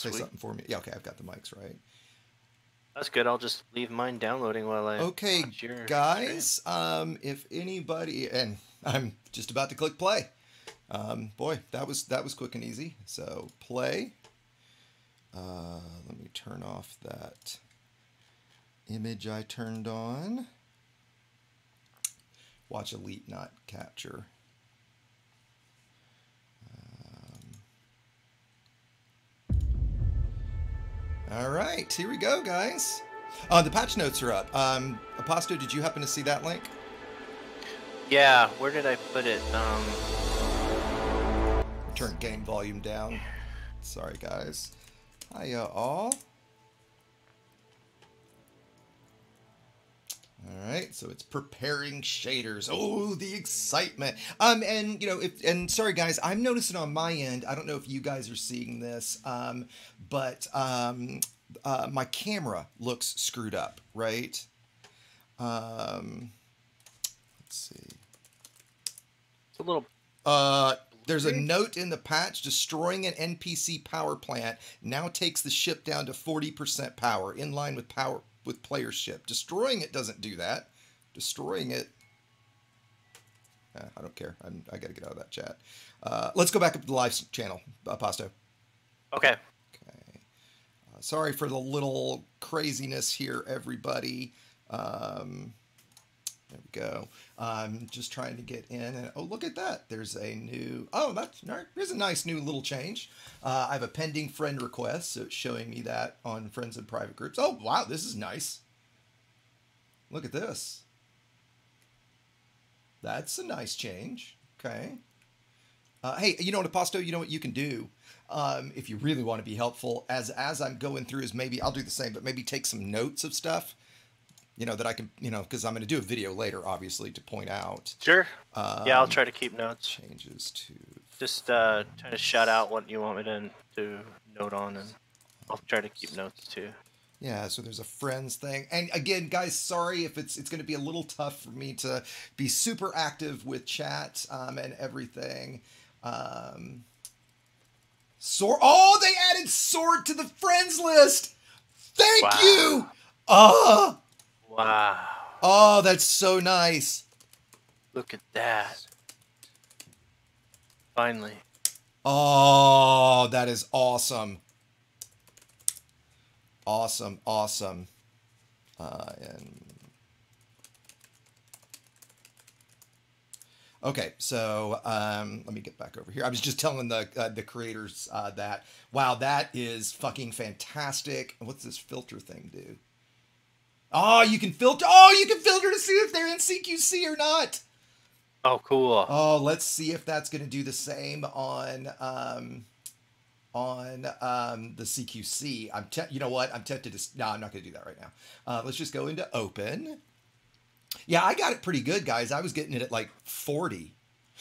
say something for me? Yeah, okay, I've got the mics right. That's good. I'll just leave mine downloading while I Okay, watch your guys, stream. if anybody, and I'm just about to click play. Boy, that was quick and easy. So play. Let me turn off that image I turned on. Watch Elite not capture. All right, here we go, guys. The patch notes are up. Aposto, did you happen to see that link? Yeah, where did I put it? Turn game volume down. Sorry, guys. Hiya, all. All right, so it's preparing shaders. Oh, the excitement. And you know, and sorry guys, I'm noticing on my end, I don't know if you guys are seeing this, but my camera looks screwed up, right? Let's see. It's a little there's a note in the patch: destroying an NPC power plant now takes the ship down to 40% power, in line with player ship. Destroying it doesn't do that. Destroying it, I don't care. I gotta get out of that chat. Let's go back up to the live channel, Pasto. okay. Okay. Sorry for the little craziness here, everybody. There we go. I'm just trying to get in, and oh, look at that. There's a new. Oh, that's there's a nice new little change. I have a pending friend request, so it's showing me that on friends and private groups. Oh, wow, this is nice. Look at this. That's a nice change. Okay. Hey, you know what, Aposto? You know what you can do? If you really want to be helpful, as I'm going through, is maybe I'll do the same, but maybe take some notes of stuff. You know, that I can, you know, because I'm going to do a video later, obviously, to point out. Sure. Yeah, I'll try to keep notes. Changes to... Just try to shout out what you want me to note on, and I'll try to keep notes too. Yeah, so there's a friends thing. And again, guys, sorry if it's going to be a little tough for me to be super active with chat and everything. Sword. Oh, they added Sword to the friends list. Thank you. Wow. Oh, that's so nice. Look at that. Finally. Oh, that is awesome. Awesome, awesome. Okay, so let me get back over here. I was just telling the creators that, wow, that is fucking fantastic. What's this filter thing do? Oh, you can filter. Oh, you can filter to see if they're in CQC or not. Oh, cool. Oh, let's see if that's going to do the same on the CQC. You know what? I'm tempted to. No, I'm not going to do that right now. Let's just go into open. Yeah, I got it pretty good, guys. I was getting it at like 40.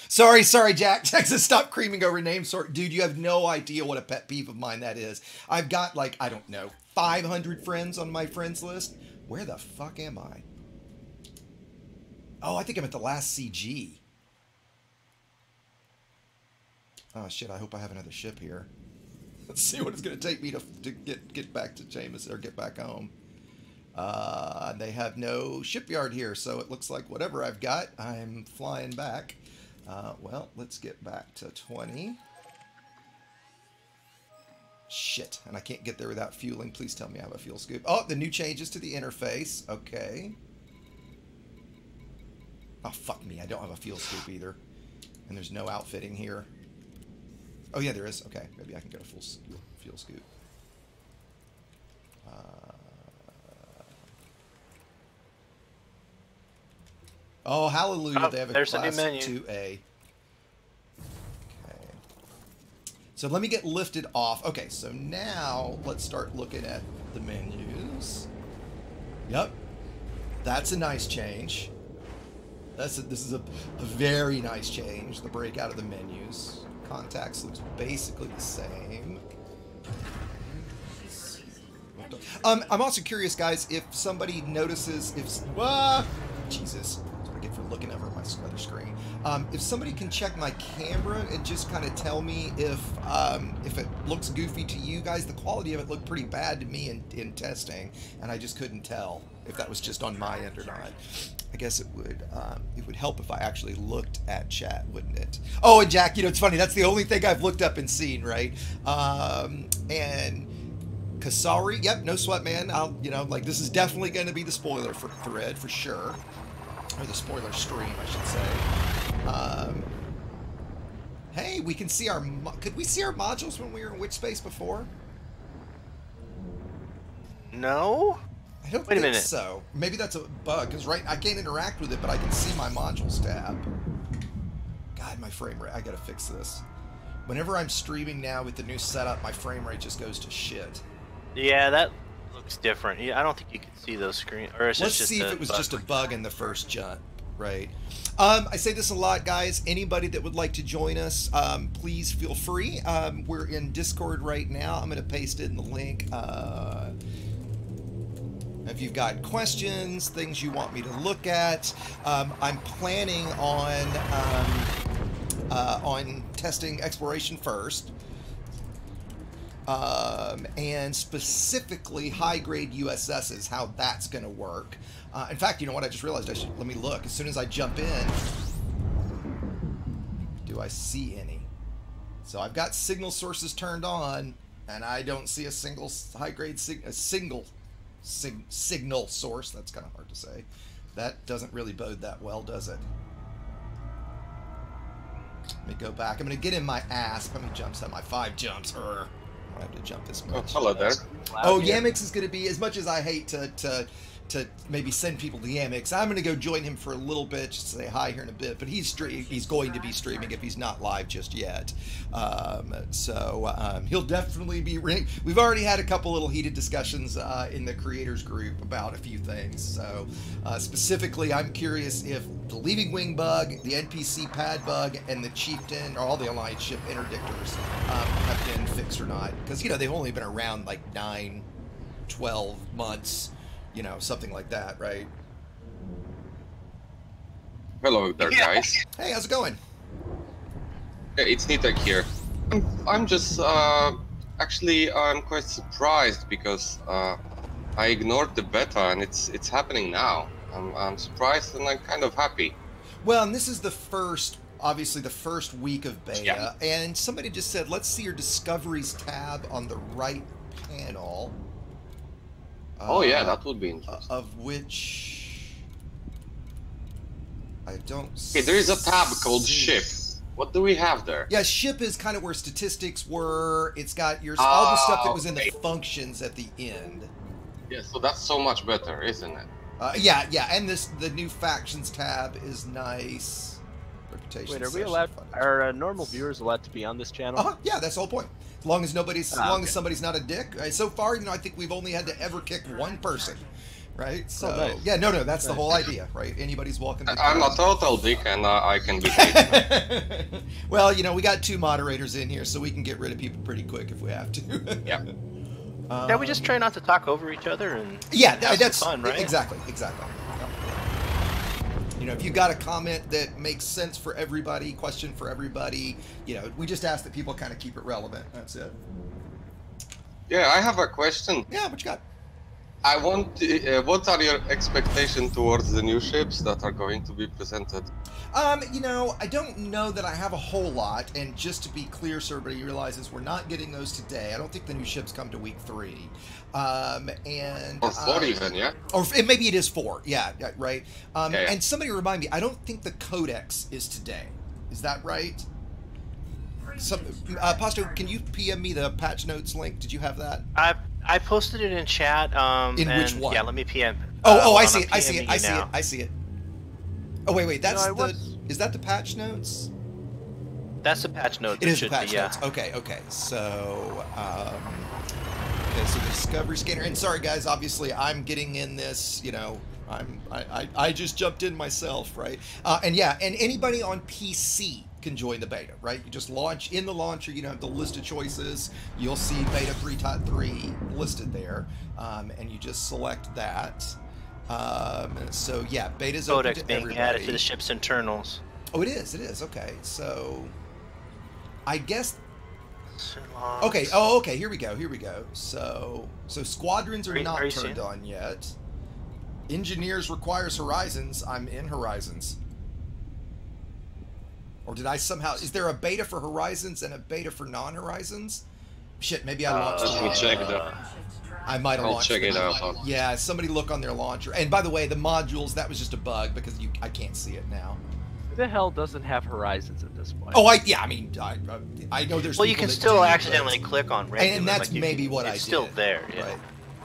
Sorry, Jack. Texas, stop creaming over name sort. Dude, you have no idea what a pet peeve of mine that is. I've got like, I don't know, 500 friends on my friends list. Where the fuck am I? Oh, I think I'm at the last CG. Oh, shit, I hope I have another ship here. Let's see what it's going to take me to get back to Jameis, or get back home. They have no shipyard here, so it looks like whatever I've got, I'm flying back. Well, let's get back to 20. Shit, and I can't get there without fueling. Please tell me I have a fuel scoop. Oh, the new changes to the interface. Okay. Oh, fuck me. I don't have a fuel scoop either. And there's no outfitting here. Oh, yeah, there is. Okay, maybe I can get a full fuel scoop. Oh, hallelujah. They have a class 2A. So let me get lifted off. Okay, so now let's start looking at the menus. Yep, that's a nice change. This is a very nice change. The breakout of the menus. Contacts looks basically the same. I'm also curious, guys, if somebody notices if... Jesus. get for looking over my other screen. If somebody can check my camera and just kind of tell me if it looks goofy to you guys. The quality of it looked pretty bad to me in testing, and I just couldn't tell if that was just on my end or not. I guess it would help if I actually looked at chat, wouldn't it? Oh, and Jack, you know, it's funny. That's the only thing I've looked up and seen, right? And Kasari, yep, no sweat, man. You know, like, this is definitely going to be the spoiler for thread for sure, or the spoiler stream, I should say. Hey, we can see our. Could we see our modules when we were in Witch Space before? No. I don't think so. Maybe that's a bug, because I can't interact with it, but I can see my modules tab. God, my frame rate. I gotta fix this. Whenever I'm streaming now with the new setup, my frame rate just goes to shit. Yeah, that looks different. Yeah, I don't think you can see those screens. Or is Let's just see if it was just a bug in the first jump, right? I say this a lot, guys. Anybody that would like to join us, please feel free. We're in Discord right now. I'm going to paste it in the link. If you've got questions, things you want me to look at, I'm planning on testing exploration first, and specifically high-grade USSs, how that's going to work. In fact, you know what? I just realized let me look. As soon as I jump in, do I see any? So I've got signal sources turned on, and I don't see a single high-grade signal source. That's kind of hard to say. That doesn't really bode that well, does it? Let me go back. I'm going to get in my ASP. How many jumps have my 5 jumps? I have to jump this much. Oh, hello there. Oh, Yamix is going to be, as much as I hate to maybe send people to Yamix, I'm going to go join him for a little bit, just to say hi here in a bit. But he's going to be streaming if he's not live just yet. He'll definitely be. We've already had a couple little heated discussions in the creators group about a few things. So specifically, I'm curious if the Leaving Wing bug, the NPC pad bug, and the Chieftain, or all the Alliance ship interdictors, have been fixed or not. Because, you know, they've only been around like 9, 12 months. You know, something like that, right? Hello there, guys. Hey, how's it going? Yeah, it's Nitek here. I'm just, actually, I'm quite surprised because I ignored the beta and it's happening now. I'm surprised and I'm kind of happy. Well, and this is the first, obviously the first week of beta, yeah. And somebody just said, let's see your Discoveries tab on the right panel. Oh yeah, that would be interesting. Of which I don't see. Okay, there is a tab called Ship. What do we have there? Yeah, Ship is kind of where statistics were. It's got all the stuff that was in the functions at the end. Yeah, so that's so much better, isn't it? Yeah, and the new factions tab is nice. Reputation. Wait, are we allowed? Are normal viewers allowed to be on this channel? Yeah, that's the whole point. As long as as somebody's not a dick. So far, you know, I think we've only had to ever kick one person, right? So nice. yeah, no, that's the whole idea, right? Anybody's welcome to I'm a total dick and I can be paid. Well, you know, we got 2 moderators in here, so we can get rid of people pretty quick if we have to. Yeah. Yeah, we just try not to talk over each other and yeah, have that's fun, right? Exactly. You know, if you've got a comment that makes sense for everybody, question for everybody, you know, we just ask that people kind of keep it relevant. That's it. Yeah, I have a question. Yeah, what you got? I want. What are your expectations towards the new ships that are going to be presented? You know, I don't know that I have a whole lot, and just to be clear so everybody realizes, we're not getting those today. I don't think the new ships come to week 3. Or 4 even, yeah? Or maybe it is 4, yeah, right? Yeah. And somebody remind me, I don't think the Codex is today. Is that right? Pasto, can you PM me the patch notes link? Did you have that? I posted it in chat. In which one? Yeah, let me PM. I see it. I see it. Oh wait, that's is that the patch notes? That's the patch notes. It is the patch notes. Okay. So okay, so the discovery scanner. And sorry guys, obviously I'm getting in this. You know, I just jumped in myself, right? And yeah, and anybody on PC can join the beta, right? You just launch in the launcher. You have the list of choices. You'll see beta 3.3 listed there, and you just select that. So yeah, beta's open Codex to being everybody. added to the ship's internals. Oh, it is. It is. Okay, so I guess. Logs. Okay. Oh, okay. Here we go. Here we go. So squadrons are not are you turned seeing? on yet. Engineers requires Horizons. I'm in Horizons. Or did I somehow? Is there a beta for Horizons and a beta for non-Horizons? Shit, maybe I launched. Let me check that. I might have I'll launched. check it out. Yeah, somebody look on their launcher. And by the way, the modules, that was just a bug because I can't see it now. Who the hell doesn't have Horizons at this point? Oh, I mean, I know there's. Well, you people can that still do, accidentally but- click on regular. and that's like you maybe can- what I it's did. still there. Yeah. Right.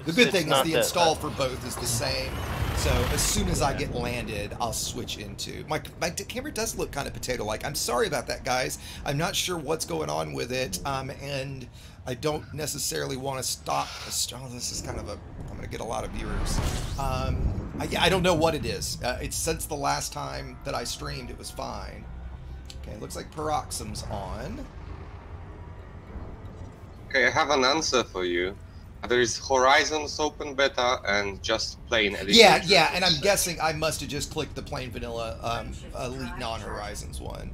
The good It's thing is not the that- install for both is the same. So as soon as I get landed, I'll switch into my camera does look kind of potato-like. I'm sorry about that, guys. I'm not sure what's going on with it, and I don't necessarily want to stop. Oh, this is kind of a. I'm going to get a lot of viewers. I don't know what it is. It's since the last time that I streamed, it was fine. Okay, looks like Peroxum's on. Okay, I have an answer for you. There is Horizons Open Beta and just plain edition. Yeah, and I'm guessing I must have just clicked the plain vanilla Elite Non-Horizons one.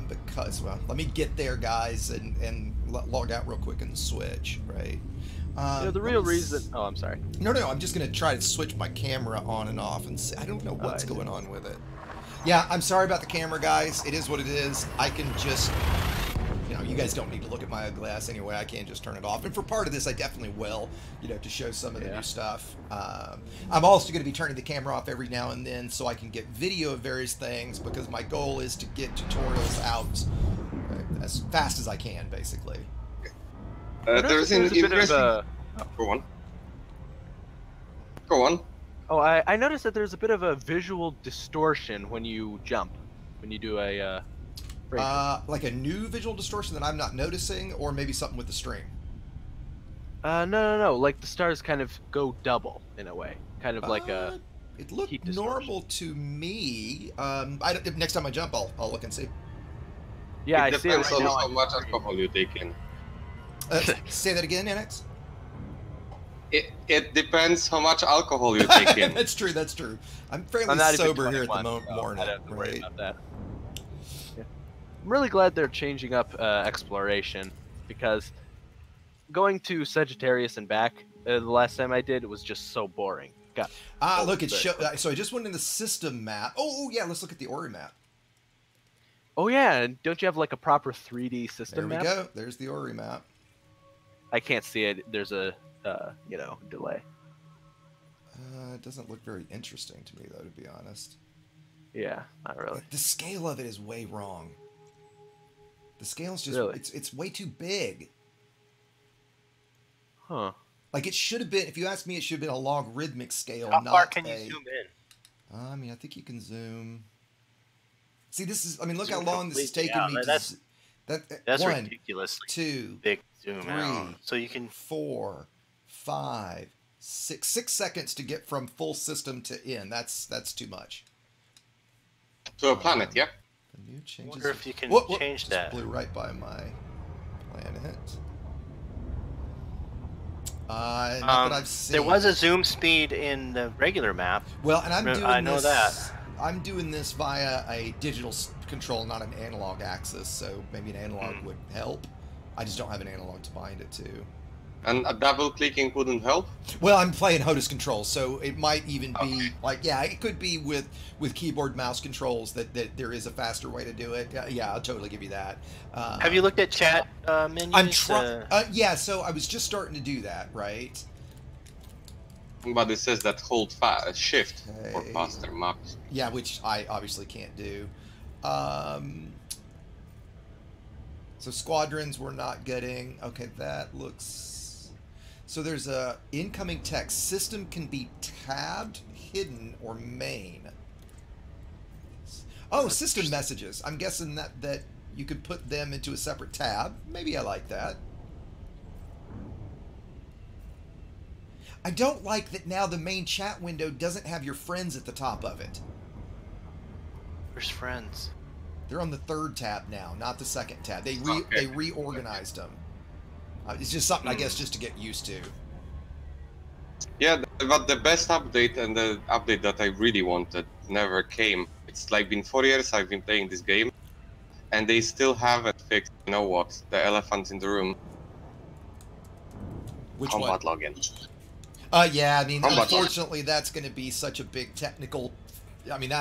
Because, well, let me get there, guys, and log out real quick and switch, right? The real reason... Oh, I'm sorry. No, I'm just going to try to switch my camera on and off and see. I don't know what's I see. going on with it. Yeah, I'm sorry about the camera, guys. It is what it is. I can just... You guys don't need to look at my glass anyway. I can just turn it off. And for part of this, I definitely will, to show some of the new stuff. I'm also going to be turning the camera off every now and then so I can get video of various things because my goal is to get tutorials out as fast as I can, basically. There's an interesting... Go on. Go on. Oh, I noticed that there's a bit of a visual distortion when you jump, when you do a... like a new visual distortion that I'm not noticing, or maybe something with the stream. No. Like the stars kind of go double in a way, kind of like a. It looked heat distortion. normal to me. Next time I jump, I'll look and see. Yeah, It I see it depends right on now. how much alcohol you take in. Say that again, Annex. It depends how much alcohol you take in. That's true. That's true. I'm fairly I'm not even sober here at the 21, so morning, I don't have to worry right? about that. Yeah. I'm really glad they're changing up exploration because going to Sagittarius and back the last time I did, it was just so boring. Look, it's so I just went in the system map. Oh yeah, let's look at the Ori map. Oh yeah, and don't you have like a proper 3D system There we map? go. There's the Ori map. I can't see it. There's a delay. It doesn't look very interesting to me, though, to be honest. Yeah, not really. The scale of it is way wrong. The scale's just Really? it's way too big. Huh. Like it should have been. If you ask me, it should have been a logarithmic scale. How not far can you a- zoom in? I mean, I think you can zoom. See, this is. I mean, look Zoom how long this is completely taking out. me. To That's- That's one, ridiculously 2, big zoom out. 3, So you can 4, 5, 6. 6 seconds to get from full system to in. That's too much. To a planet, yeah? The new changes. wonder if you can Whoop, change just that. Blew right by my planet. Not that I've seen. There was a zoom speed in the regular map. Well, and I'm doing I know this, that. I'm doing this via a digital control, not an analog axis, so maybe an analog would help. I just don't have an analog to bind it to. And a double clicking wouldn't help? Well, I'm playing HOTAS controls, so it might even be like, yeah, it could be with keyboard mouse controls that there is a faster way to do it. Yeah, I'll totally give you that. Have you looked at chat menus? I'm trying. Yeah, so I was just starting to do that, right? But it says that hold shift for Okay. faster maps. Yeah, which I obviously can't do. So squadrons we're not getting. Okay, that looks. So there's a incoming text. System can be tabbed, hidden, or main. Oh, system messages. I'm guessing that you could put them into a separate tab. Maybe I like that. I don't like that now the main chat window doesn't have your friends at the top of it. Where's friends? They're on the third tab now, not the second tab. They Okay. reorganized them. It's just something, I guess, just to get used to. Yeah, But the best update and the update that I really wanted never came. It's like been 4 years I've been playing this game, and they still haven't fixed, you know what, the elephant in the room. Which Combat one? login. Yeah, I mean, Combat unfortunately, that's going to be such a big technical. I mean,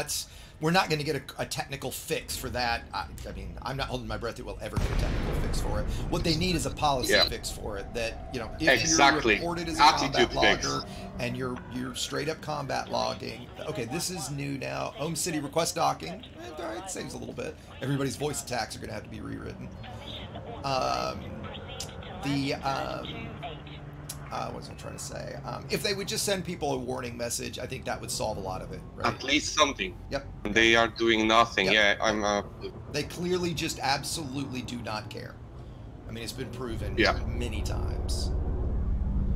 we're not going to get a technical fix for that. I mean, I'm not holding my breath that we'll ever get a technical fix for it. What they need is a policy fix for it. That, you know, if Exactly. you're reported as a Attitude combat fix. logger and you're straight up combat logging. Okay, this is new now. Home City request docking. All right, saves a little bit. Everybody's voice attacks are going to have to be rewritten. What was I trying to say? If they would just send people a warning message, I think that would solve a lot of it. Right? At least something. Yep. They are doing nothing. Yep. Yeah, They clearly just absolutely do not care. I mean, it's been proven many times.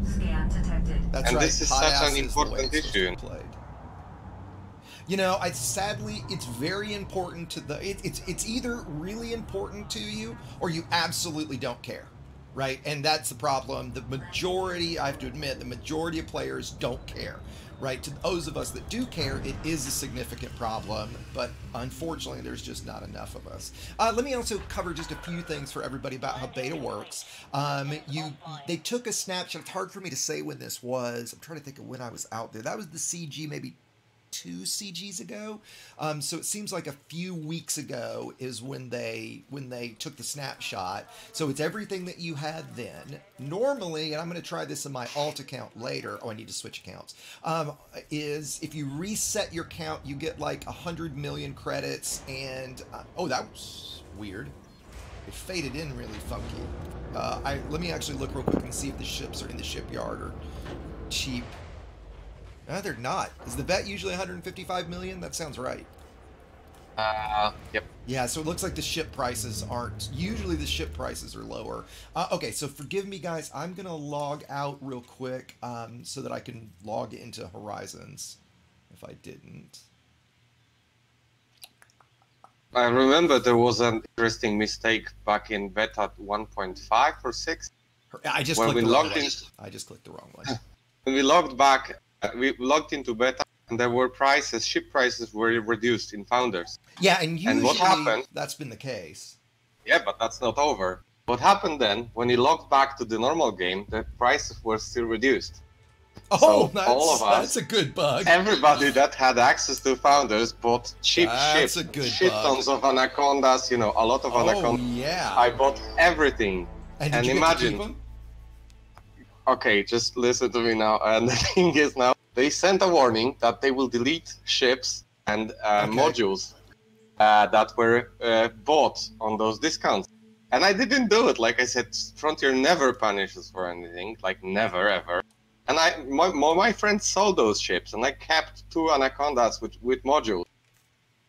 Scan detected. That's and right. this is High such ass an is the way important it's supposed to issue. be played. You know, sadly, it's very important to it's either really important to you or you absolutely don't care. Right, and that's the problem. The majority, I have to admit, the majority of players don't care. Right, to those of us that do care, it is a significant problem, but unfortunately, there's just not enough of us. Let me also cover just a few things for everybody about how beta works. They took a snapshot. It's hard for me to say when this was. I'm trying to think of when I was out there. That was the CG, maybe 2 CGs ago, so it seems like a few weeks ago is when they took the snapshot. So it's everything that you had then. Normally, and I'm going to try this in my alt account later. Oh, I need to switch accounts. Is if you reset your count, you get like 100 million credits, and oh, that was weird. It faded in really funky. Let me actually look real quick and see if the ships are in the shipyard or cheap. No, they're not. Is the vet usually 155 million? That sounds right. Yep. Yeah, so it looks like the ship prices aren't. Usually the ship prices are lower. Okay, so forgive me, guys. I'm going to log out real quick so that I can log into Horizons if I didn't. I remember there was an interesting mistake back in beta 1.5 or 6. I just when clicked we the wrong logged one. in. I just clicked the wrong one. When we logged back, we logged into beta, and there were ship prices were reduced in Founders. Yeah, and usually what happened? That's been the case. Yeah, but that's not over. What happened then, when you logged back to the normal game, the prices were still reduced. Oh, So all of us, that's a good bug. Everybody that had access to Founders bought cheap That's ships, a good shit bug. tons of Anacondas, you know, a lot of Oh, Anacondas. yeah. I bought everything. And did and you get to imagine- keep 'em? Okay, just listen to me now. And the thing is now, they sent a warning that they will delete ships and modules that were bought on those discounts. And I didn't do it. Like I said, Frontier never punishes for anything, like never, ever. And my friends sold those ships, and I kept 2 Anacondas with modules.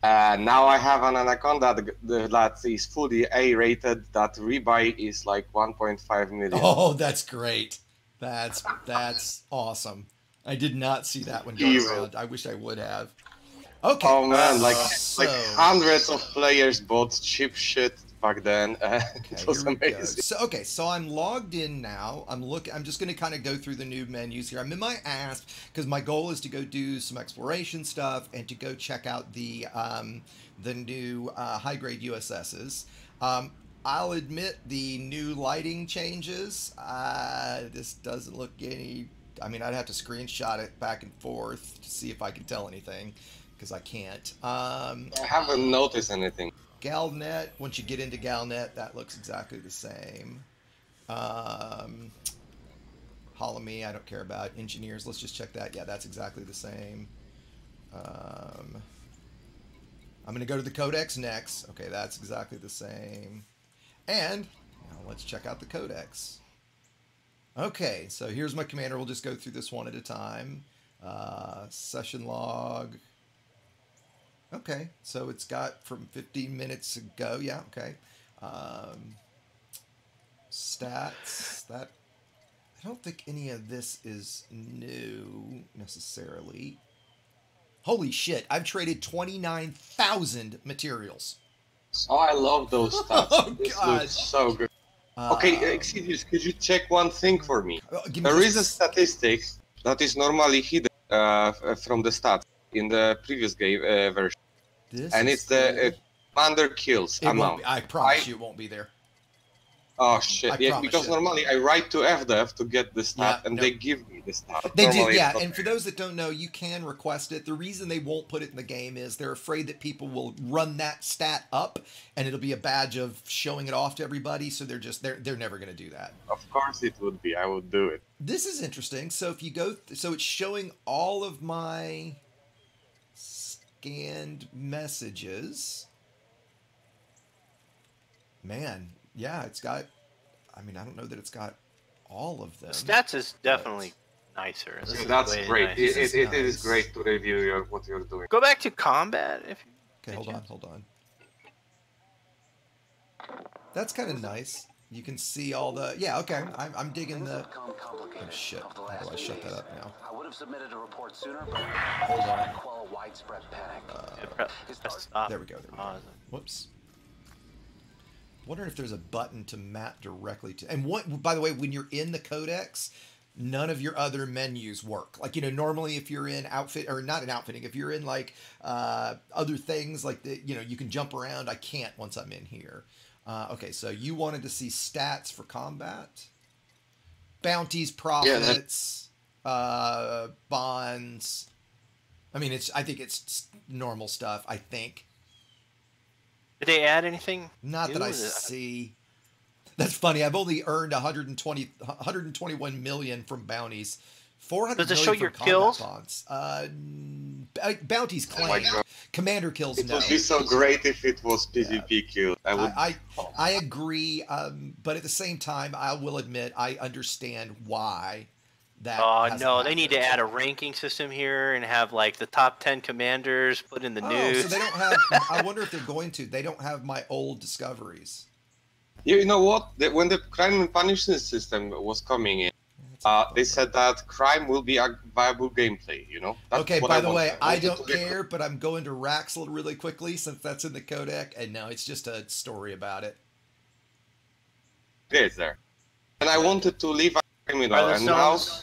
Now I have an Anaconda that is fully A-rated, that rebuy is like 1.5 million. Oh, that's great. That's awesome. I did not see that one going Evil. around. I wish I would have. Okay. Oh man, like so, hundreds of players bought cheap shit back then. It was here we go. amazing. So I'm logged in now. I'm just going to kind of go through the new menus here. I'm in my ASP because my goal is to go do some exploration stuff and to go check out the new high grade USSs. I'll admit the new lighting changes. This doesn't look any. I mean, I'd have to screenshot it back and forth to see if I can tell anything, because I can't. I haven't noticed anything. Galnet, once you get into Galnet, that looks exactly the same. Hollow-Me, I don't care about. Engineers, let's just check that. Yeah, that's exactly the same. I'm going to go to the Codex next. Okay, that's exactly the same. And now let's check out the Codex. Okay, so here's my commander. We'll just go through this one at a time. Session log. Okay, so it's got from 15 minutes ago. Yeah, okay. Stats. That I don't think any of this is new necessarily. Holy shit! I've traded 29,000 materials. Oh, I love those stats. Oh, This God. looks so good. Okay, excuse me, could you check one thing for me? Give me There is a just- statistic that is normally hidden from the stats in the previous game version, This and is it's the cool. commander kills It won't amount. be, I promise you it won't be there. Oh shit! I Yeah, promise because you. normally I write to FDev to get the stat, Yeah, and no. they give me the stat. They do, Normally yeah. it's not And for there. those that don't know, you can request it. The reason they won't put it in the game is they're afraid that people will run that stat up, and it'll be a badge of showing it off to everybody. So they're never going to do that. Of course it would be. I would do it. This is interesting. So if you go, so it's showing all of my scanned messages. Man, yeah, it's got. I mean, I don't know that it's got all of them. The stats is definitely nicer. This So is that's way great. nice. It This is is nice. great to review what you're doing. Go back to combat if you Okay, hold on. That's kind of nice. You can see all the. Yeah, okay. I'm digging the. Oh shit! How do I shut that up now? I would have submitted a report sooner, but Hold on. quell widespread panic. press stop. There we go. There we go. Pause. Whoops. Wondering if there's a button to map directly to. And what? By the way, when you're in the codex, none of your other menus work. Like, you know, normally if you're in outfit or not in outfitting, if you're in like other things like the, you know, you can jump around. I can't once I'm in here. Okay, so you wanted to see stats for combat, bounties, profits, bonds. I mean, I think it's normal stuff. I think. Did they add anything? Not that new? I see. That's funny. I've only earned 121 million from bounties. 400 Does it million show from your combat kills? bonds. Bounties Oh my claimed. God. Commander kills It no. would be so great if it was PvP kill. I would. I agree, but at the same time, I will admit I understand why that. Oh hasn't no, they need to happened. add a ranking system here and have like the top 10 commanders put in the Oh, news. so they don't have. I wonder if they're going to. They don't have my old discoveries. You know what? When the crime and punishment system was coming in, they said that crime will be a viable gameplay. You know. That's Okay, what by the want. way, I wanted don't to get- care, but I'm going to Raxel really quickly since that's in the codec, and now it's just a story about it. It's there, and I wanted to leave a criminal, Are the and now. zones?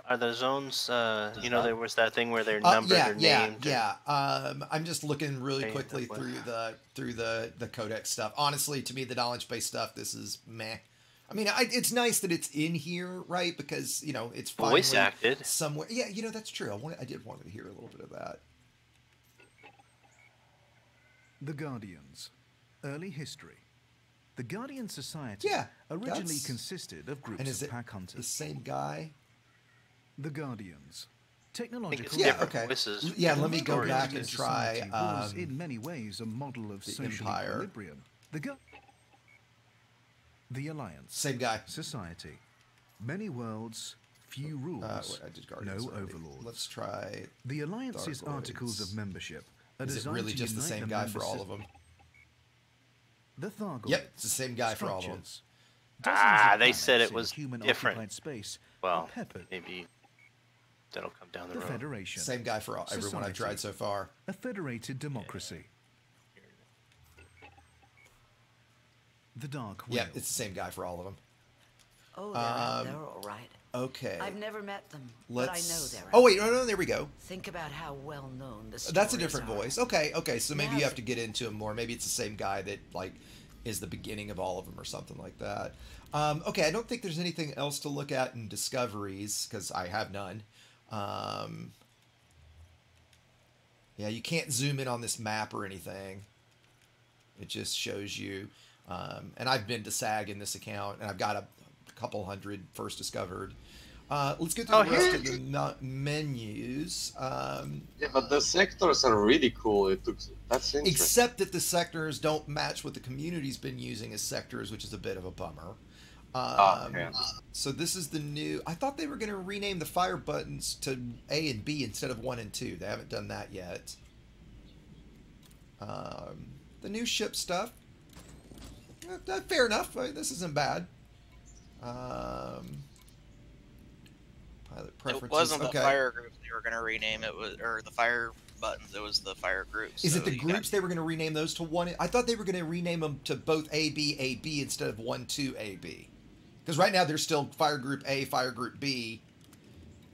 Are the zones? You know, there was that thing where they're numbered or named. Yeah. I'm just looking really Okay, quickly that through the codex stuff. Honestly, to me, the knowledge base stuff, this is meh. I mean, it's nice that it's in here, right? Because you know it's finally Voice acted. somewhere. Yeah, you know that's true. I did want to hear a little bit of that. The Guardians. Early history. The Guardian Society Yeah, originally that's- consisted of groups And is of it pack the hunters. same guy? The Guardians. I think Technological. it's Yeah, different okay. voices. Yeah, let me go Stories. back and Guardian try. Society was in many ways a model of the social Empire. equilibrium. The Alliance. Same guy. Society. Many worlds, few rules, Wait, I did Guardians no already. overlords. Let's try. The Alliance's Dark articles Lords. of membership are Is it designed really to just the unite same the guy member for all sys- of them? The Thargoids. Yep, it's the same guy for all of them. structures. Dozens of They said planets it in was human-occupied different. Space Well, are peppered. maybe that'll come down the The road. Federation. Same guy for everyone I've Society. tried so far. A federated democracy. The Dark Wheel. Yeah, it's the same guy for all of them. Oh, they're all right. Okay. I've never met them, but I Let's. know they're Oh out wait, no, there we go. Think about how well known the That's a stories different are. voice. Okay. So maybe you Yes. have to get into him more. Maybe it's the same guy that like is the beginning of all of them or something like that. Okay, I don't think there's anything else to look at in discoveries because I have none. Yeah, you can't zoom in on this map or anything. It just shows you. And I've been to SAG in this account, and I've got a couple hundred first discovered. Let's get through the rest of the menus. Yeah, but the sectors are really cool. That's interesting. Except that the sectors don't match what the community's been using as sectors, which is a bit of a bummer. Okay. So this is the new. I thought they were going to rename the fire buttons to A and B instead of 1 and 2. They haven't done that yet. The new ship stuff. Fair enough. This isn't bad. Pilot preferences. It wasn't okay. the fire groups they were going to rename it, was, or the fire buttons. It was the fire groups. Is so it the you got- groups they were going to rename those to 1? I thought they were going to rename them to both AB instead of 1, 2, AB. Because right now they're still Fire Group A, Fire Group B,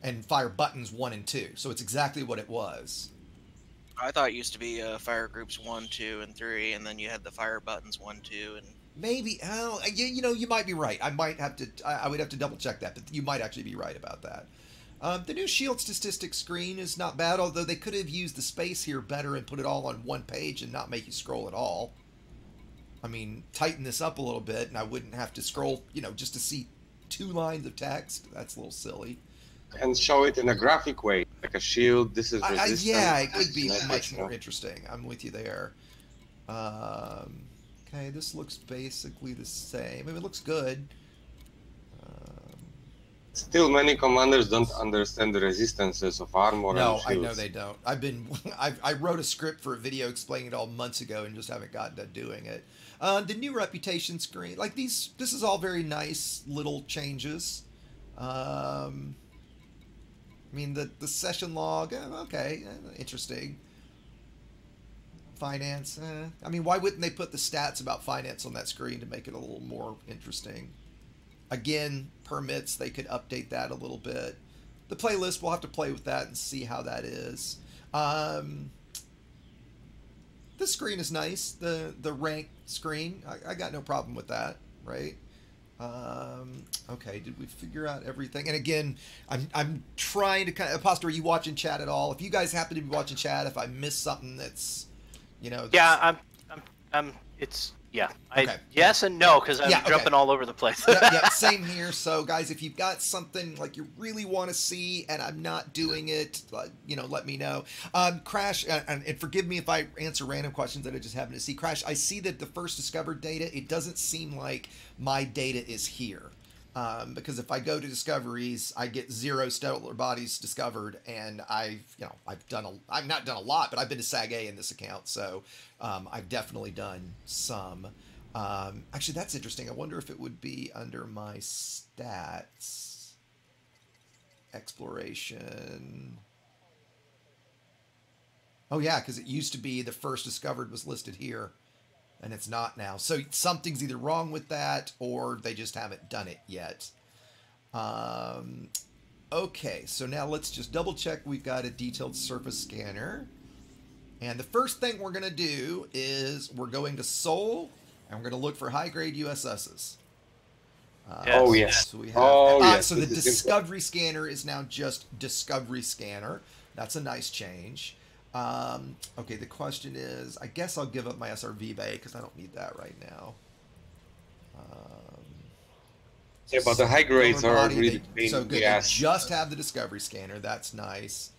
and fire buttons 1 and 2. So it's exactly what it was. I thought it used to be fire groups 1, 2, and 3, and then you had the fire buttons 1, 2, and Maybe, oh, you know, you might be right. I might have to, I would have to double check that, but you might actually be right about that. The new shield statistics screen is not bad, although they could have used the space here better and put it all on one page and not make you scroll at all. I mean, tighten this up a little bit and I wouldn't have to scroll, you know, just to see 2 lines of text. That's a little silly. And show it in a graphic way, like a shield. This is resistance. Yeah, it could be much more interesting. I'm with you there. Okay, this looks basically the same. I mean, it looks good. Still, many commanders don't understand the resistances of armor. No, and I shields. know they don't. I wrote a script for a video explaining it all months ago and just haven't gotten to doing it. The new reputation screen, like this is all very nice little changes. I mean, the session log, okay, interesting. Finance, I mean, why wouldn't they put the stats about finance on that screen to make it a little more interesting? Again, permits, they could update that a little bit. The playlist, we'll have to play with that and see how that is. This screen is nice, the rank screen. I got no problem with that, right? Okay, did we figure out everything? And again, I'm trying to kind of, Apostle, are you watching chat at all? If you guys happen to be watching chat, if I miss something that's, you know. Yeah, it's, yeah. Okay. Yes and no, because I'm jumping all over the place. yeah, same here. So, guys, if you've got something like you really want to see and I'm not doing it, you know, let me know. Crash, and forgive me if I answer random questions that I just happen to see. Crash, I see that the first discovered data, it doesn't seem like my data is here. Because if I go to discoveries, I get 0 stellar bodies discovered, and I've not done a lot, but I've been to SAG-A in this account, so I've definitely done some. Actually, that's interesting. I wonder if it would be under my stats. Exploration. Oh yeah, because it used to be the first discovered was listed here. And it's not now. So something's either wrong with that or they just haven't done it yet. Okay, so now let's just double check we've got a detailed surface scanner. And the first thing we're going to do is we're going to Seoul and we're going to look for high-grade USSs. Oh, yes. So we have, yes. So the Discovery Scanner is now just Discovery Scanner. That's a nice change. Okay, the question is, I guess I'll give up my SRV bay because I don't need that right now. Yeah, but the high grades are really so good. They just have the Discovery Scanner. That's nice.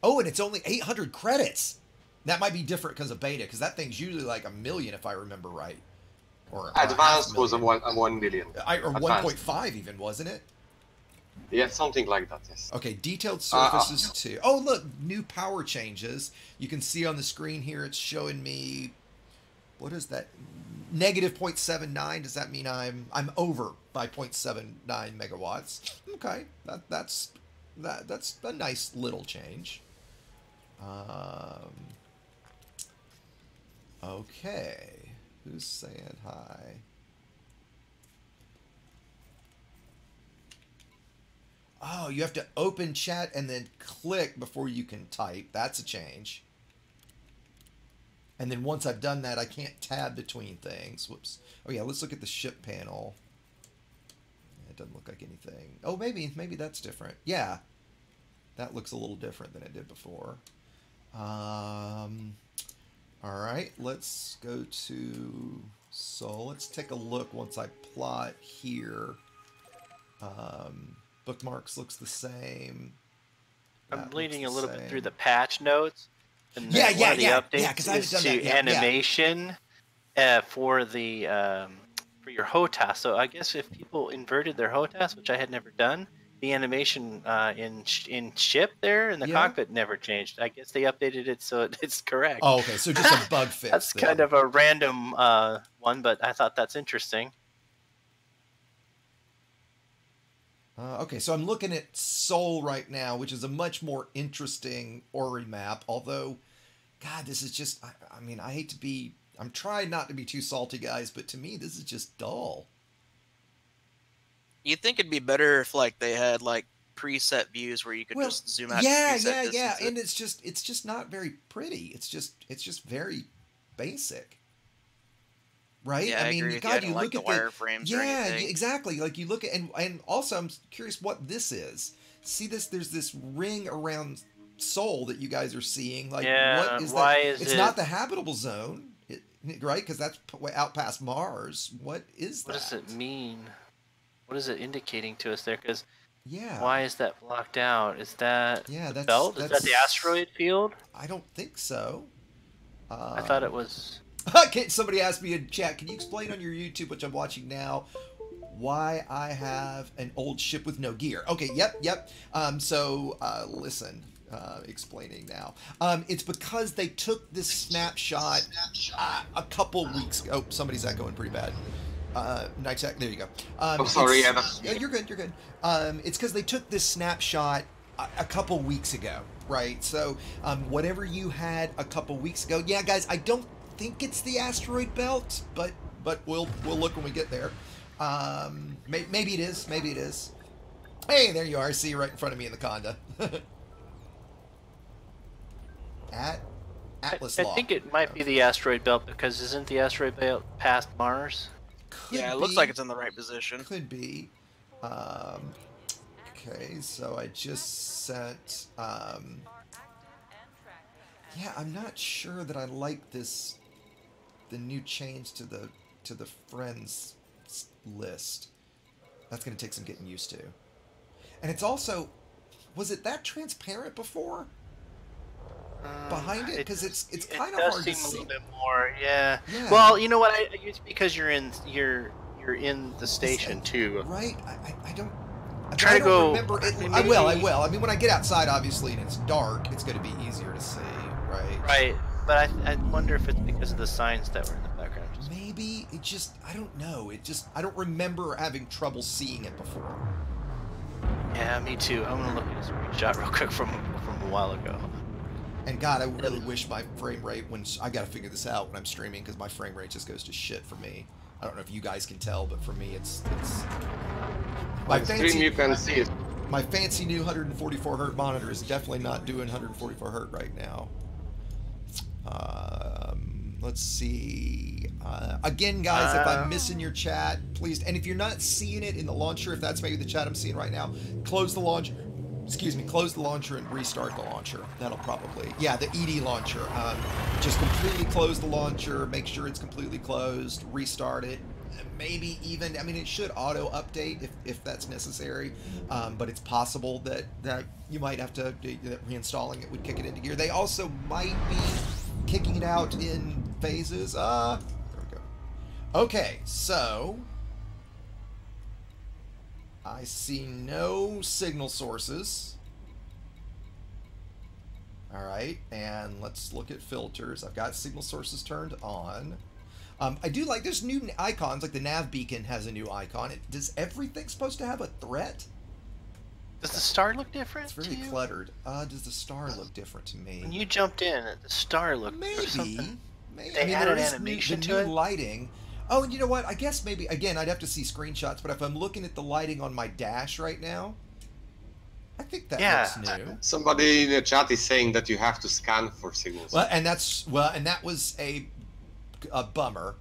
Oh, and it's only 800 credits. That might be different because of beta, because that thing's usually like 1 million if I remember right. Or advanced was a 1 million. Or 1.5 even, wasn't it? Yeah, something like that, yes. Okay, detailed surfaces too. Oh, look, new power changes. You can see on the screen here, it's showing me, what is that? Negative 0.79. Does that mean I'm over by 0.79 megawatts? Okay, that's a nice little change. Okay, who's saying hi? Oh, you have to open chat and then click before you can type. That's a change. And then once I've done that, I can't tab between things. Whoops. Oh yeah, let's look at the ship panel. It doesn't look like anything. Oh, maybe that's different. Yeah. That looks a little different than it did before. All right, let's go to Seoul. Let's take a look once I plot here. Bookmarks looks the same. I'm bleeding a little bit through the patch notes. And yeah, one of the updates because I've done to that. animation for the for your HOTAS. So I guess if people inverted their HOTAS, which I had never done, the animation in ship there in the cockpit never changed. I guess they updated it so it's correct. Oh, okay. So just a bug fix. That's kind of a random one, but I thought that's interesting. Okay, so I'm looking at Seoul right now, which is a much more interesting Ori map. Although, God, this is just, I mean, I hate to be, I'm trying not to be too salty, guys, but to me, this is just dull. You'd think it'd be better if, like, they had, like, preset views where you could just zoom out. Yeah, preset yeah, distances. and it's just not very pretty. It's just very basic. Right? Yeah, I mean, agree with you. God, I don't you like look the at wireframes or yeah, anything. exactly. Like you look at and also I'm curious what this is. See this? There's this ring around Sol that you guys are seeing. Like, Yeah, what is why that? is It's it- not the habitable zone, right? Because that's out past Mars. What is What that? does it mean? What is it indicating to us there? Because Yeah. why is that blocked out? Is that Yeah, the belt? Is that the asteroid field? I don't think so. I thought it was. Somebody asked me in chat, can you explain on your YouTube, which I'm watching now, why I have an old ship with no gear? Okay, yep. Listen, explaining now. It's because they took this snapshot a couple weeks ago. Oh, somebody's echoing pretty bad. Night Tech, there you go. I'm sorry, Anna. Yeah, you're good. It's because they took this snapshot a couple weeks ago, right? So, whatever you had a couple weeks ago, yeah, guys, I don't think it's the asteroid belt, but we'll look when we get there. Maybe it is. Hey, there you are. I see you right in front of me in the Conda. At Atlas I Law. think it might be the asteroid belt because isn't the asteroid belt past Mars? Yeah, it looks like it's in the right position. Could be. Okay, so I just sent. Yeah, I'm not sure that I like this. The new change to the friends list. That's going to take some getting used to. And it's also, was it that transparent before? Behind it, because it's kind of hard to see. A little bit more, yeah. Yeah. Well, you know what? It's because you're in the station too. Right? I don't. Try I to don't go. Remember it. Maybe, I will. I mean, when I get outside, obviously, and it's dark, it's going to be easier to see, right? Right, but I wonder if it's because of the signs that were in the background. Maybe it just. I don't know. I don't remember having trouble seeing it before. Yeah, me too. I'm gonna look at a screenshot real quick from a while ago. And God, I really wish my frame rate I got to figure this out when I'm streaming because my frame rate just goes to shit for me. I don't know if you guys can tell, but for me, it's my stream you can see it. My fancy new 144 hertz monitor is definitely not doing 144 hertz right now. Let's see. Again, guys, if I'm missing your chat, please. And if you're not seeing it in the launcher, if that's maybe the chat I'm seeing right now, close the launcher. Excuse me, close the launcher and restart the launcher. That'll probably, yeah, the ED launcher. Just completely close the launcher, make sure it's completely closed, restart it. Maybe even, I mean, it should auto update if that's necessary, but it's possible that you might have to, that reinstalling it would kick it into gear. They also might be kicking it out in phases. There we go. Okay, so I see no signal sources. All right, and let's look at filters. I've got signal sources turned on. I do like, there's new icons, like the nav beacon has a new icon. Does everything supposed to have a threat? Does the star look different? It's very cluttered. Does the star look different to me? When you jumped in, the star looked maybe. They added animation to it. Lighting. Oh, and you know what? I guess maybe, again, I'd have to see screenshots, but if I'm looking at the lighting on my dash right now, I think that looks new. Somebody in the chat is saying that you have to scan for signals. Well, and that was a bummer.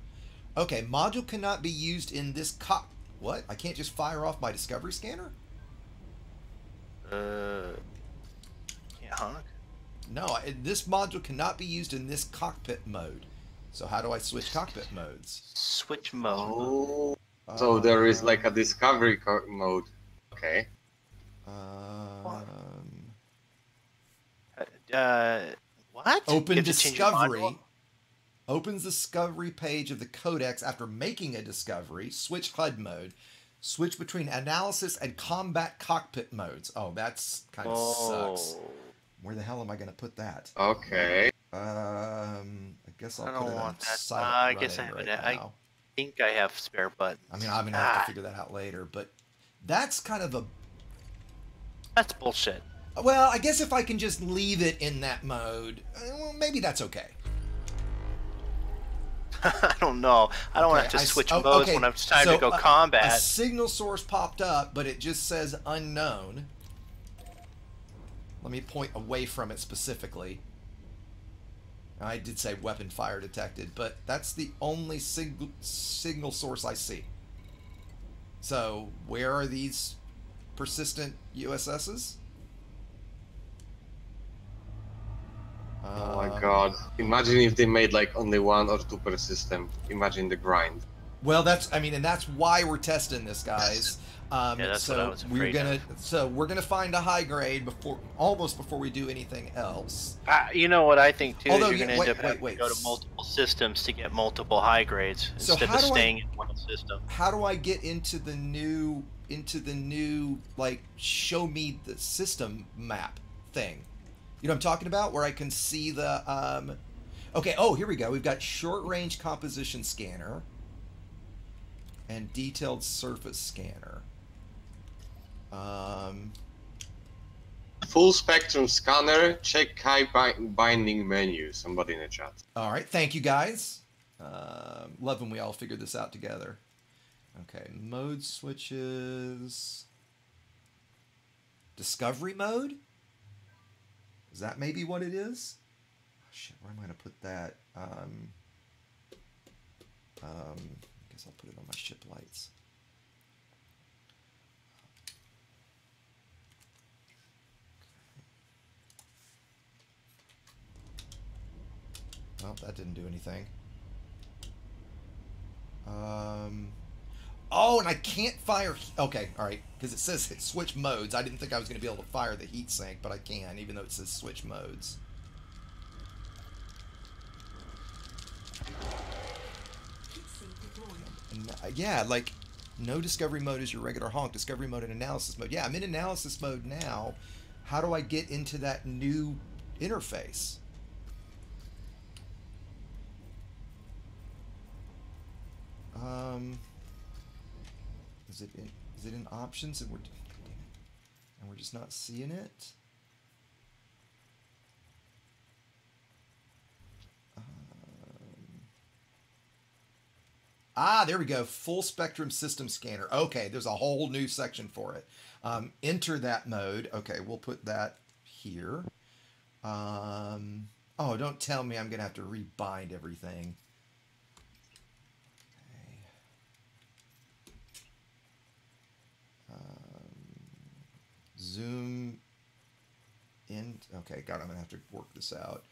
Okay, module cannot be used in this What? I can't just fire off my Discovery scanner? Yeah, honk. No, this module cannot be used in this cockpit mode. So how do I switch cockpit modes? Switch mode. Oh, so there is like a discovery mode. Okay. What? Open Discovery. Opens Discovery page of the codex after making a discovery. Switch HUD mode. Switch between analysis and combat cockpit modes. Oh, that's kind of sucks. Where the hell am I going to put that? Okay. I guess I'll put it on silent I guess I have right it. now. I think I have spare buttons. I mean, I'm going to have to figure that out later, but that's kind of That's bullshit. Well, I guess if I can just leave it in that mode, well, maybe that's okay. I don't know. I don't want to have to switch modes when it's time to go combat. A signal source popped up, but it just says unknown. Let me point away from it specifically. I did say weapon fire detected, but that's the only signal source I see. So, where are these persistent USSs? Oh my god. Imagine if they made like only 1 or 2 per system. Imagine the grind. Well, and that's why we're testing this, guys. Yeah, that's what I was afraid we're gonna find a high grade almost before we do anything else. You know what I think too? Although, is you're going to end up having wait. to go to multiple systems to get multiple high grades instead of staying in one system. How do I get into the new like show me the system map thing? You know what I'm talking about? Where I can see the okay, oh, here we go. We've got short range composition scanner and detailed surface scanner. Full spectrum scanner, check high binding menu. Somebody in the chat. All right, thank you guys. Love when we all figure this out together. Okay, mode switches. Discovery mode? Is that maybe what it is? Oh, shit, where am I going to put that? I guess I'll put it on my ship lights. Well, that didn't do anything. Oh, and I can't fire... Okay, alright. Because it says switch modes. I didn't think I was going to be able to fire the heat sink, but I can, even though it says switch modes. Yeah, like, no discovery mode is your regular honk. Discovery mode and analysis mode. Yeah, I'm in analysis mode now. How do I get into that new interface? Is it in options and we're just not seeing it? There we go. Full spectrum system scanner. Okay, there's a whole new section for it. Enter that mode. Okay, we'll put that here. Oh, don't tell me I'm going to have to rebind everything. Zoom in. Okay, God, I'm going to have to work this out.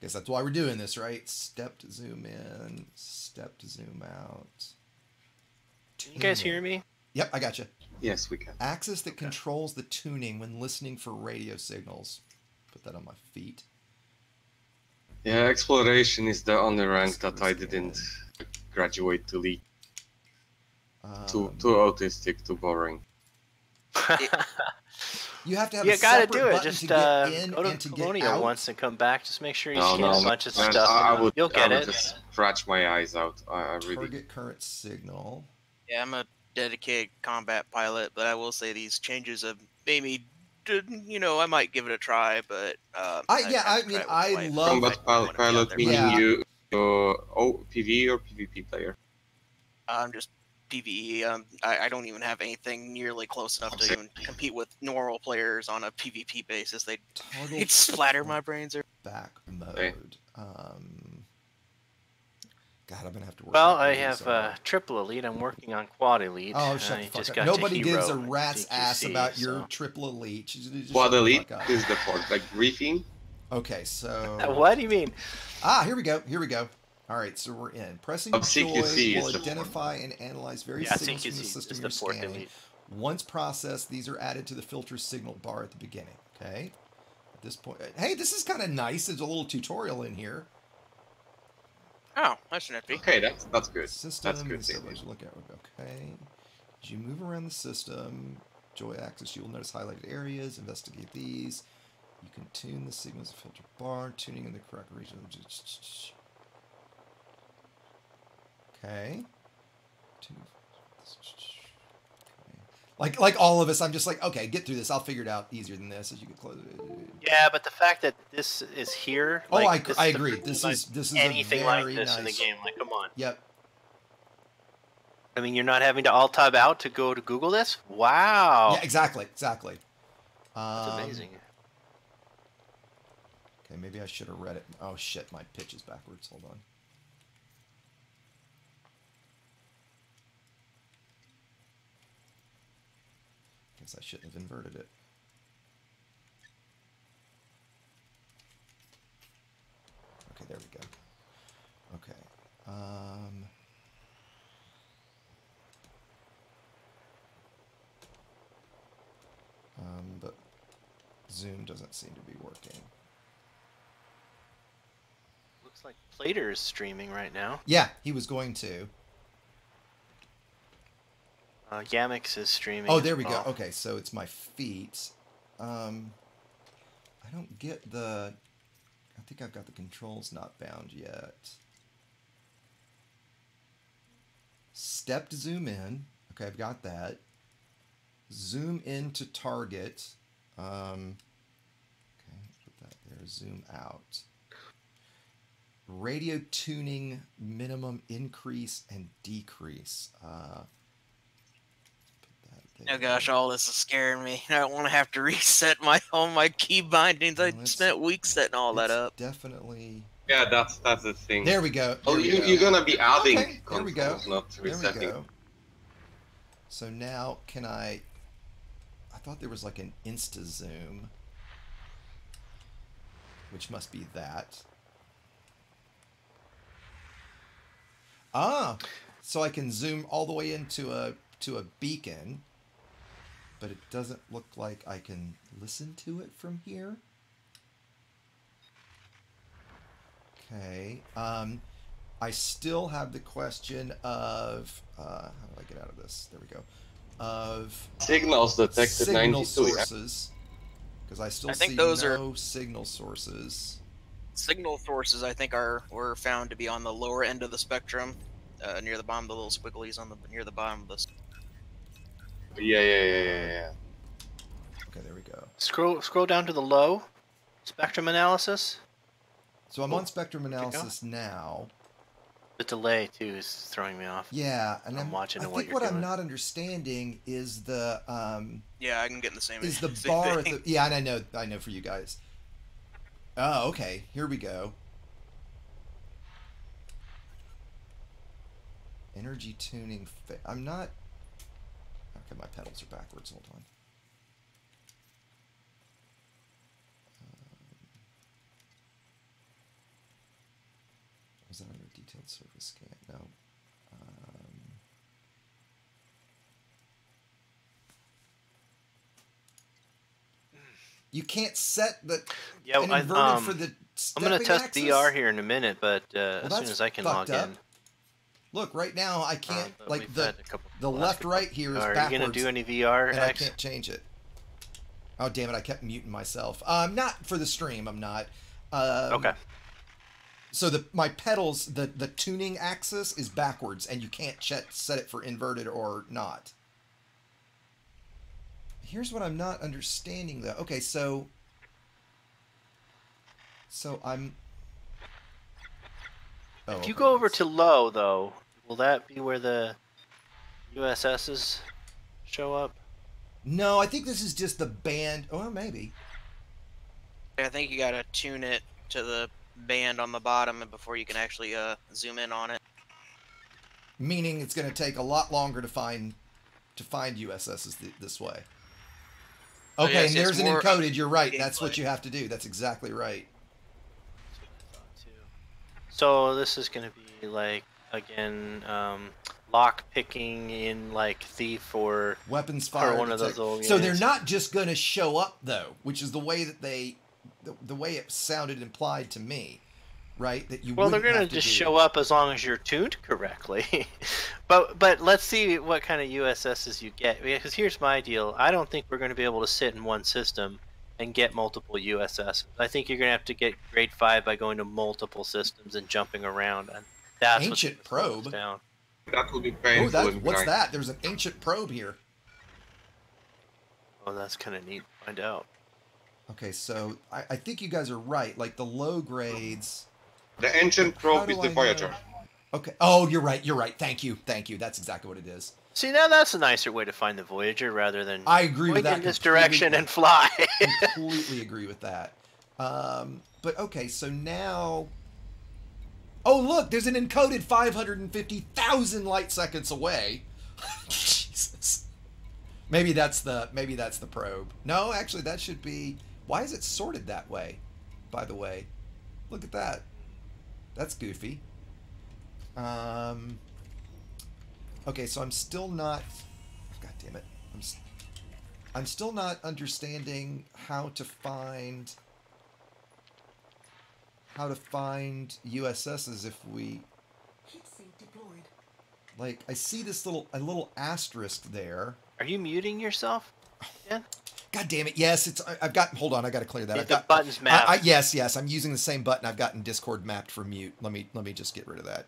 Guess that's why we're doing this, right? Step to zoom in, step to zoom out. You guys hear me? Yep, I got you. Yes, we can. Axis that controls the tuning when listening for radio signals. Put that on my feet. Yeah, exploration is the only rank that I didn't graduate to lead. Too autistic, too boring. You have to have you a gotta separate do it. button Just to get in go to and to get Colonial out. once and come back. Just make sure you scan a bunch of stuff. You'll get I would it. just scratch my eyes out. I really. Target current signal. Yeah, I'm a dedicated combat pilot, but I will say these changes have made me, I might give it a try, but I love combat pilot. Meaning you, PvE or PvP player. I'm just PvE. I don't even have anything nearly close enough to even compete with normal players on a PvP basis. They'd splatter my brains. Back mode. God, I'm gonna have to work. Well, I have triple elite. I'm working on quad elite. Oh, shut the fuck up. Nobody gives a rat's ass about your triple elite. Quad elite is the part, like briefing. Okay, so. What do you mean? Here we go. Here we go. All right, so we're in. Pressing joy will identify and analyze various signals from the system you're scanning. Once processed, these are added to the filter signal bar at the beginning. Okay. At this point, hey, this is kind of nice. There's a little tutorial in here. Oh, that's nifty. Okay, that's good. System, that's good. Look at okay. As you move around the system, joy axis, you will notice highlighted areas. Investigate these. You can tune the signals of filter bar, tuning in the correct region. Okay. Like all of us, I'm just like, okay, get through this. I'll figure it out easier than this as you get closer. Yeah, but the fact that this is here. Oh, like, I agree. This is anything a like very this nice in the game. Like, come on. Yep. I mean, you're not having to alt tab out to go to Google this. Wow. Yeah, exactly. That's amazing. Okay, maybe I should have read it. Oh shit, my pitch is backwards. Hold on. Guess I shouldn't have inverted it. Okay, there we go. Okay. But Zoom doesn't seem to be working. Looks like Plater is streaming right now. Yeah, he was going to. Yamix is streaming. Oh, there we go. Okay, so it's my feet. I don't get the... I think I've got the controls not bound yet. Step to zoom in. Okay, I've got that. Zoom in to target. Okay, put that there. Zoom out. Radio tuning minimum increase and decrease. Oh gosh, all this is scaring me. I don't want to have to reset all my key bindings. I spent weeks setting all that up. Definitely. Yeah, that's the thing. There we go. Oh, you're gonna be adding there we go. controls, not resetting. There we go. So now can I thought there was like an insta zoom, which must be that. Ah, so I can zoom all the way into a beacon, but it doesn't look like I can listen to it from here. Okay. I still have the question of how do I get out of this? There we go. Of signals detected. Signal 92, sources, because I still see no signal sources. Signal sources, I think, were found to be on the lower end of the spectrum, near the bottom, the little squigglies near the bottom of this. Yeah. Okay, there we go. Scroll down to the low spectrum analysis. So I'm on spectrum analysis now. The delay too is throwing me off. Yeah, and I'm watching I what think you're what doing. I'm not understanding is the yeah, I can get in the same. Is the same bar thing. at the, yeah, and I know for you guys. Oh, okay. Here we go. Energy tuning. I'm not. Okay, my pedals are backwards. Hold on. Was that under detailed surface scan? No. You can't set the inverted for the stepping I'm going to test axis? VR here in a minute, but as soon as I can log in. Look, right now I can't, like the left-right here is backwards. Are you going to do any VR, and I can't change it. Oh, damn it, I kept muting myself. Not for the stream, I'm not. Okay. So my pedals, the tuning axis is backwards, and you can't set it for inverted or not. Here's what I'm not understanding, though. Okay, so I'm... Oh, if you go over to low, though, will that be where the USSs show up? No, I think this is just the band. Oh, well, maybe. I think you gotta tune it to the band on the bottom before you can actually zoom in on it. Meaning it's going to take a lot longer to find USSs this way. Okay, yes, and there's an encoded. You're right. gameplay. That's what you have to do. That's exactly right. So this is going to be like, again, lock picking in like Thief or weapons fire. Or one of those old so they're not just going to show up though, which is the way that the way it sounded implied to me, right? That you. Well, they're going to just show up as long as you're tuned correctly. but let's see what kind of USSs you get. Because here's my deal. I don't think we're going to be able to sit in one system and get multiple USSs. I think you're going to have to get grade 5 by going to multiple systems and jumping around. And that's ancient probe. Down. That would be painful. Oh, what's that? There's an ancient probe here. Oh, that's kind of neat to find out. Okay, so I think you guys are right. Like the low grades. The ancient probe is the Voyager. Okay. Oh, you're right. You're right. Thank you. That's exactly what it is. See, now that's a nicer way to find the Voyager rather than I agree with that in this direction and fly. Completely agree with that. But but okay, so now... Oh, look, there's an encoded 550,000 light seconds away. Jesus. Maybe that's the probe. No, actually, that should be... Why is it sorted that way, by the way? Look at that. That's goofy. Okay, so I'm still not... God damn it. I'm still not understanding how to find USSs if we... Like, I see this little asterisk there. Are you muting yourself? Yeah. God damn it! Yes, it's. I've got. Hold on, I got to clear that. I've the got buttons mapped. Yes. I'm using the same button I've got in Discord mapped for mute. Let me just get rid of that.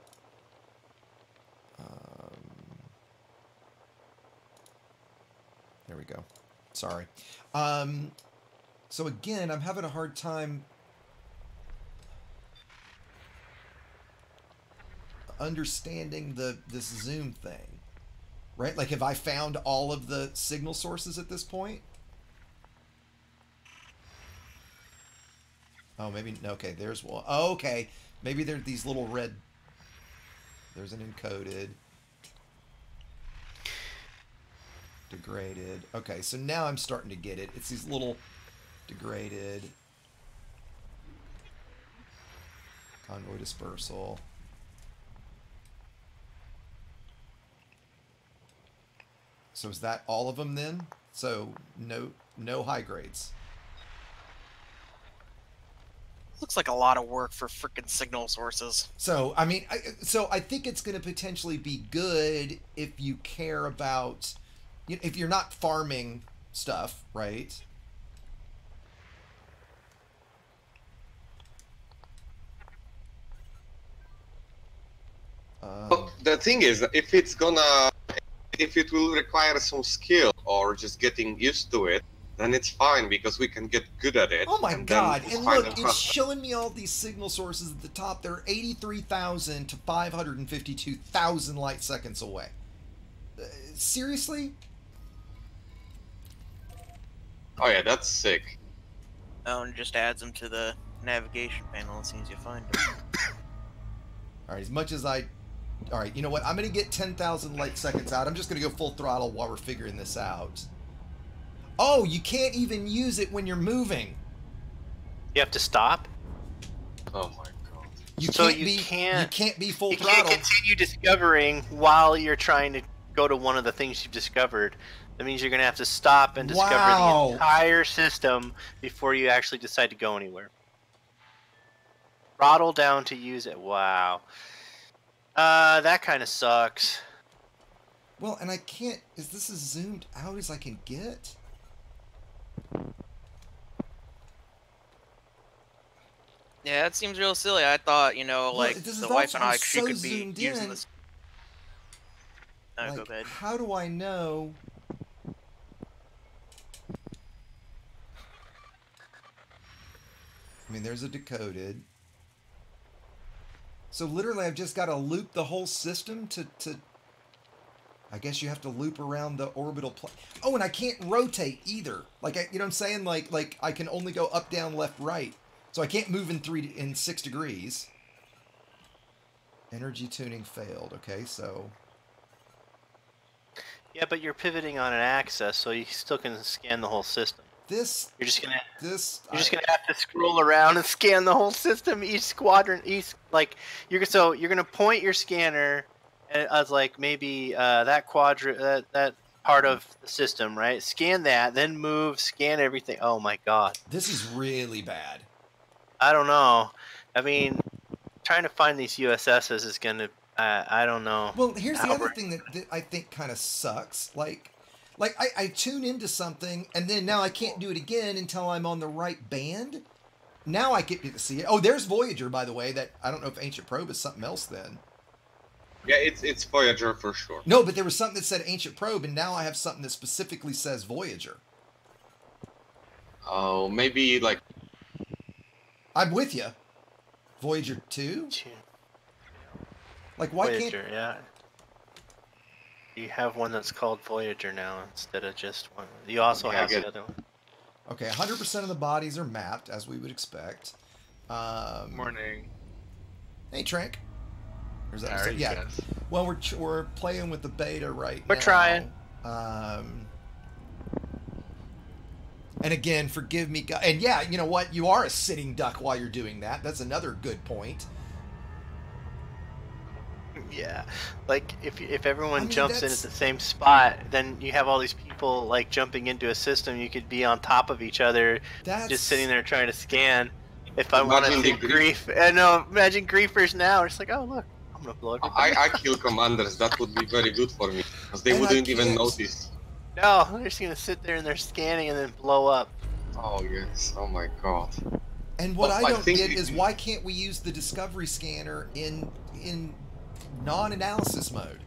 There we go. Sorry. So again, I'm having a hard time understanding this zoom thing, right? Like, have I found all of the signal sources at this point? Oh, maybe, okay, there's one. Oh, okay, maybe they're these little red, there's an encoded, degraded. Okay, so now I'm starting to get it. It's these little degraded, convoy dispersal. So is that all of them then? So no high grades. Looks like a lot of work for freaking signal sources. So, I mean, I think it's going to potentially be good if you care about, if you're not farming stuff, right? But the thing is, if it will require some skill or just getting used to it, then it's fine because we can get good at it. Oh my god, and find look, them it's faster. showing me all these signal sources at the top. They're 83,000 to 552,000 light seconds away. Seriously? Oh yeah, that's sick. Oh, and just adds them to the navigation panel as soon as you find them. Alright, as much as I... Alright, you know what? I'm going to get 10,000 light seconds out. I'm just going to go full throttle while we're figuring this out. Oh, you can't even use it when you're moving. You have to stop. Oh my god. You can't be full you throttle. can't continue discovering while you're trying to go to one of the things you've discovered. That means you're going to have to stop and discover the entire system before you actually decide to go anywhere. Throttle down to use it. Wow. That kind of sucks. Well, and I can't... Is this as zoomed out as I can get? Yeah, it seems real silly. I thought, like, the wife and I, she could be zoomed using in. this. Oh, go ahead. How do I know? I mean, there's a decoded. So literally, I've just got to loop the whole system to I guess you have to loop around the orbital plane. Oh, and I can't rotate either. Like, you know what I'm saying? Like I can only go up, down, left, right. So I can't move in 6 degrees. Energy tuning failed. Okay, so... Yeah, but you're pivoting on an axis, so you still can scan the whole system. You're just gonna have to scroll around and scan the whole system, each quadrant, you're gonna point your scanner as like maybe that quadrant, that part of the system, right? Scan that, then move, scan everything. Oh my god, this is really bad. I don't know. I mean, trying to find these USSs is gonna. I don't know. Well, here's the other thing that I think kind of sucks. Like I tune into something, and then now I can't do it again until I'm on the right band. Now I get to see it. Oh, there's Voyager, by the way. That I don't know if Ancient Probe is something else then. Yeah, it's Voyager for sure. No, but there was something that said Ancient Probe, and now I have something that specifically says Voyager. Oh, maybe like... I'm with you. Voyager 2? Like, why Voyager, can't... yeah. You have one that's called Voyager now instead of just one. You also have the other one. Okay, 100% of the bodies are mapped, as we would expect. Morning. Hey, Trank. Or is that How are you yeah. guys? Well, we're playing with the beta right now. We're trying. And again, forgive me, and yeah, you know what? You are a sitting duck while you're doing that. That's another good point. Yeah, like if everyone I mean, jumps in at the same spot, then you have all these people like jumping into a system. You could be on top of each other, just sitting there trying to scan. If I wanted to grief, and no, imagine griefers now. It's like, oh look, I'm gonna blow everybody. I kill commanders. That would be very good for me, because they wouldn't even notice. No, they're just gonna sit there and they're scanning and then blow up. Oh yes, oh my god. And what I don't get is why can't we use the discovery scanner in non-analysis mode?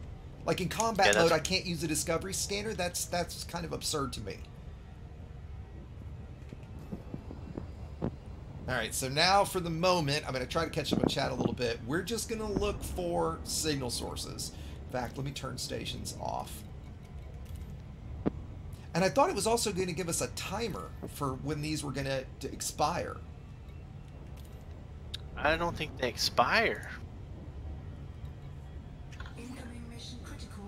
Like in combat mode, I can't use the discovery scanner. That's kind of absurd to me. All right, so now for the moment, I'm going to try to catch up on chat a little bit. We're just going to look for signal sources. In fact, let me turn stations off. And I thought it was also going to give us a timer for when these were going to expire. I don't think they expire.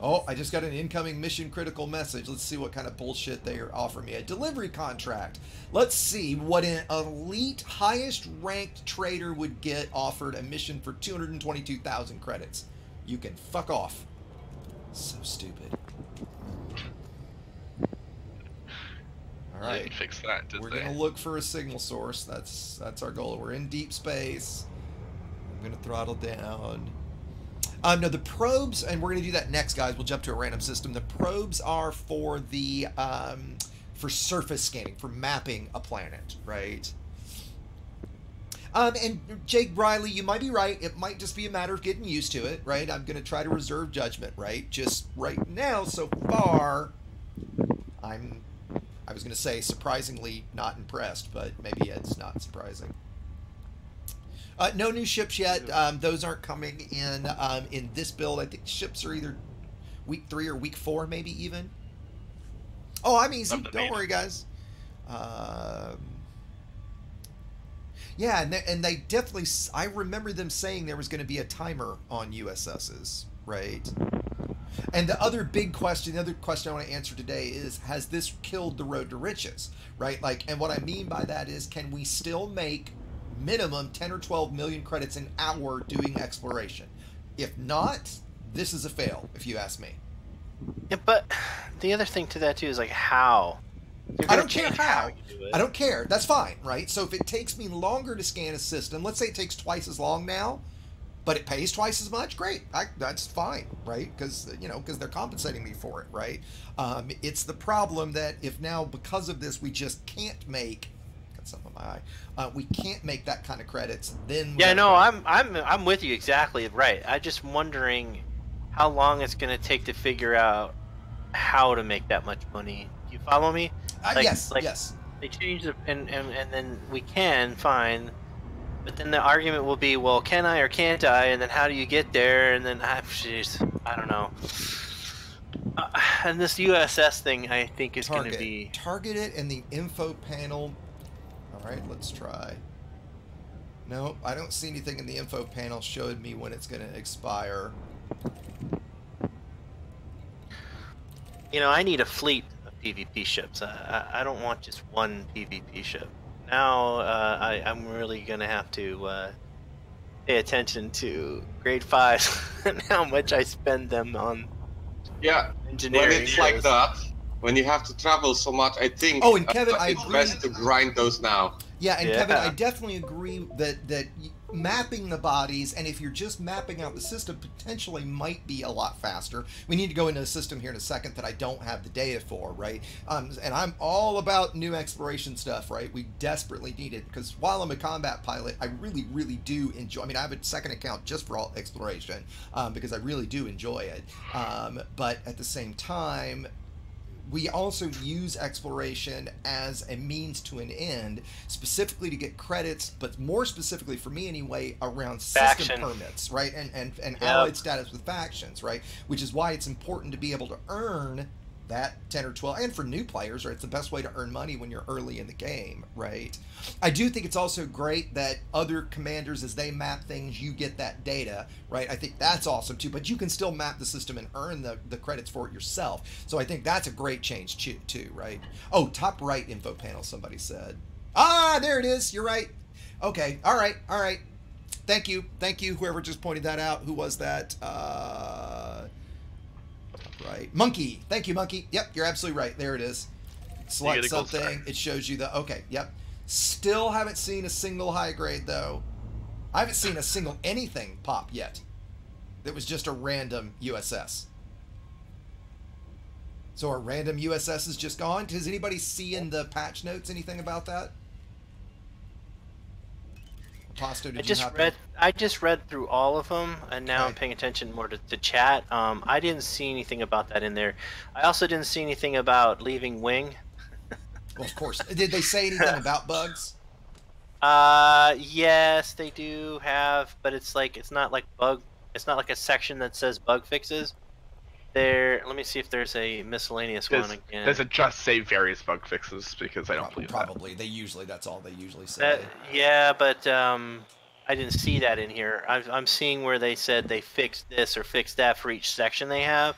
Oh, I just got an incoming mission critical message. Let's see what kind of bullshit they are offering me. A delivery contract. Let's see what an elite highest ranked trader would get offered a mission for 222,000 credits. You can fuck off. So stupid. All right. Didn't fix that, did We're they? gonna look for a signal source. That's our goal. We're in deep space. I'm gonna throttle down. No, the probes, and we're going to do that next, guys. We'll jump to a random system. The probes are for the for surface scanning, for mapping a planet, right? And Jake Riley, you might be right. It might just be a matter of getting used to it, right? I'm going to try to reserve judgment, right? Just right now, so far, I was going to say surprisingly not impressed, but maybe it's not surprising. No new ships yet. Those aren't coming in this build. I think ships are either week 3 or week 4, maybe even. Oh, I'm easy. Don't worry, guys. Yeah, and they definitely. I remember them saying there was going to be a timer on USSs, right? And the other big question, the other question I want to answer today is: has this killed the road to riches, right? Like, and what I mean by that is, can we still make minimum 10 or 12 million credits an hour doing exploration? If not, this is a fail, if you ask me. Yeah, but the other thing to that too is like how. I don't care how. I don't care. That's fine, right? So if it takes me longer to scan a system, let's say it takes twice as long now, but it pays twice as much, great. That's fine, right? Because because they're compensating me for it, right? It's the problem that if now because of this we just can't make. Something in my eye. We can't make that kind of credits. Then yeah, no, I'm with you exactly right. I'm just wondering how long it's going to take to figure out how to make that much money. Do you follow me? Yes. They change it, and then we can fine, but then the argument will be, well, can I or can't I? And then how do you get there? And then jeez, I don't know. And this USS thing, I think, is going to be targeted in the info panel. All right, let's try. No, I don't see anything in the info panel showing me when it's going to expire. I need a fleet of PvP ships. I don't want just one PvP ship. Now I'm really going to have to pay attention to grade 5 and how much I spend them on engineering. When it's like that, when you have to travel so much, I think and Kevin, it's best to grind those now. Yeah, and Kevin, I definitely agree that mapping the bodies, and if you're just mapping out the system, potentially might be a lot faster. We need to go into a system here in a second that I don't have the data for, right? And I'm all about new exploration stuff, right? We desperately need it, because while I'm a combat pilot, I really, really do enjoy. I mean, I have a second account just for all exploration, because I really do enjoy it. But at the same time, we also use exploration as a means to an end, specifically to get credits, but more specifically for me anyway, around system permits, right? And allied status with factions, right? Which is why it's important to be able to earn that 10 or 12, and for new players, right? It's the best way to earn money when you're early in the game, right? I do think it's also great that other commanders, as they map things, you get that data, right? I think that's awesome too, but you can still map the system and earn the credits for it yourself. So I think that's a great change too, right? Oh, top right info panel, somebody said. Ah, there it is. You're right. Okay. All right. Thank you, whoever just pointed that out. Who was that? Right. Monkey. Thank you, Monkey. Yep, you're absolutely right. There it is. Select something. It shows you the... Okay, yep. Still haven't seen a single high grade, though. I haven't seen a single anything pop yet. That was just a random USS. So a random USS is just gone? Does anybody see in the patch notes anything about that? Pasto, I just read through all of them, and now Okay. I'm paying attention more to chat. I didn't see anything about that in there. I also didn't see anything about leaving wing. Well, of course. Did they say anything about bugs? Yes, they do have, but it's not like a section that says bug fixes. Let me see if there's a miscellaneous one again. Does it just say various bug fixes? Because I don't believe probably. that. That's all they usually say. Yeah, but I didn't see that in here. I'm seeing where they said they fixed this or fixed that for each section they have.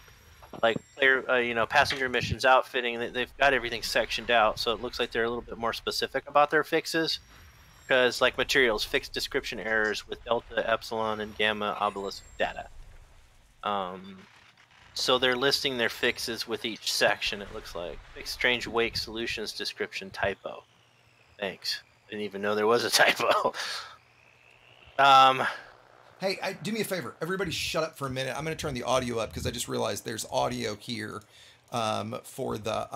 Like player, passenger missions, outfitting. They've got everything sectioned out, so it looks like they're a little bit more specific about their fixes. Because like materials, fixed description errors with delta, epsilon, and gamma obelisk data. So they're listing their fixes with each section, it looks like. Fixed strange wake solutions description typo. Thanks. Didn't even know there was a typo. Hey, do me a favor. Everybody shut up for a minute. I'm going to turn the audio up because I just realized there's audio here for the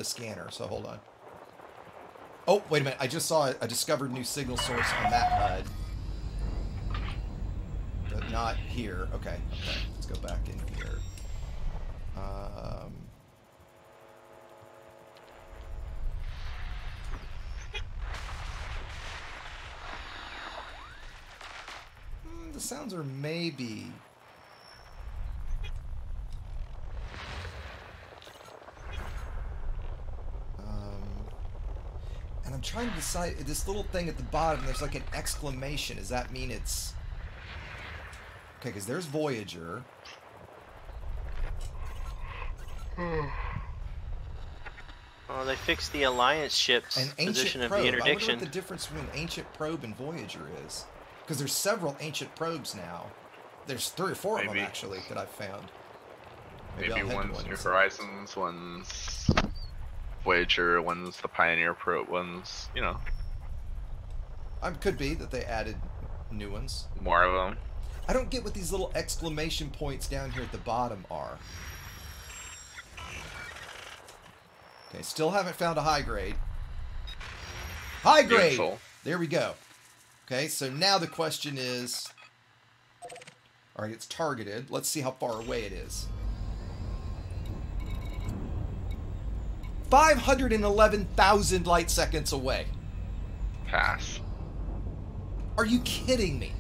scanner. So hold on. Oh, wait a minute. I just saw a discovered new signal source on that HUD. But not here. Okay. Let's go back in here. The sounds are maybe... and I'm trying to decide, this little thing at the bottom, there's like an exclamation. Does that mean it's... Okay, because there's Voyager. Well, they fixed the Alliance ship's position of the interdiction. I wonder what the difference between Ancient Probe and Voyager is. Because there's several Ancient Probes now. There's 3 or 4 of them, actually, that I've found. Maybe one's New Horizons, one's Voyager, one's the Pioneer Probe, one's, Could be that they added new ones. More of them. I don't get what these little exclamation points down here at the bottom are. Okay, still haven't found a high grade. High grade! Beautiful. There we go. Okay, so now the question is... Alright, it's targeted. Let's see how far away it is. 511,000 light seconds away. Pass. Are you kidding me?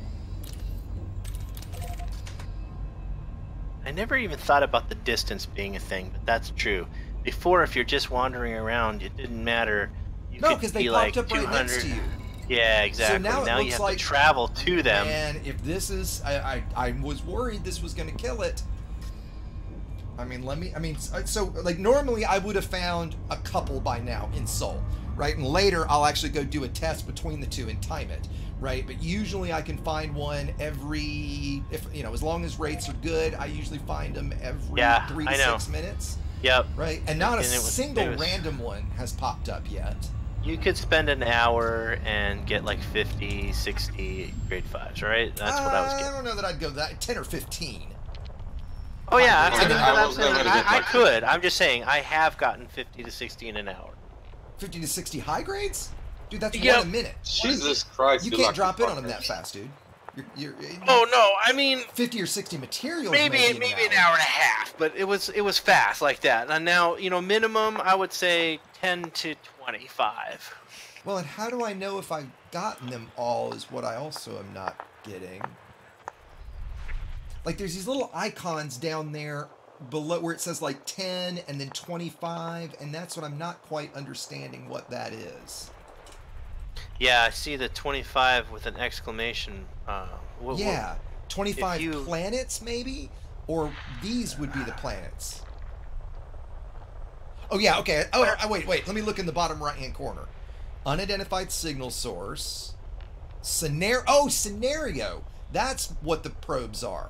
I never even thought about the distance being a thing, but that's true. Before, if you're just wandering around, it didn't matter. You no, because they popped up right next to you. Yeah, exactly. So now you have to travel to them. And if this is... I was worried this was going to kill it. So, like, normally I would have found a couple by now in Seoul, right? And later I'll actually go do a test between the two and time it, right? But usually I can find one every... as long as rates are good, I usually find them every 3 to 6 minutes. Yep. Right? And not a single random one has popped up yet. You could spend an hour and get like 50, 60 grade 5s, right? That's what I was getting. I don't know that I'd go that 10 or 15. Oh yeah, I could. I'm just saying I have gotten 50 to 60 in an hour. 50 to 60 high grades? Dude, that's 1 a minute. Jesus Christ. You can't drop in on them that fast, dude. Oh no, I mean 50 or 60 materials. Maybe an hour and a half, but it was fast like that. And now, minimum I would say 10 to 25. Well, and how do I know if I've gotten them all is what I also am not getting. Like, there's these little icons down there below where it says like 10 and then 25, and that's what I'm not quite understanding what that is. Yeah, I see the 25 with an exclamation. Yeah, 25 you... planets maybe? Or these would be the planets. Oh yeah, okay. Oh, wait. Let me look in the bottom right-hand corner. Unidentified signal source. Scenario. That's what the probes are.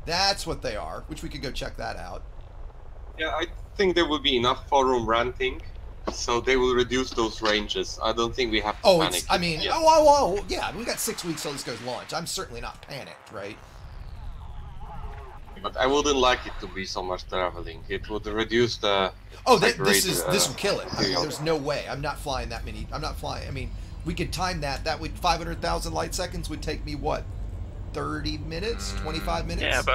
That's what they are, which we could go check that out. Yeah, I think there will be enough forum ranting, so they will reduce those ranges. I don't think we have to panic. Yeah, we got 6 weeks till this goes launch. I'm certainly not panicked, right? But I wouldn't like it to be so much traveling. It would reduce the... this will kill it. I mean, there's no way. I'm not flying that many. I'm not flying. I mean, we could time that. That would 500,000 light seconds would take me what? 30 minutes? 25 minutes?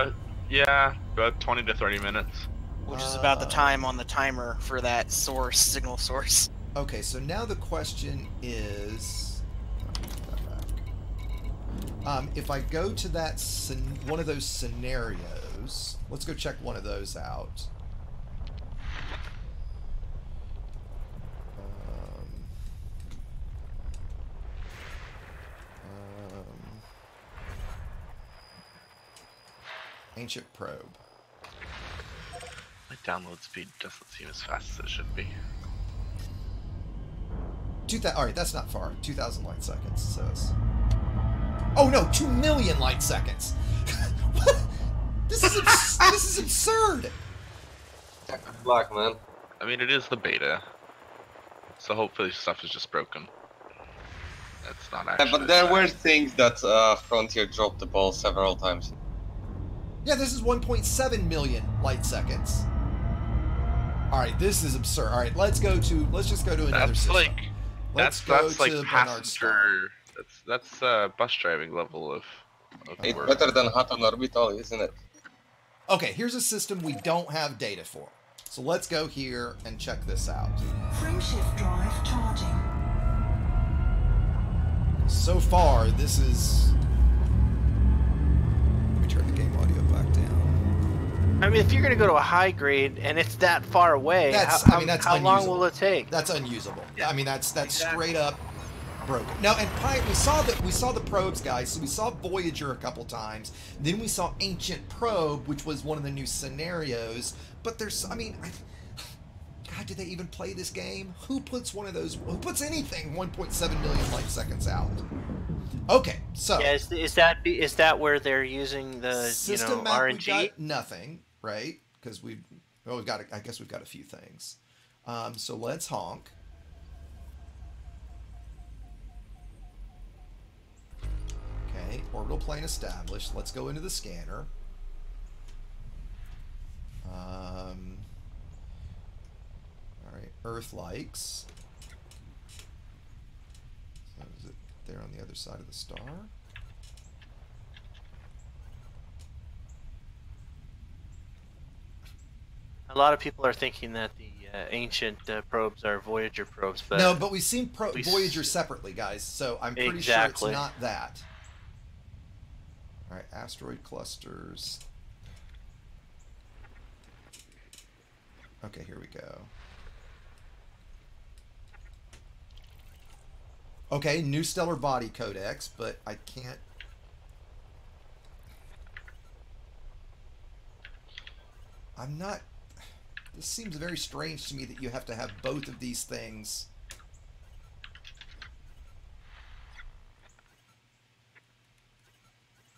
Yeah, about 20 to 30 minutes. Which is about the time on the timer for that signal source. Okay, so now the question is... if I go to that one of those scenarios, let's go check one of those out. Ancient probe. My download speed doesn't seem as fast as it should be. Alright, that's not far. 2,000 light seconds, it says. Oh no, 2 million light seconds! What? This is absurd! Black, man. I mean, it is the beta. So hopefully stuff is just broken. That's not actually... Yeah, but there were things that Frontier dropped the ball several times. Yeah, this is 1.7 million light seconds. Alright, this is absurd. Alright, let's just go to another system. That's like passenger... That's bus driving level of it's work. Better than Hot on Orbital, isn't it? Okay, here's a system we don't have data for. So let's go here and check this out. Frameshift drive charging. So far, this is... Let me turn the game audio back down. I mean, if you're going to go to a high grade and it's that far away, how long will it take? That's unusable. I mean, that's straight up broken. No, and we saw the probes, guys. So we saw Voyager a couple times. Then we saw Ancient Probe, which was one of the new scenarios. But there's, I mean, God, did they even play this game? Who puts one of those? Who puts anything 1.7 million light seconds out? Okay, so yeah, is that where they're using the system map? RNG? We got nothing, right? Because we've got. I guess we've got a few things. So let's honk. Okay, orbital plane established. Let's go into the scanner. All right, Earth likes. So is it there on the other side of the star? A lot of people are thinking that the ancient probes are Voyager probes, but no, but we've seen Voyager separately, guys. So I'm pretty sure it's not that. All right, asteroid clusters. Okay, here we go. Okay, new stellar body codex, but I can't. I'm not. This seems very strange to me that you have to have both of these things.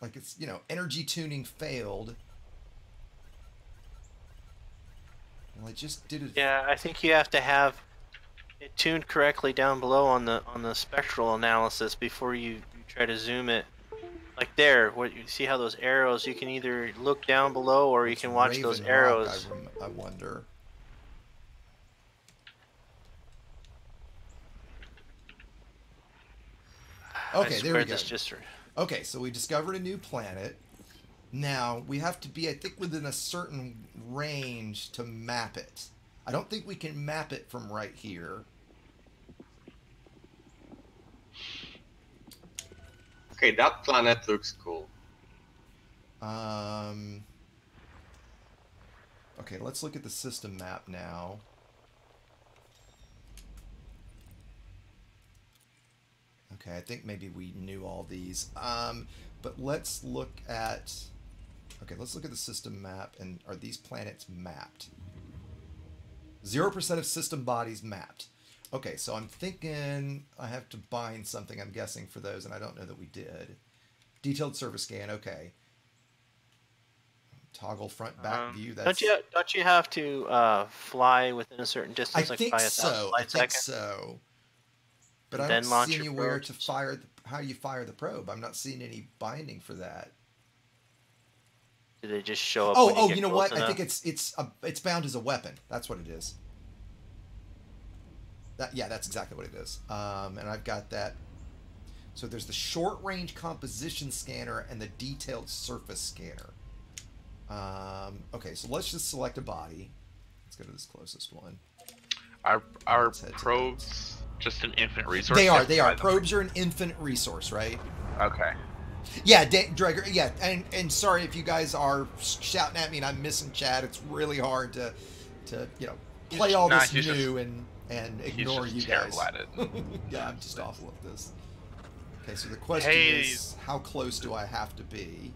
Like it's, energy tuning failed. Well, I just did it. Yeah, I think you have to have it tuned correctly down below on the spectral analysis before you try to zoom it. Like there, what you see how those arrows, you can either look down below or you can watch Raven those arrows. Rock, I wonder. Okay, there we go. Okay, so we discovered a new planet. Now, we have to be, I think, within a certain range to map it. I don't think we can map it from right here. Okay, that planet looks cool. Okay, let's look at the system map now. Okay, I think maybe we knew all these. But let's look at... Okay, let's look at the system map. And are these planets mapped? 0% of system bodies mapped. Okay, so I'm thinking I have to bind something, I'm guessing, for those, and I don't know that we did. Detailed surface scan, okay. Toggle front back view. That's... Don't you have to fly within a certain distance? I think so. I think so. But I don't see anywhere to fire. How you fire the probe? I'm not seeing any binding for that. Do they just show up? Oh, you know what? I think it's bound as a weapon. That's what it is. Yeah, that's exactly what it is. And I've got that. So there's the short range composition scanner and the detailed surface scanner. Okay, so let's just select a body. Let's go to this closest one. Are probes just an infinite resource? They are. Probes are an infinite resource, right? Okay. Yeah, Drager. Yeah, and sorry if you guys are shouting at me and I'm missing chat. It's really hard to play all this new and ignore you guys. At it. Yeah, I'm just awful at this. Okay, so the question is, how close do I have to be?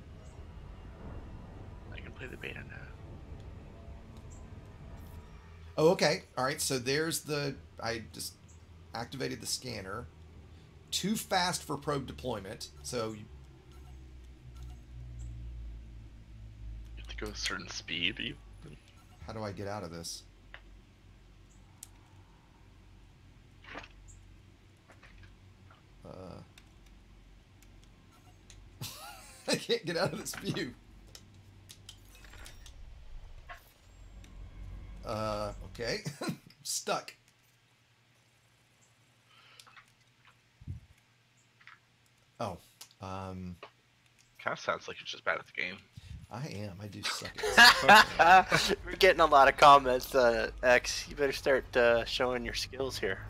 I can play the beta now. Oh, okay. All right, so there's I just activated the scanner. Too fast for probe deployment, so... You have to go a certain speed. How do I get out of this? I can't get out of this view. Okay. Stuck. Oh. Kind of sounds like you're just bad at the game. I am. I do suck at this. We're getting a lot of comments, X. You better start showing your skills here.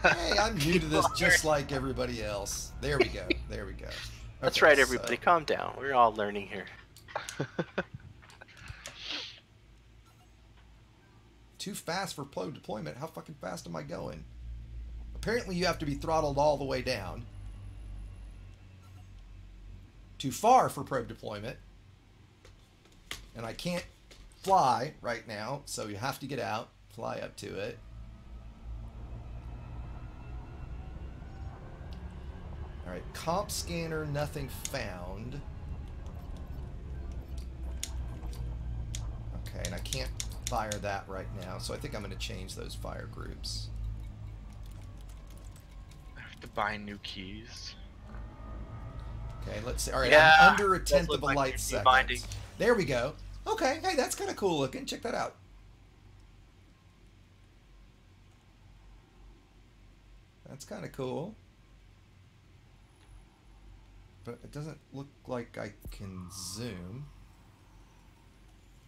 Hey, I'm new to this just like everybody else. There we go. There we go. That's right, everybody. Calm down. We're all learning here. Too fast for probe deployment. How fucking fast am I going? Apparently you have to be throttled all the way down. Too far for probe deployment. And I can't fly right now, so you have to get out, fly up to it. Alright, comp scanner, nothing found. Okay, and I can't fire that right now, so I think I'm going to change those fire groups. I have to buy new keys. Okay, let's see. Alright, yeah, I'm under a tenth of a light second. Binding. There we go. Okay, hey, that's kind of cool looking. Check that out. That's kind of cool. But it doesn't look like I can zoom.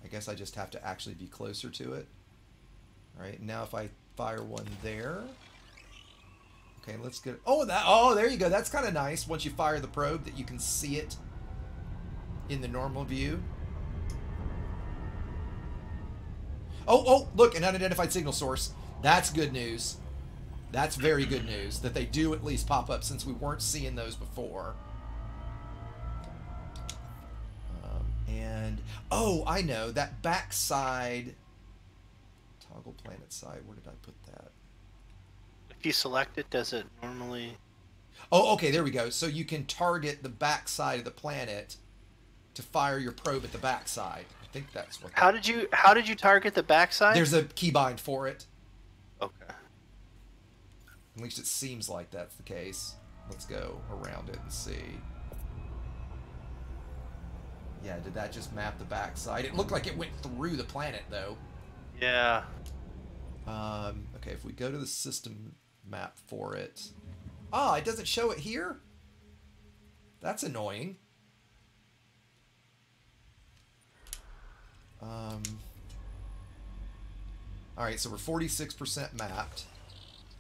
I guess I just have to actually be closer to it. Alright, now if I fire one there. Okay, let's get... Oh, there you go. That's kind of nice. Once you fire the probe, that you can see it in the normal view. Oh, look, an unidentified signal source. That's good news. That's very good news that they do at least pop up, since we weren't seeing those before. And, oh, I know, that backside, toggle planet side, where did I put that? If you select it, does it normally... Oh, okay, there we go. So you can target the backside of the planet to fire your probe at the backside. I think that's what... How did you target the backside? There's a keybind for it. Okay. At least it seems like that's the case. Let's go around it and see. Yeah, did that just map the backside? It looked like it went through the planet, though. Yeah. Okay, if we go to the system map for it... Ah, it doesn't show it here? That's annoying. Alright, so we're 46% mapped.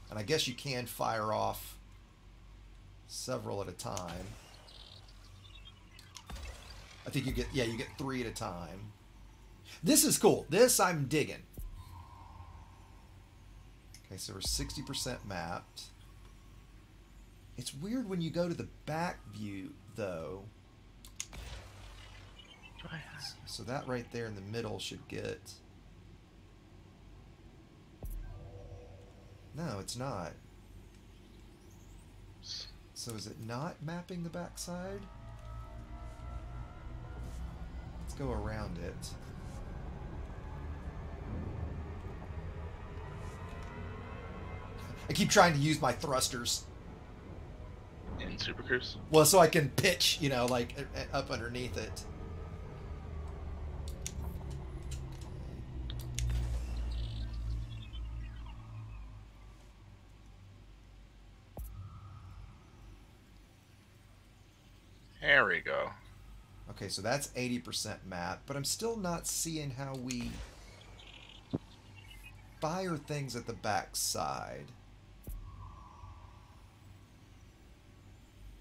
And I guess you can fire off several at a time. I think you get 3 at a time. This is cool. This I'm digging. Okay, so we're 60% mapped. It's weird when you go to the back view, though. So that right there in the middle should get... No, it's not. So is it not mapping the backside? Let's go around it. I keep trying to use my thrusters. In Super Cruise? Well, so I can pitch, you know, like up underneath it. There we go. Okay, so that's 80% map, but I'm still not seeing how we fire things at the back side.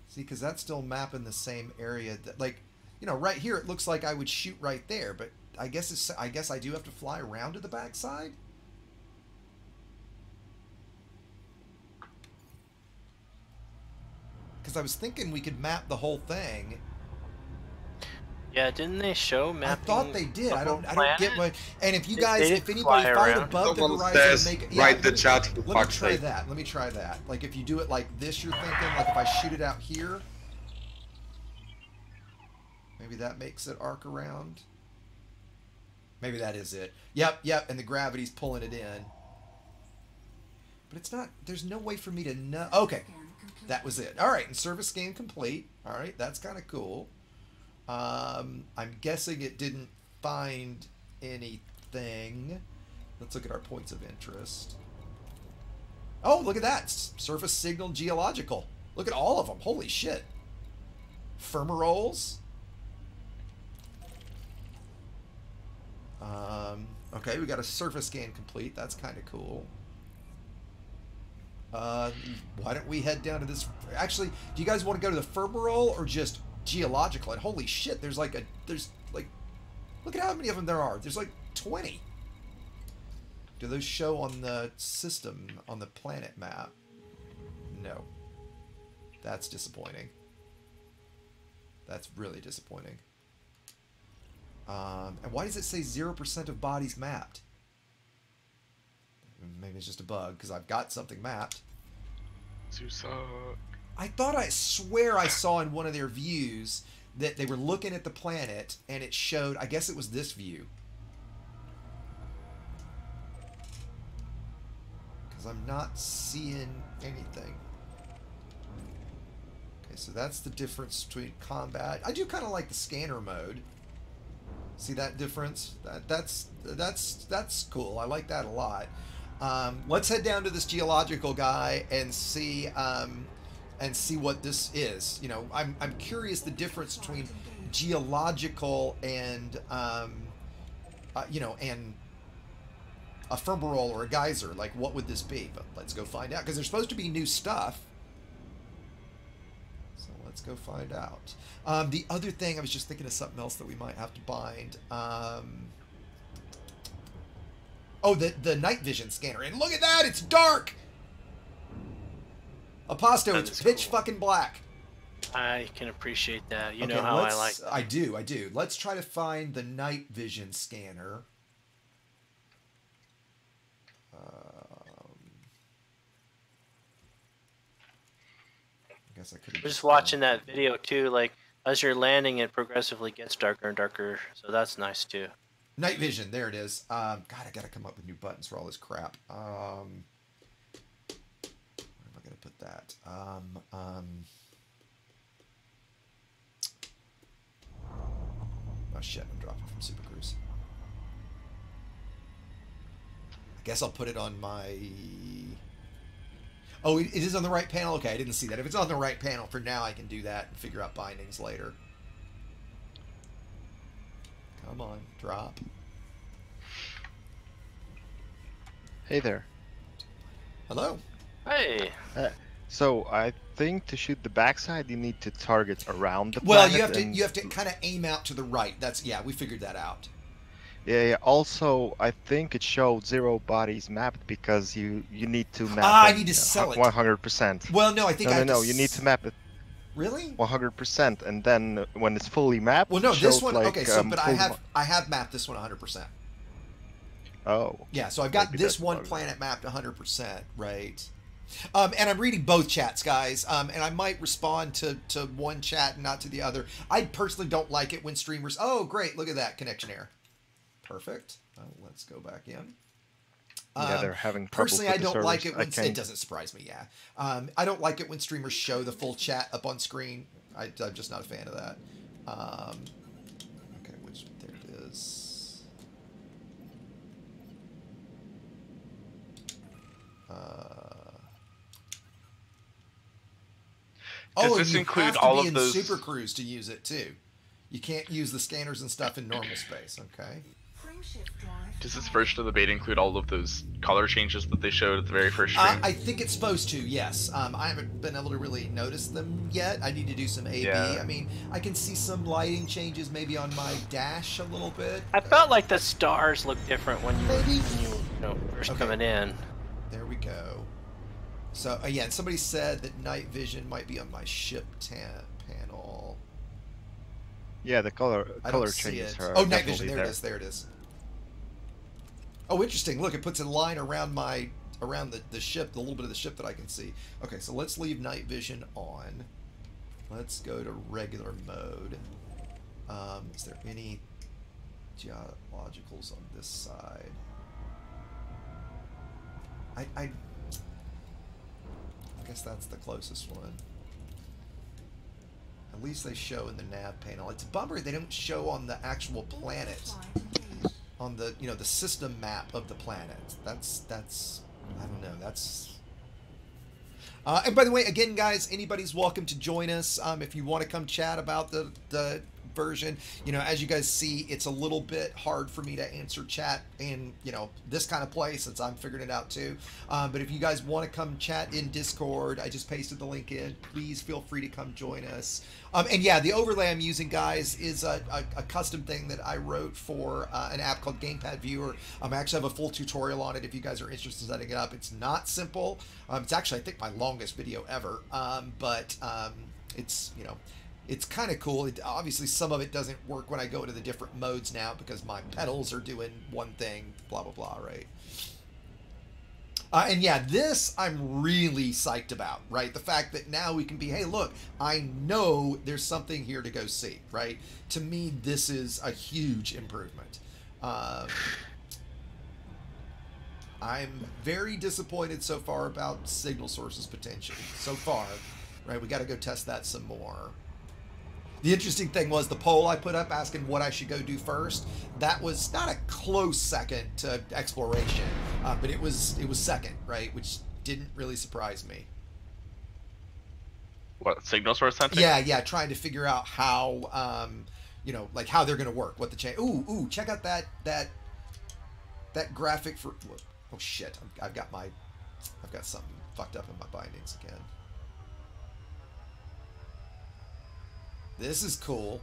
See, because that's still mapping the same area that, like, you know, right here it looks like I would shoot right there, but I guess I do have to fly around to the back side. Because I was thinking we could map the whole thing. Yeah, didn't they show mapping? I thought they did. I don't get what. And if you They guys, if anybody fired above the horizon, write the chat. Let me try that. Let me try that. Like if you do it like this, you're thinking like if I shoot it out here, maybe that makes it arc around. Maybe that is it. Yep, yep. And the gravity's pulling it in. But it's not. There's no way for me to know. Okay, that was it. All right, and service scan complete. All right, that's kind of cool. I'm guessing it didn't find anything. Let's look at our points of interest. Oh, look at that. Surface signal geological. Look at all of them. Holy shit. Fumaroles. Okay, we got a surface scan complete. That's kind of cool. Why don't we head down to this? Actually, do you guys want to go to the fumarole or just geological? And holy shit, there's like look at how many of them there are. There's like 20. Do those show on the system, on the planet map? No. That's disappointing. That's really disappointing. And why does it say 0% of bodies mapped? Maybe it's just a bug, because I've got something mapped. You suck. I swear I saw in one of their views that they were looking at the planet and it showed, I guess it was this view. Because I'm not seeing anything. Okay, so that's the difference between combat. I do kind of like the scanner mode. See that difference? That's cool. I like that a lot. Let's head down to this geological guy and see what this is. You know, I'm curious the difference between geological and you know, and a fumarole or a geyser. Like, what would this be? But let's go find out, because there's supposed to be new stuff. So let's go find out. The other thing, I was just thinking of something else that we might have to bind. Oh, the night vision scanner. And look at that, it's dark! Aposto, it's pitch fucking black. I can appreciate that. You Okay, know how I like that. I do. Let's try to find the night vision scanner. I guess I could have We're just watching that video too, like as you're landing it progressively gets darker and darker, so that's nice too. Night vision, there it is. God, I gotta come up with new buttons for all this crap. Where am I gonna put that? Oh shit, I'm dropping from Super Cruise. I guess I'll put it on my... Oh, it is on the right panel? Okay, I didn't see that. If it's on the right panel, for now I can do that and figure out bindings later. Come on, drop. Hey there. Hello. Hey. So I think to shoot the backside, you need to target around the Well, planet. you have to kind of aim out to the right. That's, yeah, we figured that out. Yeah. Also, I think it showed 0 bodies mapped because you need to map I them need to sell it. 100%. Well, no, I think I have No. to You need to map it Really? 100%, and then when it's fully mapped, Well, it no, this shows one. like Okay, so but I full. have mapped this one 100%. Oh. Yeah, so I've got Maybe this that's one bugged. planet mapped 100%, right? And I'm reading both chats, guys. And I might respond to one chat and not to the other. I personally don't like it when streamers. Oh, great! Look at that connection error. Perfect. Let's go back in. Yeah, they're having trouble Personally, with I the don't servers. like it when it doesn't surprise me. Yeah, I don't like it when streamers show the full chat up on screen. I'm just not a fan of that. Okay, which there it is. Does this include all of those? Super Cruise to use it too. You can't use the scanners and stuff in normal space. Okay. Does this version of the beta include all of those color changes that they showed at the very first stream? I think it's supposed to, yes. I haven't been able to really notice them yet. I need to do some A/B. Yeah. I mean, I can see some lighting changes maybe on my dash a little bit. I felt like the stars looked different when you Maybe. were first coming in. There we go. So, yeah, somebody said that night vision might be on my ship panel. Yeah, the color I don't see changes it. are Oh, night definitely vision. There there. it is. There it is. Oh, interesting. Look, it puts a line around the ship, the little bit of the ship that I can see. Okay, so let's leave night vision on. Let's go to regular mode. Is there any geologicals on this side? I guess that's the closest one. At least they show in the nav panel. It's a bummer they don't show on the actual planet. On the the system map of the planet. That's I don't know. That's and by the way, again, guys, anybody's welcome to join us if you want to come chat about the version. As you guys see, it's a little bit hard for me to answer chat in this kind of place since I'm figuring it out too. But if you guys want to come chat in Discord, I just pasted the link in. Please feel free to come join us. And yeah, the overlay I'm using, guys, is a custom thing that I wrote for an app called Gamepad Viewer. I actually have a full tutorial on it if you guys are interested in setting it up. It's not simple. It's actually, I think, my longest video ever. But it's, it's kind of cool. Obviously, some of it doesn't work when I go into the different modes now because my pedals are doing one thing, blah, blah, blah, right? And yeah, this I'm really psyched about, right? The fact that now we can be, hey, look, I know there's something here to go see, right? To me, this is a huge improvement. I'm very disappointed so far about signal sources potential. So far, right? We got to go test that some more. The interesting thing was the poll I put up asking what I should go do first. That was not a close second to exploration, but it was second, right? Which didn't really surprise me. What, signal source hunting? Yeah, trying to figure out how, like how they're gonna work, what the change. Ooh, check out that graphic for. Oh shit, I've got something fucked up in my bindings again. This is cool.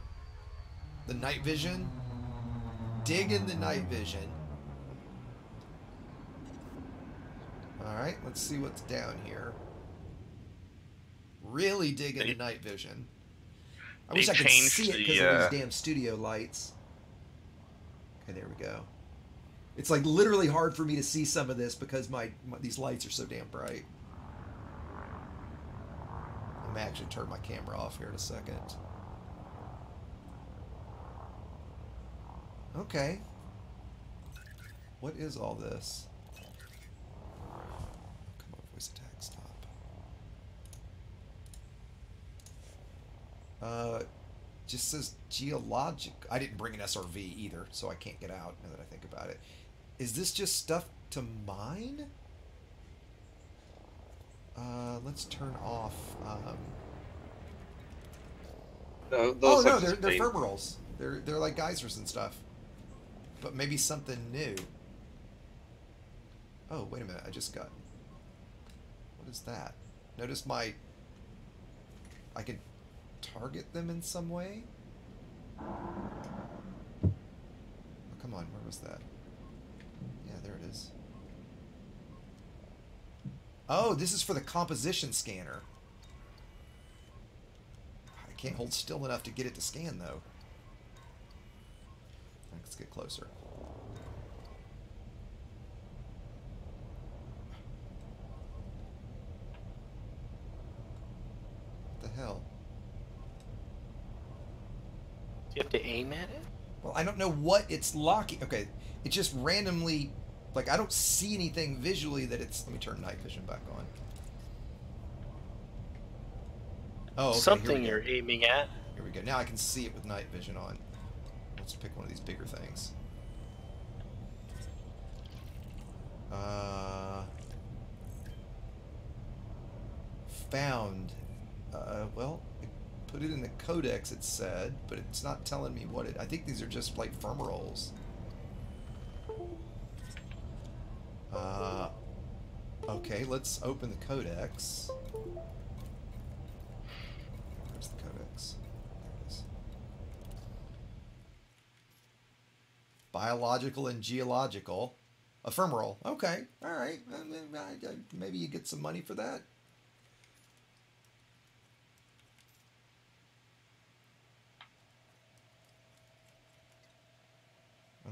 The night vision. Dig in the night vision. Alright, let's see what's down here. Really dig into night vision. I wish I could see it because of these damn studio lights. Okay, there we go. It's like literally hard for me to see some of this because these lights are so damn bright. I may actually turn my camera off here in a second. Okay. What is all this? Come on, voice attack, stop. Just says geologic. I didn't bring an SRV either, so I can't get out now that I think about it. Is this just stuff to mine? Let's turn off. Those oh no, are they're fermerals. They're like geysers and stuff. But maybe something new. Oh, wait a minute. I just got... What is that? Notice I can target them in some way? Okay, come on, where was that? Yeah, there it is. Oh, this is for the composition scanner. I can't hold still enough to get it to scan, though. Let's get closer. What the hell? Do you have to aim at it? Well, I don't know what it's locking. Okay, it just randomly, like, I don't see anything visually that it's... Let me turn night vision back on. Oh, okay, something you're aiming at. Here we go. Now I can see it with night vision on. Let's pick one of these bigger things. Found. Well, I put it in the codex, it said, but it's not telling me what it... I think these are just, like, firmware. Okay, let's open the codex. Where's the codex? There it is. Biological and geological. Ephemeral. Okay, alright. Maybe you get some money for that.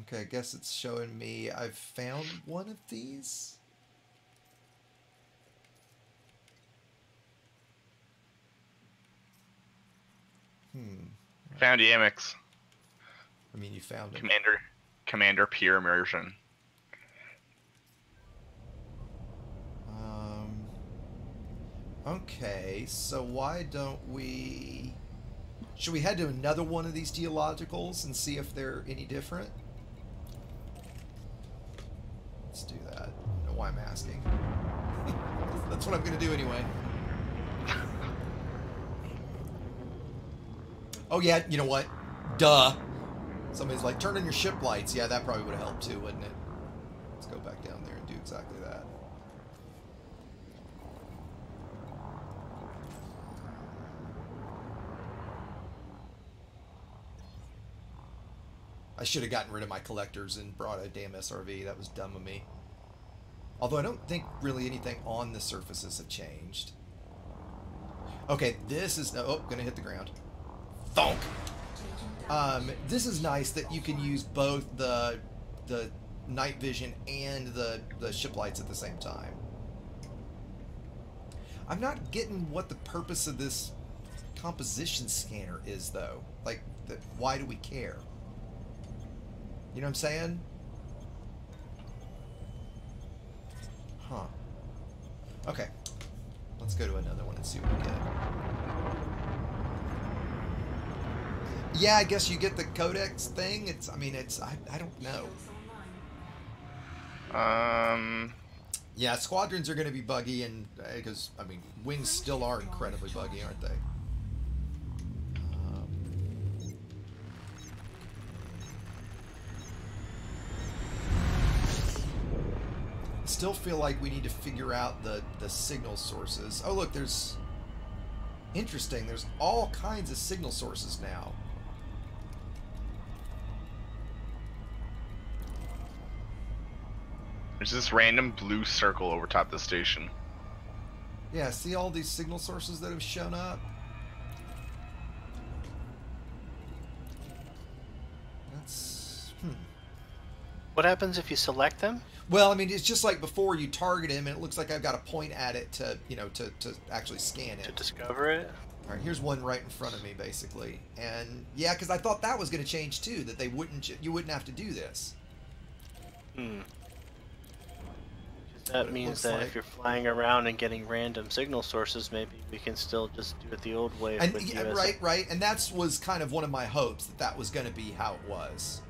Okay, I guess it's showing me I've found one of these. Found Yamix. I mean, you found it. Commander Pure Immersion. Okay, so why don't we... Should we head to another one of these geologicals and see if they're any different? Let's do that. I don't know why I'm asking. That's what I'm going to do anyway. Oh yeah, you know what? Duh. Somebody's like, turn on your ship lights. Yeah, that probably would have helped too, wouldn't it? Let's go back down there and do exactly that. I should have gotten rid of my collectors and brought a damn SRV. That was dumb of me. Although I don't think really anything on the surfaces have changed. Okay, this is... Oh, gonna hit the ground. Thunk! This is nice that you can use both the night vision and the ship lights at the same time. I'm not getting what the purpose of this composition scanner is, though. Like, why do we care? You know what I'm saying? Huh. Okay. Let's go to another one and see what we get. Yeah, I guess you get the codex thing. It's, I mean, it's, I don't know. Yeah, squadrons are going to be buggy, and because, I mean, wings still are incredibly buggy, aren't they? Still feel like we need to figure out the signal sources. Oh, look, there's... Interesting, there's all kinds of signal sources now. There's this random blue circle over top the station. Yeah, see all these signal sources that have shown up? That's... What happens if you select them? Well, I mean, it's just like before, you target him, and it looks like I've got to point at it to, you know, to actually scan it. To discover it? All right, here's one right in front of me, basically. And, yeah, because I thought that was going to change, too, that they wouldn't, you wouldn't have to do this. That means that like, if you're flying around and getting random signal sources, maybe we can still just do it the old way. And, yeah, right. And that was kind of one of my hopes, that was going to be how it was.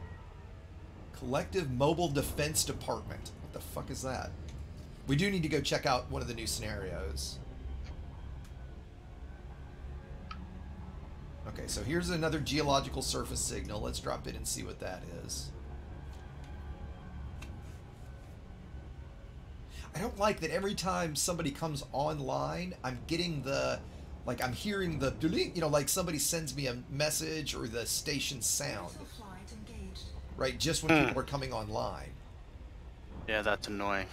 Collective Mobile Defense Department. What the fuck is that? We do need to go check out one of the new scenarios. Okay, so here's another geological surface signal. Let's drop it and see what that is. I don't like that every time somebody comes online, I'm getting the, like, I'm hearing the, you know, like somebody sends me a message or the station sound. right? Just when people are coming online. Yeah, that's annoying.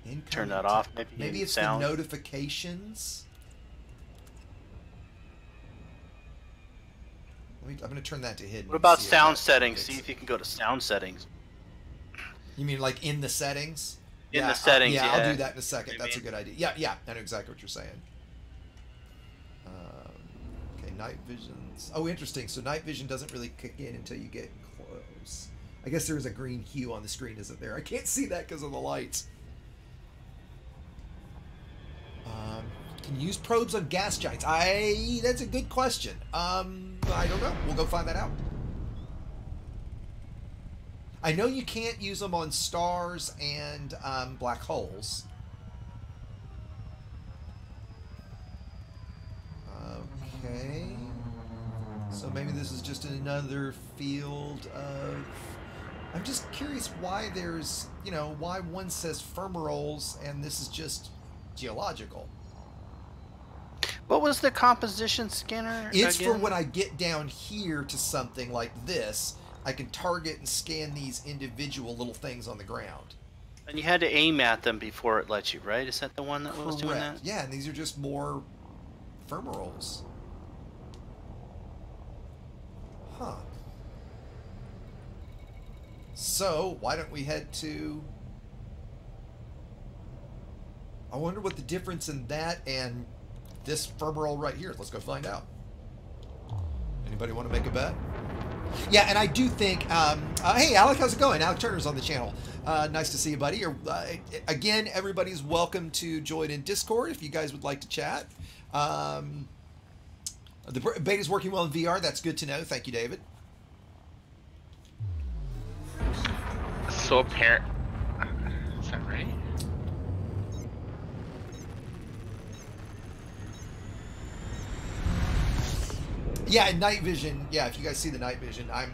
Incoming Turn that off. Maybe it's sound. the notifications. I'm going to turn that to hidden. What about sound settings? See if you can go to sound settings. You mean like in the settings? In the settings, yeah. I'll do that in a second. That's a good idea. Yeah, I know exactly what you're saying. Okay, night visions. Oh, interesting. So night vision doesn't really kick in until you get close. I guess there is a green hue on the screen, isn't there? I can't see that because of the lights. Can you use probes on gas giants? That's a good question. I don't know. We'll go find that out. I know you can't use them on stars and black holes. Okay. So maybe this is just another field of... I'm just curious why there's, why one says fermaroles and this is just geological. What was the composition scanner It's again? for when I get down here to something like this, I can target and scan these individual little things on the ground. And you had to aim at them before it let you, right? Is that the one that was doing that? Yeah, and these are just more fermaroles. Huh. So, why don't we head to... I wonder what the difference in that and this fermarole right here. Let's go find out. Anybody want to make a bet? Yeah, and I do think... hey, Alec, how's it going? Alec Turner's on the channel. Nice to see you, buddy. Again, everybody's welcome to join in Discord if you guys would like to chat. The beta's working well in VR. That's good to know. Thank you, David. So apparent. Is that right? Yeah, and night vision. Yeah, if you guys see the night vision, I'm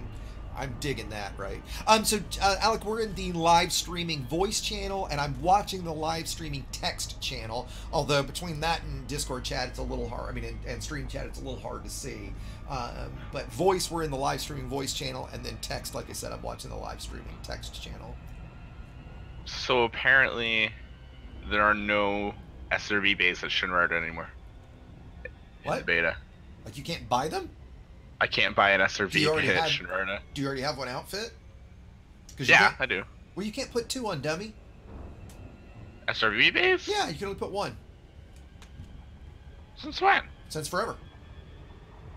digging that, right? So Alec, we're in the live streaming voice channel, and I'm watching the live streaming text channel. Although between that and Discord chat, it's a little hard. I mean, and stream chat, it's a little hard to see. But voice, we're in the live streaming voice channel, and then text, like I said, I'm watching the live streaming text channel. So apparently, there are no SRV bays at Shinrarta anymore. What? In the beta. Like you can't buy them? I can't buy an SRV kit at Shinrarta. Do you already have one outfit? Yeah, I do. Well, you can't put two on, dummy. SRV bays? Yeah, you can only put one. Since when? Since forever.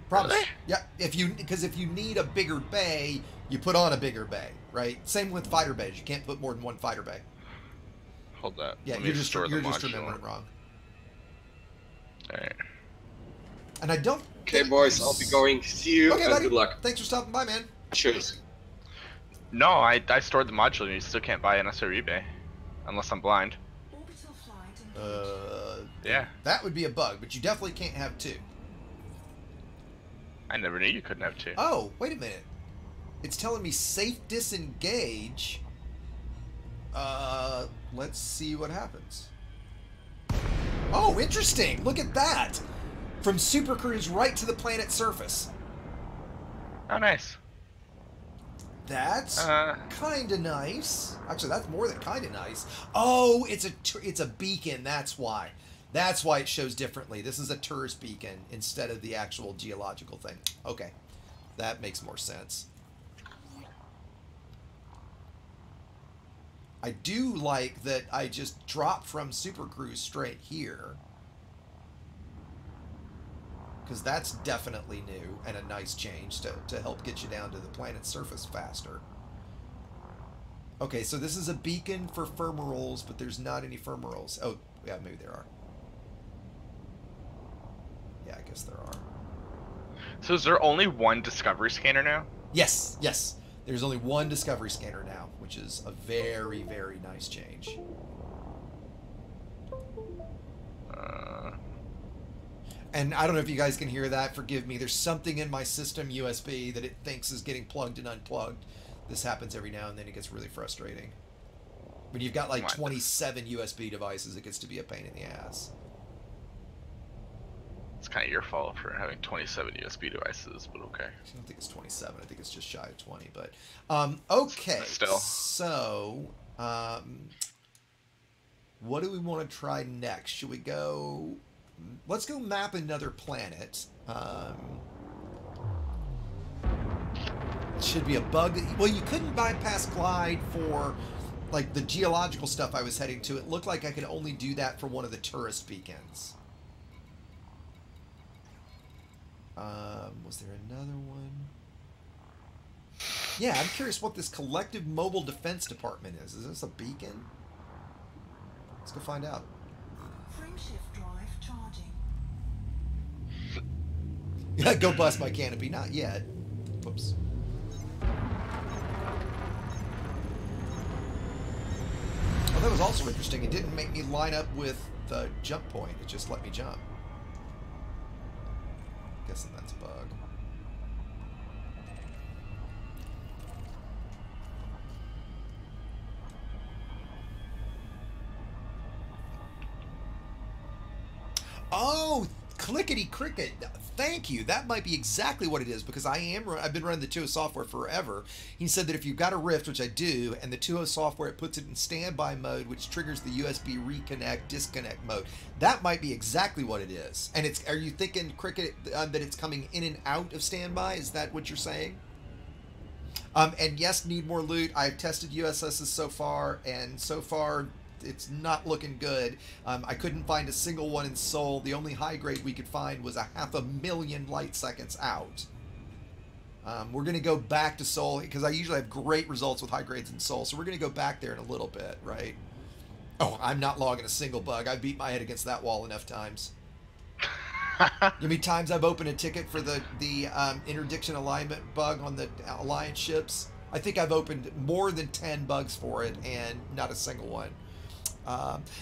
Promise. Really? Yeah, because if you need a bigger bay, you put on a bigger bay, right? Same with fighter bays. You can't put more than one fighter bay. Hold that. Yeah, you're just remembering it wrong. Alright. And I don't... Okay, boys, I'll be going. See you, okay, and buddy. good luck. Thanks for stopping by, man. Cheers. No, I stored the module and you still can't buy an SRV bay. Unless I'm blind. Yeah. That would be a bug, but you definitely can't have two. I never knew you couldn't have two. Oh, wait a minute. It's telling me safe disengage. Let's see what happens. Oh, interesting. Look at that. From Super Cruise right to the planet's surface. Oh, nice. That's kind of nice. Actually, that's more than kind of nice. Oh, it's a beacon. That's why. That's why it shows differently. This is a tourist beacon instead of the actual geological thing. Okay, that makes more sense. I do like that I just dropped from Super Cruise straight here. Because that's definitely new and a nice change to help get you down to the planet's surface faster. Okay, so this is a beacon for fermaroles, but there's not any fermaroles. Oh, yeah, maybe there are. Yeah, I guess there are. So is there only one Discovery scanner now? Yes, yes. There's only one Discovery scanner now, which is a very, very nice change. And I don't know if you guys can hear that. Forgive me. There's something in my system USB that it thinks is getting plugged and unplugged. This happens every now and then. It gets really frustrating. When you've got like 27 USB devices, it gets to be a pain in the ass. It's kind of your fault for having 27 USB devices, but okay. I don't think it's 27. I think it's just shy of 20. But okay. Still. So, what do we want to try next? Should we go? Let's go map another planet. Should be a bug. Well, you couldn't bypass Clyde for like the geological stuff I was heading to. It looked like I could only do that for one of the tourist beacons. Was there another one? Yeah, I'm curious what this Collective Mobile Defense Department is. Is this a beacon? Let's go find out. Frameshift drive charging. Yeah, go bust my canopy. Not yet. Whoops. Well, that was also interesting. It didn't make me line up with the jump point. It just let me jump. Guessing that's a bug. Oh, clickety cricket. Thank you. That might be exactly what it is, because I've been running the 2.0 software forever. He said that if you've got a Rift, which I do, and the 2.0 software, it puts it in standby mode, which triggers the USB reconnect disconnect mode. That might be exactly what it is. And are you thinking, cricket, that it's coming in and out of standby? Is that what you're saying? And yes, need more loot. I've tested USSs so far, and so far it's not looking good. I couldn't find a single one in Sol. The only high grade we could find was 500,000 light seconds out. We're going to go back to Sol because I usually have great results with high grades in Sol. So we're going to go back there in a little bit, right? Oh, I'm not logging a single bug. I've beat my head against that wall enough times. Give me times I've opened a ticket for the interdiction alignment bug on the Alliance ships. I think I've opened more than 10 bugs for it and not a single one.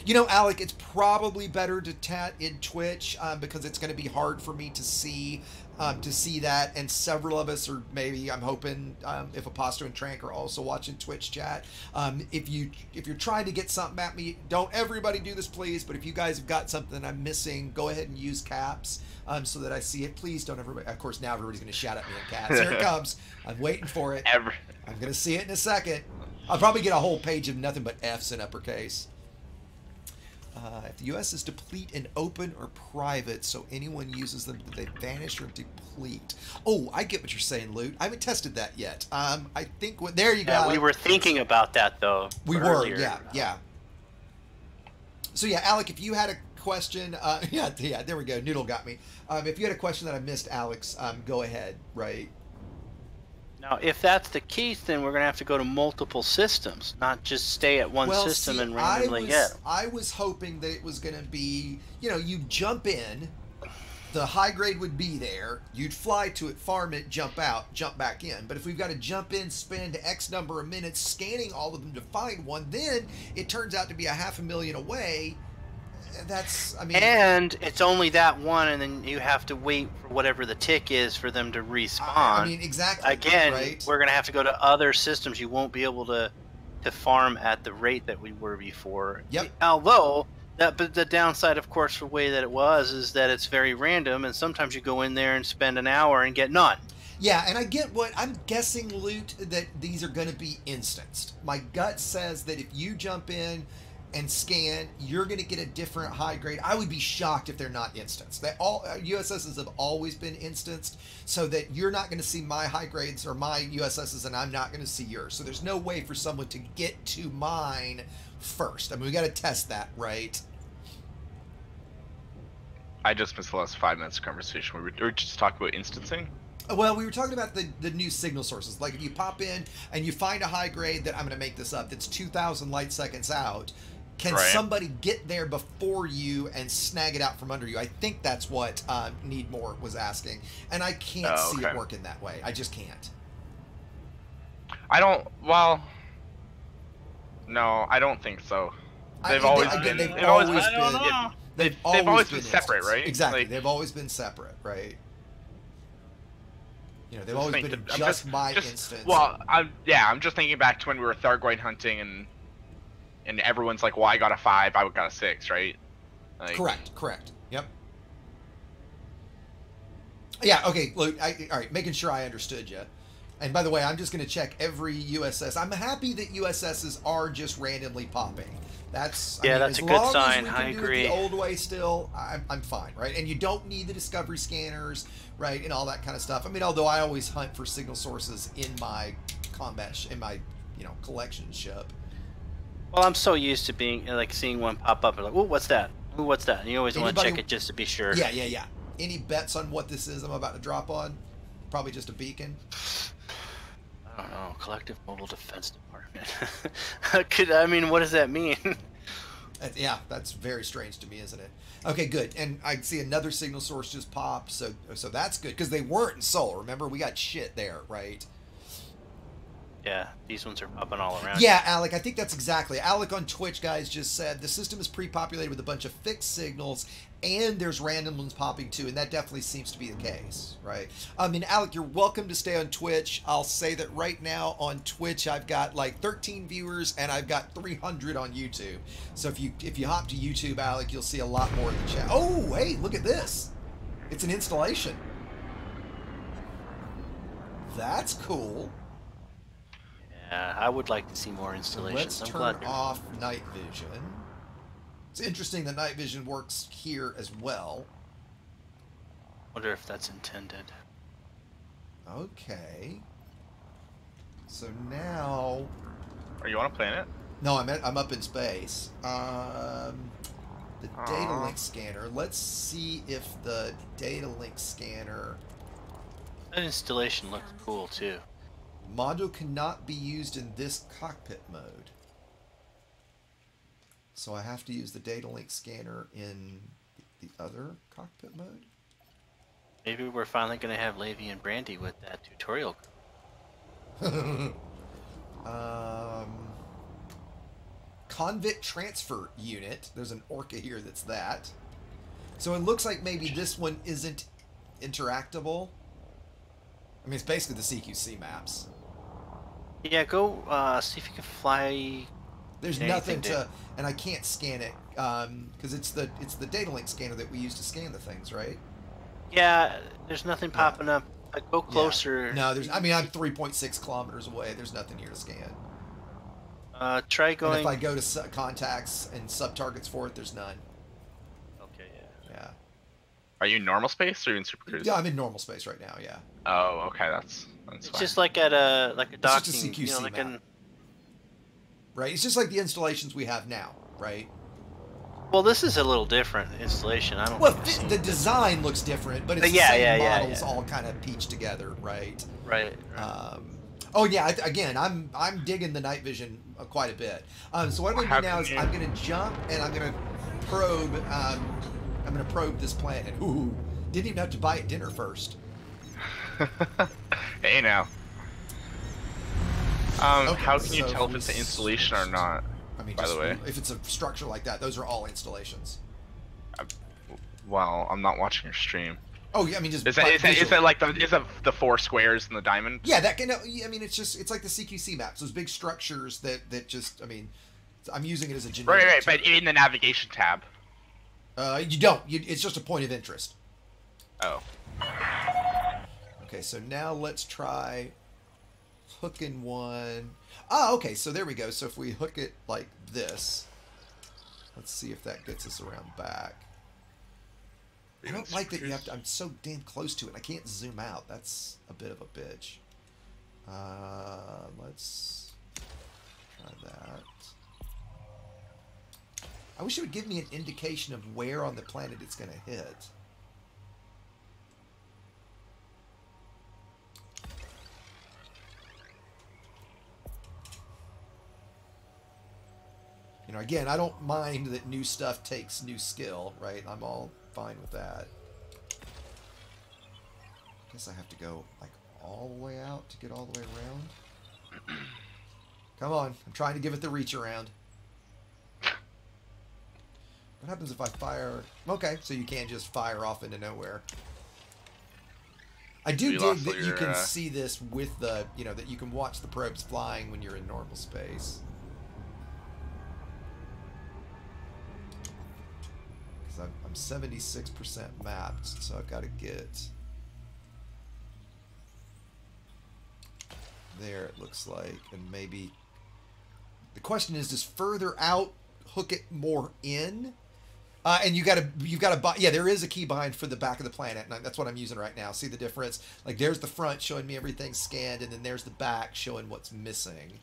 You know, Alec, it's probably better to chat in Twitch because it's going to be hard for me to see that, and several of us are, maybe I'm hoping if Aposto and Trank are also watching Twitch chat. If you're trying to get something at me, don't everybody do this, please. But if you guys have got something I'm missing, go ahead and use caps so that I see it. Please don't everybody. Of course, now everybody's going to shout at me in caps. Here it comes. I'm waiting for it. I'm going to see it in a second. I'll probably get a whole page of nothing but F's in uppercase. If the US is deplete in open or private, so anyone uses them, do they vanish or deplete? Oh, I get what you're saying, Loot. I haven't tested that yet. I think there you go. We were thinking about that though. We were, yeah. So yeah, Alec, if you had a question, yeah, there we go. Noodle got me. If you had a question that I missed, Alex, go ahead. Right. Now, if that's the case, then we're going to have to go to multiple systems, not just stay at one system and randomly get them. I was hoping that it was going to be, you know, you jump in, the high grade would be there, you'd fly to it, farm it, jump out, jump back in. But if we've got to jump in, spend X number of minutes scanning all of them to find one, then it turns out to be 500,000 away. That's, I mean, and it's only that one, and then you have to wait for whatever the tick is for them to respawn. I mean, exactly. Again, right? We're going to have to go to other systems. You won't be able to farm at the rate that we were before. Yep. Although, but the downside, of course, for the way that it was, is that it's very random, and sometimes you go in there and spend an hour and get none. Yeah, and I get what I'm guessing, Loot, that these are going to be instanced. My gut says that if you jump in and scan, you're going to get a different high grade. I would be shocked if they're not instanced. They all USSs have always been instanced, so that you're not going to see my high grades or my USSs, and I'm not going to see yours. So there's no way for someone to get to mine first. I mean, we got to test that, right? I just missed the last 5 minutes of conversation. We were just talking about instancing. Well, we were talking about the new signal sources. Like if you pop in and you find a high grade that, I'm going to make this up, that's 2,000 light seconds out. Can somebody get there before you and snag it out from under you? I think that's what Need More was asking. And I can't see it working that way. I just can't. No, I don't think so. They've always been separate, right? Exactly. Like, they've always been separate, right? You know, they've always been just my instance. Well, I'm just thinking back to when we were Thargoid hunting and everyone's like, well, I got a 5, I got a 6, right? Like, correct. Yep. Yeah, okay, look, all right, making sure I understood you. And by the way, I'm just going to check every USS. I'm happy that USSs are just randomly popping. That's, I mean, that's as a good long sign. as we I can do agree. it the old way still, I'm fine, right? And you don't need the discovery scanners, right, and all that kind of stuff. I mean, although I always hunt for signal sources in my in my, collection ship. Well, I'm so used to being like seeing one pop up and like, oh, what's that? Oh, what's that? And you always want to check it just to be sure. Yeah. Any bets on what this is I'm about to drop on? Probably just a beacon. I don't know. Collective Mobile Defense Department. What does that mean? Yeah, that's very strange to me, isn't it? Okay, good. And I see another signal source just pop, so that's good because they weren't in Seoul. Remember, we got shit there, right? Yeah, these ones are popping all around. Yeah, Alec, I think that's exactly. Alec on Twitch, guys, just said the system is pre-populated with a bunch of fixed signals, and there's random ones popping too, and that definitely seems to be the case, right? I mean, Alec, you're welcome to stay on Twitch. I'll say that right now on Twitch, I've got like 13 viewers, and I've got 300 on YouTube. So if you hop to YouTube, Alec, you'll see a lot more in the chat. Oh, hey, look at this. It's an installation. That's cool. Yeah, I would like to see more installations. So let's turn off night vision. It's interesting that night vision works here as well. Wonder if that's intended. Okay. So now... Are you on a planet? No, I'm up in space. The data link scanner. Let's see if the data link scanner... That installation looks cool, too. Module cannot be used in this cockpit mode. So I have to use the data link scanner in the other cockpit mode? Maybe we're finally going to have Levy and Brandy with that tutorial. Convict transfer unit. There's an Orca here that's that. So it looks like maybe this one isn't interactable. I mean, it's basically the CQC maps. Yeah, go see if you can fly. There's nothing to, and I can't scan it because it's the data link scanner that we use to scan the things, right? Yeah, there's nothing popping up. Go closer. Yeah. No, there's. I mean, I'm 3.6 kilometers away. There's nothing here to scan. Try going. And if I go to contacts and sub targets for it, there's none. Okay. Yeah. Are you in normal space or are you in super cruise? Yeah, I'm in normal space right now. Yeah. Oh, okay, that's it's fine. just like at a docking, it's just a CQC like map. Right, it's just like the installations we have now, right? Well, this is a little different installation. I don't. Well, the design looks different, but it's the same models all kind of pieced together, right? Right. Oh yeah, again, I'm digging the night vision quite a bit. So what I'm gonna do now is I'm gonna jump and I'm gonna probe. I'm gonna probe this planet. Ooh, didn't even have to buy it dinner first. Hey now. Okay, how can you tell if it's an installation or not? I mean, by the way, if it's a structure like that, those are all installations. Well, I'm not watching your stream. Oh yeah, I mean, just is that like the four squares and the diamond? Yeah, that can. I mean, it's like the CQC maps, those big structures that just. I mean, I'm using it as a generic. Right, but in the navigation tab. You don't. It's just a point of interest. Oh. Okay, so now let's try hooking one. Ah, okay, so there we go. So if we hook it like this, let's see if that gets us around back. I don't like that you have to. I'm so damn close to it. I can't zoom out. That's a bit of a bitch. Let's try that. I wish it would give me an indication of where on the planet it's going to hit. You know, again, I don't mind that new stuff takes new skill, right? I'm all fine with that. I guess I have to go, like, all the way out to get all the way around. Come on, I'm trying to give it the reach around. What happens if I fire... Okay, so you can't just fire off into nowhere. I do dig that you can see this with the... You know, that you can watch the probes flying when you're in normal space. Because I'm 76% mapped, so I've got to get... there, it looks like. And maybe... The question is, does further out hook it more in? And you've got to, yeah, there is a keybind for the back of the planet, and that's what I'm using right now. See the difference? Like, there's the front showing me everything scanned, and then there's the back showing what's missing.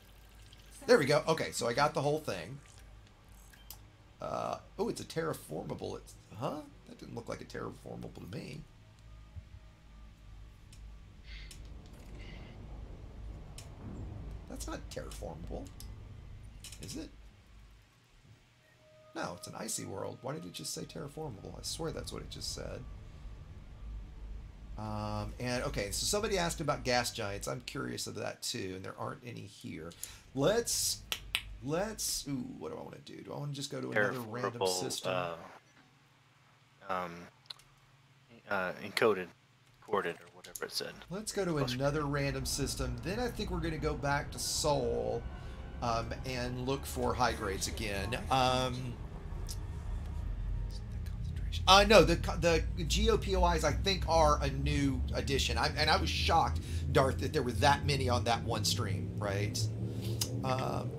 There we go. Okay, so I got the whole thing. Oh, it's a terraformable. Huh? That didn't look like a terraformable to me. That's not terraformable, is it? No, it's an icy world. Why did it just say terraformable? I swear that's what it just said. And okay, so somebody asked about gas giants. I'm curious of that too, and there aren't any here. Let's. Ooh, what do I want to do? Do I want to just go to another random system? Encoded, corded, or whatever it said. Let's go to another random system. Then I think we're going to go back to Sol, and look for high grades again. No, the GOPOIs I think are a new addition. And I was shocked, Darth, that there were that many on that one stream, right?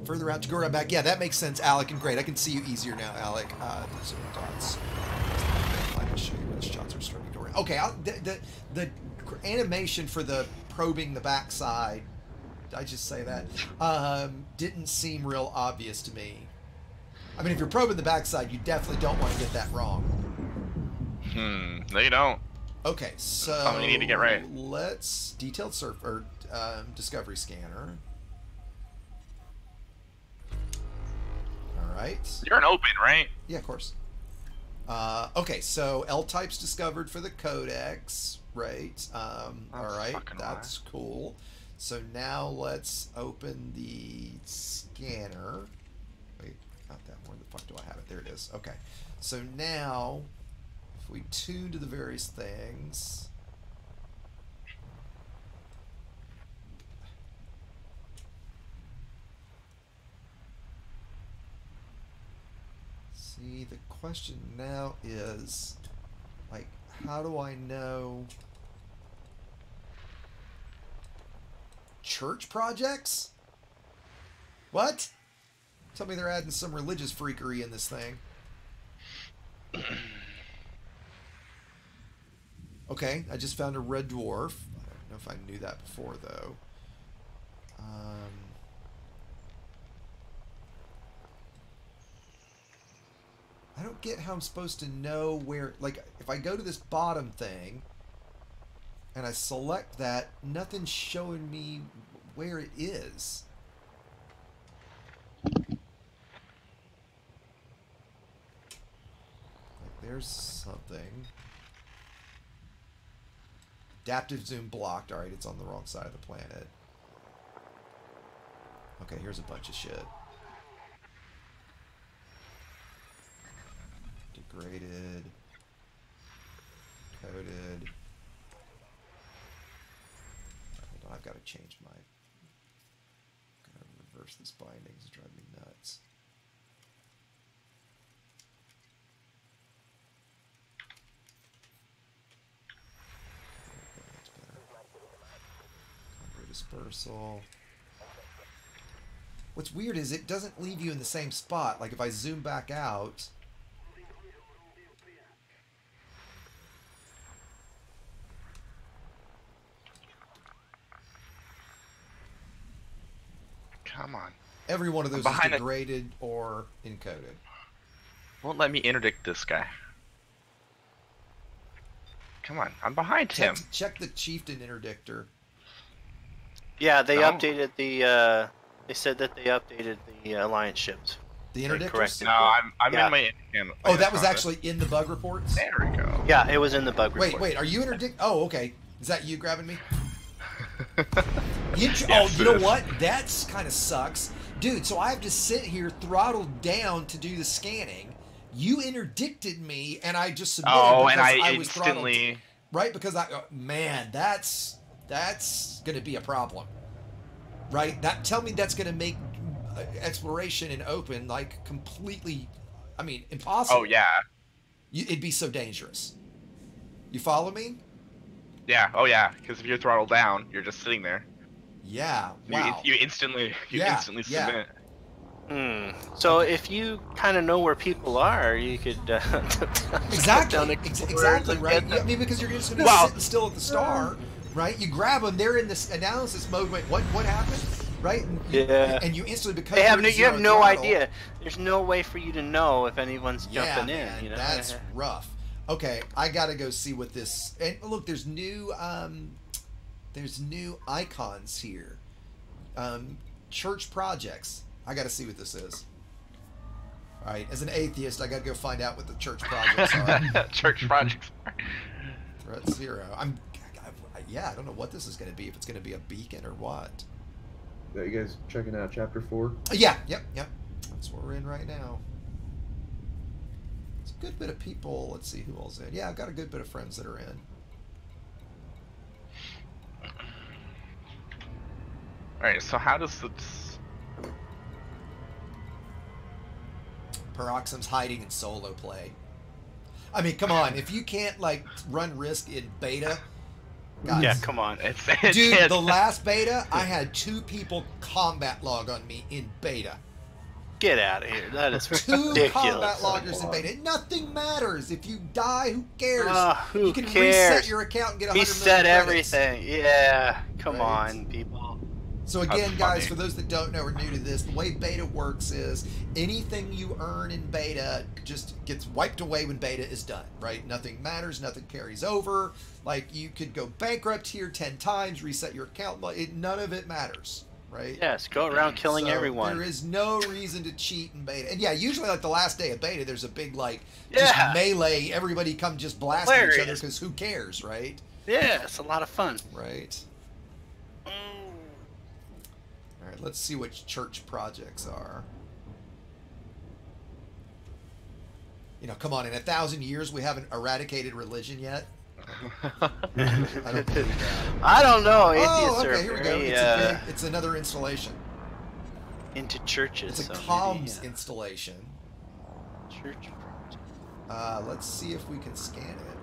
Further out to go right back. Yeah, that makes sense, Alec, and great. I can see you easier now, Alec. These are dots. I can show you where the shots are starting to go around. Okay, the animation for the probing the backside, did I just say that? Didn't seem real obvious to me. I mean, if you're probing the backside, you definitely don't want to get that wrong. No, you don't. Okay, so That's something you need to get right. Let's detailed surf or discovery scanner. All right. You're an open, right? Yeah, of course. Okay, so L types discovered for the codex, right? All right, that's cool. So now let's open the scanner. Wait, not that one. The fuck do I have it? There it is. Okay. So now, if we tune to the various things. See, the question now is, like, how do I know church projects? What? Tell me they're adding some religious freakery in this thing. Okay, I just found a red dwarf. I don't know if I knew that before, though. I don't get how I'm supposed to know where, like, if I go to this bottom thing and I select that, nothing's showing me where it is. Like, there's something. Adaptive zoom blocked. Alright, it's on the wrong side of the planet. Okay, here's a bunch of shit. Degraded. Coded. Hold on, I've got to change my... Gotta reverse this binding. It's driving me nuts. Okay, that's better. Convoy dispersal. What's weird is it doesn't leave you in the same spot. Like if I zoom back out... Come on. Every one of those is degraded or encoded. Won't let me interdict this guy. Come on, I'm behind him. Check the chieftain interdictor. Yeah, they updated the. They said that they updated the alliance ships. The interdictors? No, I'm in my. Oh, that was actually in the bug reports? There we go. Yeah, it was in the bug report. Wait, are you interdict? Oh, okay. Is that you grabbing me? Yes, you know what? That's kind of sucks. Dude, so I have to sit here throttled down to do the scanning. You interdicted me, and I just submitted and I was instantly... throttled. Right? Because man, that's going to be a problem. Right? Tell me that's going to make exploration in open, like, completely, I mean, impossible. Oh, yeah. It'd be so dangerous. You follow me? Yeah, oh yeah, because if you're throttled down, you're just sitting there. Yeah. Wow. You instantly submit. So if you kind of know where people are, you could exactly right. I mean, because you're just going to be sitting still at the star, right? You grab them, they're in this analysis mode. Wait, what happened? Right? And you instantly, because you have no idea. There's no way for you to know if anyone's jumping in. Man, You know? That's rough. Okay, I gotta go see what this. And look, there's new icons here. Church projects. I gotta see what this is. All right, as an atheist, I gotta go find out what the church projects are. Church projects. Threat 0. I don't know what this is gonna be. If it's gonna be a beacon or what. Are you guys checking out chapter 4? Yeah. Yep. That's what we're in right now. It's a good bit of people. Let's see who all's in. Yeah, I've got a good bit of friends that are in. Alright, so how does this... Paroxysm's hiding in solo play. I mean, come on. If you can't, like, run risk in beta... Guys. Yeah, come on. Dude, the last beta, I had 2 people combat log on me in beta. Get out of here. That is 2 ridiculous. combat loggers in beta. Nothing matters. If you die, who cares? Who you can cares? reset your account and get 100 Reset million everything. Yeah. Come on, people. So again, guys, for those that don't know or are new to this, the way beta works is anything you earn in beta just gets wiped away when beta is done, right? Nothing matters, nothing carries over. Like, you could go bankrupt here 10 times, reset your account, but none of it matters, right? Yes, go around killing everyone. There is no reason to cheat in beta. And yeah, usually like the last day of beta, there's a big just melee, everybody come just blast each other because who cares, right? Yeah, it's a lot of fun. Right. All right, let's see what church projects are. You know, come on, in 1,000 years we haven't eradicated religion yet. I don't believe that. I don't know. Here we go. It's another installation. Into churches. It's a comms installation. Church. Let's see if we can scan it.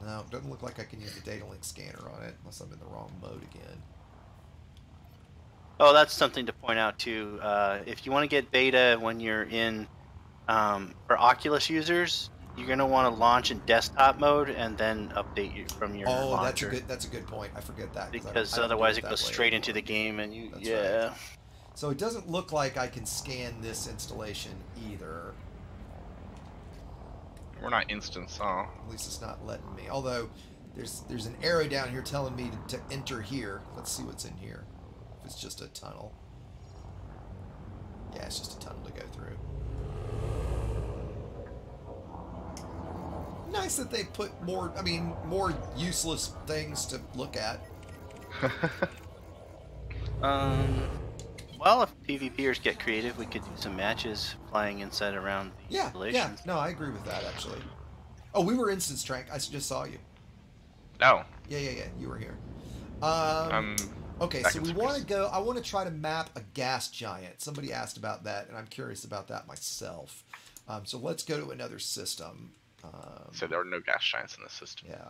No, it doesn't look like I can use the data link scanner on it, unless I'm in the wrong mode again. Oh, that's something to point out too. If you want to get beta when you're in, for Oculus users, you're gonna want to launch in desktop mode and then update you from your launcher. That's a good point. I forget that because otherwise it goes straight into the game and you Right. So it doesn't look like I can scan this installation either. We're not instant, so... At least it's not letting me. Although, there's an arrow down here telling me to enter here. Let's see what's in here. If it's just a tunnel. Yeah, it's just a tunnel to go through. Nice that they put more useless things to look at. Well, if PvPers get creative, we could do some matches flying inside around the installations. Yeah, no, I agree with that, actually. Oh, we were instance Trank. I just saw you. Oh. Yeah, you were here. Okay, so we want to go... I want to try to map a gas giant. Somebody asked about that, and I'm curious about that myself. So let's go to another system. So there are no gas giants in this system. Yeah.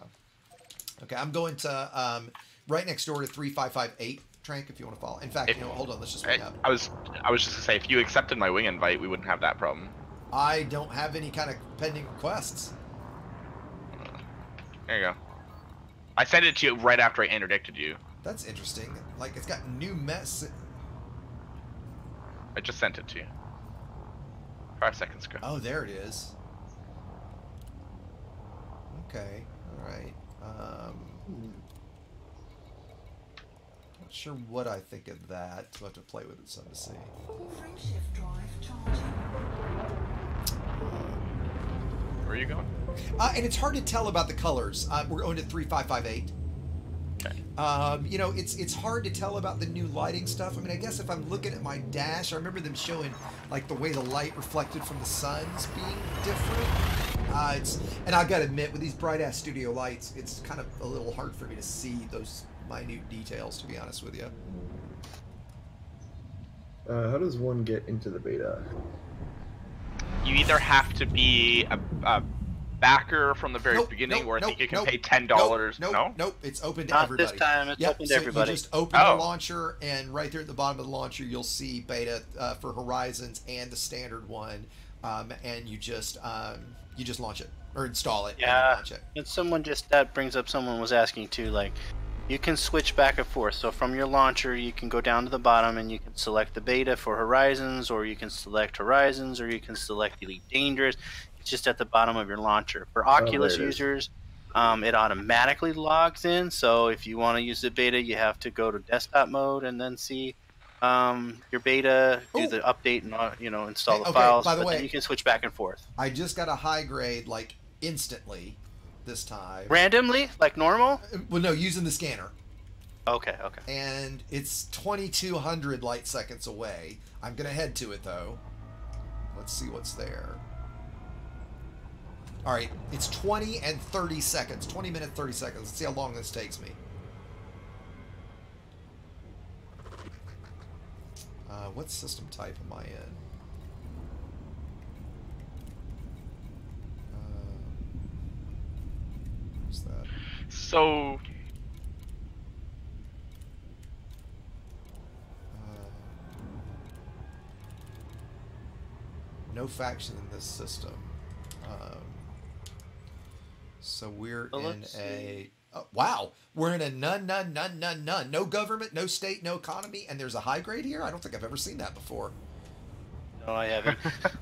Okay, I'm going to... right next door to 3558. Trank, if you want to follow. In fact, hold on, let's just wait up. I was just gonna say, if you accepted my wing invite, we wouldn't have that problem. I don't have any kind of pending requests. There you go. I sent it to you right after I interdicted you. That's interesting. Like, it's got new mess. I just sent it to you. 5 seconds ago. Oh, there it is. Okay, alright. Not sure what I think of that. We'll have to play with it some to see. Frameshift drive charging. Where are you going? And it's hard to tell about the colors. We're going to 3558. Okay. You know, it's hard to tell about the new lighting stuff. I mean, I guess if I'm looking at my dash, I remember them showing like the way the light reflected from the suns being different. And I gotta admit, with these bright ass studio lights, it's kind of a little hard for me to see those minute details, to be honest with you. How does one get into the beta? You either have to be backer from the very beginning, where I think you can pay $10. Nope. It's open to Not everybody. this time. It's open to everybody. You just open the launcher, and right there at the bottom of the launcher, you'll see beta for Horizons and the standard one, and you just launch it or install it. Yeah. And launch it. And that brings up someone was asking too, like, you can switch back and forth. So from your launcher, you can go down to the bottom and you can select the beta for Horizons, or you can select Horizons, or you can select Elite Dangerous. It's just at the bottom of your launcher. For Oculus users, it automatically logs in. So if you want to use the beta, you have to go to desktop mode and then see your beta, do the update, and install the files. By the way, then you can switch back and forth. I just got a high grade like instantly. This time randomly, like normal. Well, no, using the scanner. Okay. And it's 2200 light seconds away. I'm gonna head to it though. Let's see what's there. All right, it's 20 and 30 seconds. 20 minutes, 30 seconds. Let's see how long this takes me. What system type am I in? That. So no faction in this system. So we're in a wow. We're in a none. No government, no state, no economy, and there's a high grade here. I don't think I've ever seen that before. No, I haven't.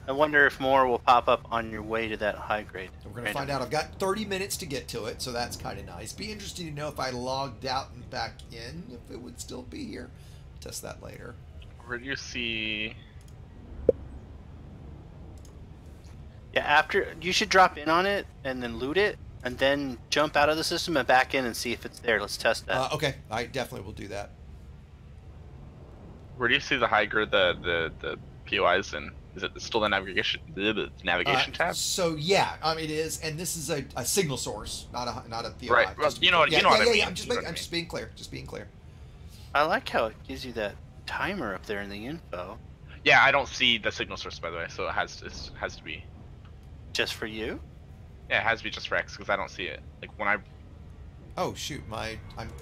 I wonder if more will pop up on your way to that high grade. We're going to find out. I've got 30 minutes to get to it, so that's kind of nice. Be interesting to know if I logged out and back in, if it would still be here. Test that later. Where do you see... Yeah, after you should drop in on it and then loot it, and then jump out of the system and back in and see if it's there. Let's test that. Okay, I definitely will do that. Where do you see the high grade, the POIs, and is it still the navigation tab? So yeah, it is, and this is a signal source, not a POI. Right. Well, you know what I mean. I'm just being clear. Just being clear. I like how it gives you that timer up there in the info. Yeah, I don't see the signal source, by the way, so it has to be. Just for you? Yeah, it has to be just for X, because I don't see it. Like when I. Oh shoot,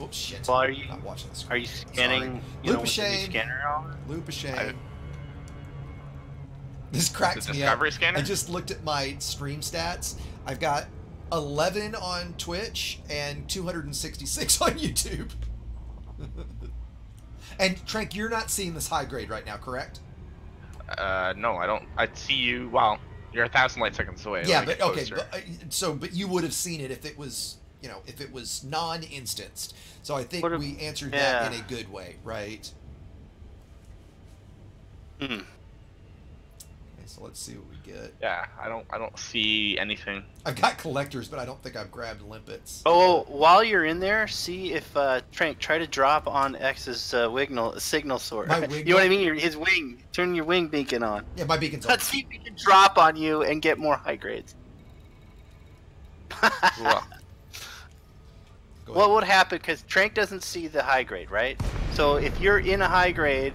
oops, shit. Well, are you not watching this? Are you scanning? Loop of shame. Loop of shame. This cracks me up. Discovery scanner? I just looked at my stream stats. I've got 11 on Twitch and 266 on YouTube. And Trank, you're not seeing this high grade right now, correct? No, I don't. I see you. Well, you're 1,000 light seconds away. Yeah, but okay. But you would have seen it if it was, if it was non-instanced. So I think we answered that in a good way, right? Hmm. So let's see what we get. Yeah, I don't see anything. I've got collectors, but I don't think I've grabbed limpets. Oh, while you're in there, see if Trank, try to drop on X's signal source. You know what I mean? His wing. Turn your wing beacon on. Yeah, my beacon's on. Let's see if we can drop on you and get more high grades. What would happen? Because Trank doesn't see the high grade, right? So if you're in a high grade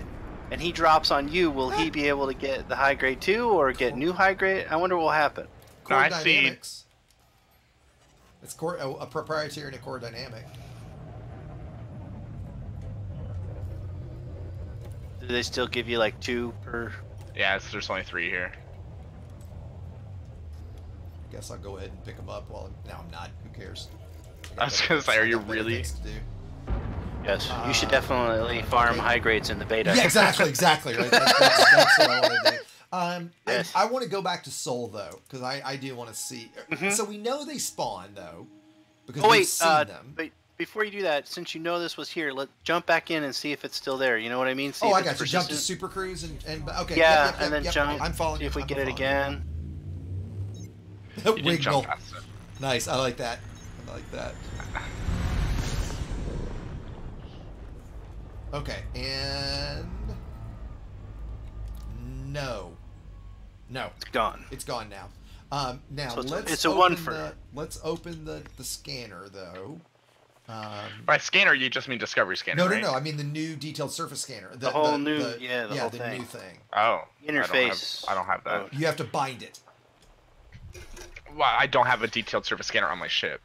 and he drops on you, will he be able to get the high grade too, or get new high grade? I wonder what will happen. Core dynamics. It's a proprietary and a core dynamic. Do they still give you like 2 per? Yeah, there's only 3 here. I guess I'll go ahead and pick them up. Well, no, I'm not. Who cares? I was gonna say, are you really? Yes, you should definitely farm high grades in the beta. Yeah, exactly, right. That's what I want to do. Yes. I want to go back to Soul though, because I do want to see. So we know they spawn though, because we've seen them. But before you do that, since you know this was here, let's jump back in and see if it's still there. You know what I mean? See I got you. Jump to Super Cruise and okay. Yeah, and then jump. I'm following. See if we get it again. Wiggle. Nice. I like that. Okay, and no, it's gone. It's gone now. Now so let's open the scanner though. By scanner, you just mean Discovery scanner? No. I mean the new detailed surface scanner. The whole new thing. new thing. Oh, interface. I don't have that. You have to bind it. Well, I don't have a detailed surface scanner on my ship.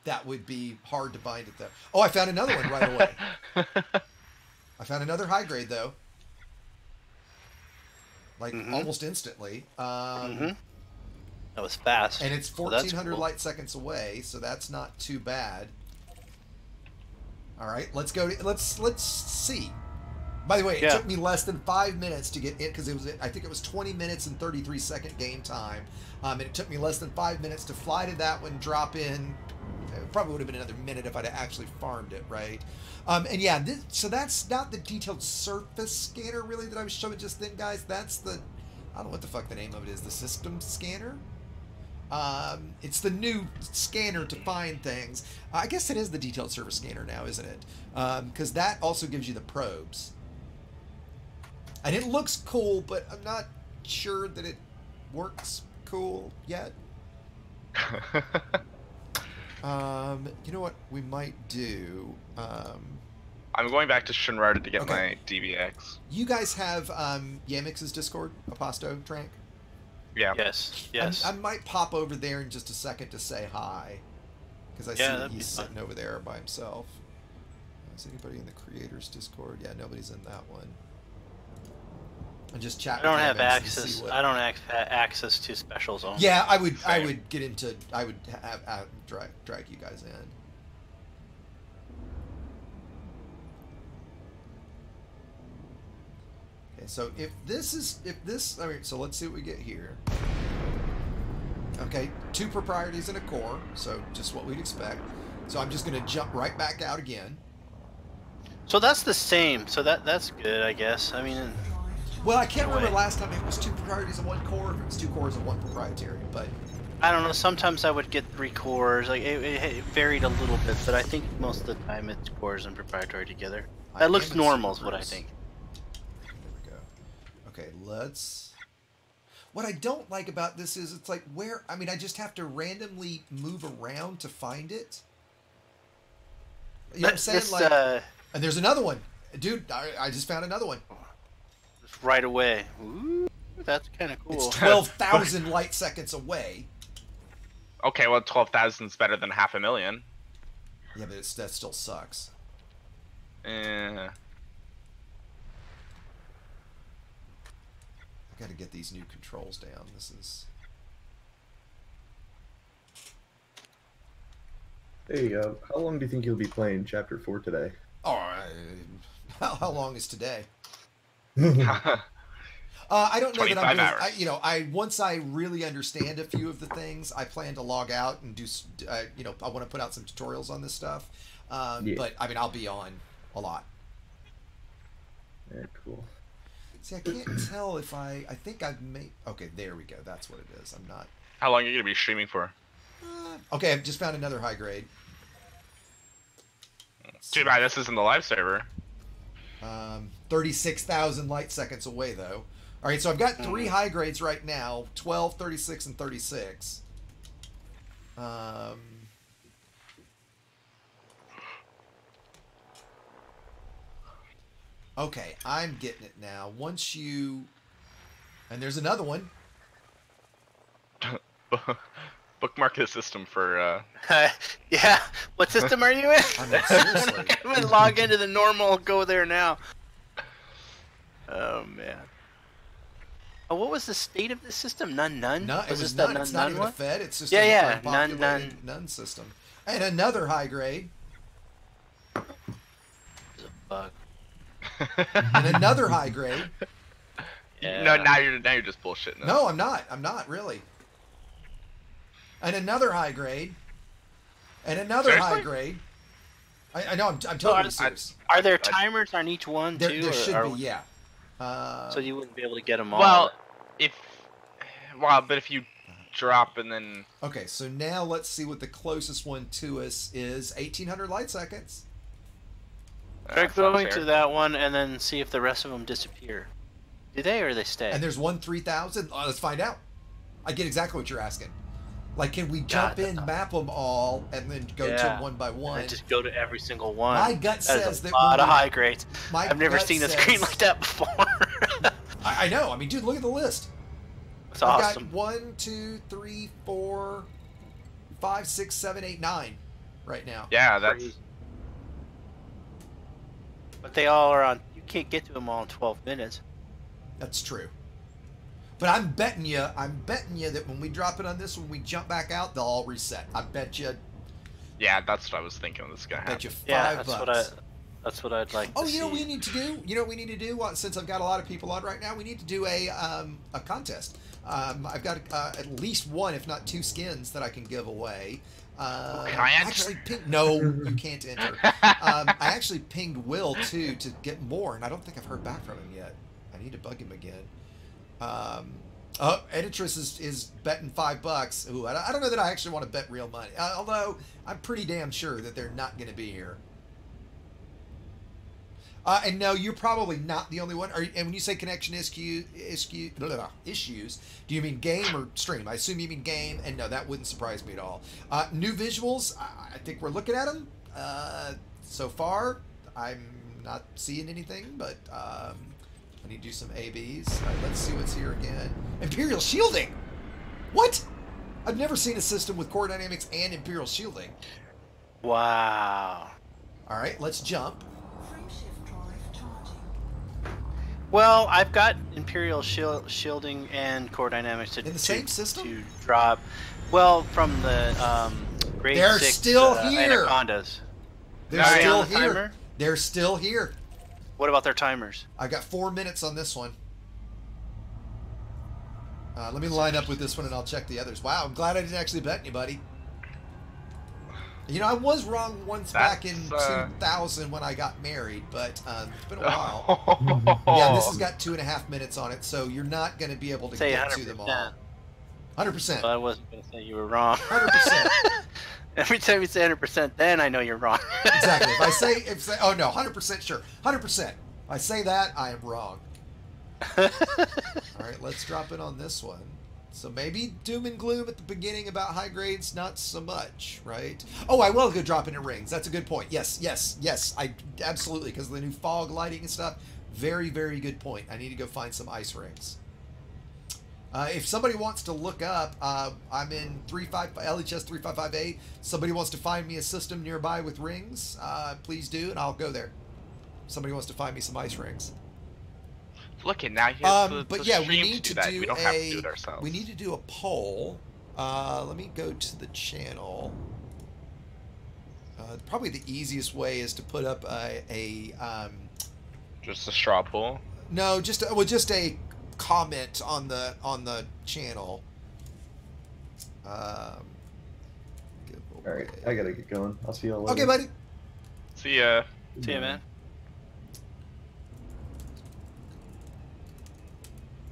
That would be hard to bind it though. Oh, I found another one right away. I found another high grade though. Like almost instantly. That was fast. And it's 1,400 light seconds away, so that's not too bad. All right, let's go. Let's see. By the way, it took me less than 5 minutes to get in because I think it was 20 minutes and 33-second game time, and it took me less than 5 minutes to fly to that one, drop in. It probably would have been another minute if I'd actually farmed it, right? And yeah, so that's not the detailed surface scanner really that I was showing just then, guys. That's the, I don't know what the fuck the name of it is, the system scanner. It's the new scanner to find things. I guess it is the detailed surface scanner now, isn't it? Because that also gives you the probes. And it looks cool, but I'm not sure that it works cool yet. You know what we might do? I'm going back to Shinrarta to get my DBX. You guys have Yamix's Discord, Aposto, Trank? Yeah. Yes. I might pop over there in just a second to say hi. Because I see that he's sitting over there by himself. Is anybody in the creators Discord? Yeah, nobody's in that one. And just chat. I don't have access. I don't have access to specials only. Yeah, I would get into. I would have drag you guys in. Okay, so all right. So let's see what we get here. Okay, 2 proprieties and a core, so just what we'd expect. So I'm just gonna jump right back out again. So that's the same. So that's good, I guess. I mean. Well, I can't remember last time it was 2 proprieties and 1 core, if it was 2 cores and 1 proprietary, but... I don't know, sometimes I would get 3 cores, like, it varied a little bit, but I think most of the time it's cores and proprietary together. That looks normal is what I think. There we go. Okay, let's... What I don't like about this is it's like where... I mean, I just have to randomly move around to find it. You know what I'm saying? Like, and there's another one. Dude, I just found another one. Right away. Ooh, that's kind of cool. It's 12,000 light seconds away. Okay, well, 12,000 is better than 500,000. Yeah, but that still sucks. I gotta get these new controls down. This is... Hey, how long do you think you'll be playing Chapter 4 today? Oh, how long is today? I don't know that I'm gonna, once I really understand a few of the things, I plan to log out and do, I want to put out some tutorials on this stuff. But I mean, I'll be on a lot. Yeah, cool. See, I can't tell if I think I've made, okay, there we go. That's what it is. I'm not. How long are you going to be streaming for? Okay, I've just found another high grade. Too bad this isn't the live server. 36,000 light seconds away, though. All right, so I've got 3 high grades right now, 12, 36, and 36. Okay, I'm getting it now. Once you... And there's another one. Bookmark the system for... Yeah, what system are you in? I mean, seriously. I'm gonna log into the normal, go there now. Oh, man. Oh, what was the state of the system? None. No, was it was none. It's not even a Fed. It's just none system. And another high grade. It's a bug. And another high grade. Yeah. No, now you're just bullshitting. No, I'm not. I'm not really. And another high grade. And another high grade. I know. I'm totally serious. Are there timers on each one too? There should be. Yeah. So you wouldn't be able to get them all. Well, but if you drop and then... Okay, so now let's see what the closest one to us is. 1,800 light seconds. Try going to that one and then see if the rest of them disappear. Do they or they stay? And there's one 3,000? Let's find out. I get exactly what you're asking. Like, can we jump in, map them all, and then go to one by one? And just go to every single one. My gut says that... a lot of high grades. I've never seen a screen like that before. I know. I mean, dude, look at the list. It's I've awesome. got 1, 2, 3, 4, 5, 6, 7, 8, 9 right now. Yeah, that's. Crazy. But they all are on. You can't get to them all in 12 minutes. That's true. But I'm betting you that when we drop it on this, when we jump back out, they'll all reset. I bet you. Yeah, that's what I was thinking was gonna happen. Bet you $5. Yeah, that's what I'd like. Oh, to you know see. what we need to do? You know what we need to do? Well, since I've got a lot of people on right now, we need to do a contest. I've got at least 1, if not 2 skins that I can give away. Can I enter? No, you can't enter. I actually pinged Will too to get more, and I don't think I've heard back from him yet. I need to bug him again. Editress is betting $5. Ooh, I don't know that I actually want to bet real money. Although I'm pretty damn sure that they're not going to be here. And no, you're probably not the only one. And when you say connection issues, do you mean game or stream? I assume you mean game, and no, that wouldn't surprise me at all. New visuals, I think we're looking at them. So far, I'm not seeing anything, but I need to do some ABs. All right, let's see what's here again. Imperial shielding! What? I've never seen a system with core dynamics and Imperial shielding. Wow. All right, let's jump. Well, I've got Imperial shielding and core dynamics in the same system to drop. Well, from the grade they're 6 still here. Anacondas. They're still here. They're still here. What about their timers? I got 4 minutes on this one. Let me line up with this one and I'll check the others. Wow, I'm glad I didn't actually bet anybody. You know, I was wrong once back in 2000 when I got married, but it's been a while. Yeah, this has got 2.5 minutes on it, so you're not going to be able to get to them all. 100%. Well, I wasn't going to say you were wrong. 100%. Every time you say 100%, then I know you're wrong. Exactly. If I say, oh no, 100% sure. 100%. If I say that, I am wrong. All right, let's drop it on this one. So maybe doom and gloom at the beginning about high grades, not so much, right? Oh, I will go drop into rings. That's a good point. Yes. I absolutely, because of the new fog lighting and stuff. Very, very good point. I need to go find some ice rings. If somebody wants to look up, I'm in LHS 3558. Somebody wants to find me a system nearby with rings, please do, and I'll go there. Somebody wants to find me some ice rings. Look at now. But yeah, we need to do we don't have to do it ourselves. We need to do a poll. Let me go to the channel. Probably the easiest way is to put up just a straw poll. No, just a comment on the channel. All right, I gotta get going. I'll see you all later. Okay, buddy. See ya. See ya, man.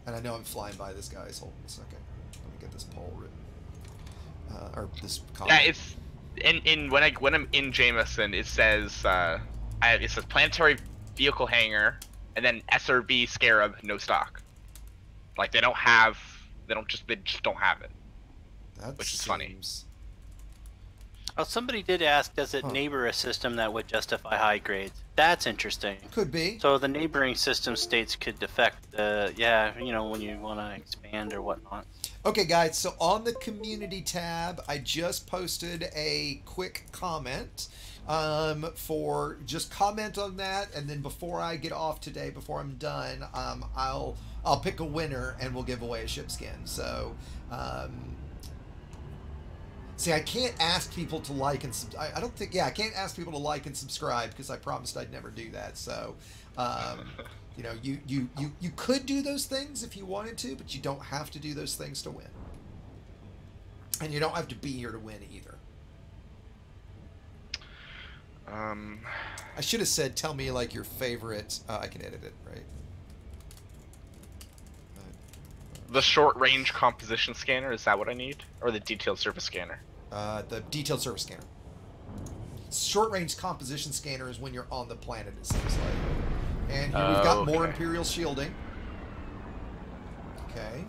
And I know I'm flying by this guy, so hold on a second. Let me get this poll written. Or this comment. Yeah, it's when I'm in Jameson, it says planetary vehicle hangar, and then SRB Scarab no stock. Like they just don't have it. Which is funny. Oh, somebody did ask, does it neighbor a system that would justify high grades? That's interesting. Could be. So the neighboring system states could affect when you want to expand or whatnot. Okay, guys, so on the community tab, I just posted a quick comment for just comment on that, and then before I get off today, before I'm done, I'll pick a winner and we'll give away a ship skin. So, see, I can't ask people to like and I can't ask people to like and subscribe because I promised I'd never do that. So, you know, you could do those things if you wanted to, but you don't have to do those things to win. And you don't have to be here to win either. I should have said, tell me like your favorite, I can edit it, right? The short range composition scanner, is that what I need? Or the detailed surface scanner? The detailed surface scanner. Short range composition scanner is when you're on the planet, it seems like. And here we've got more Imperial shielding. Okay.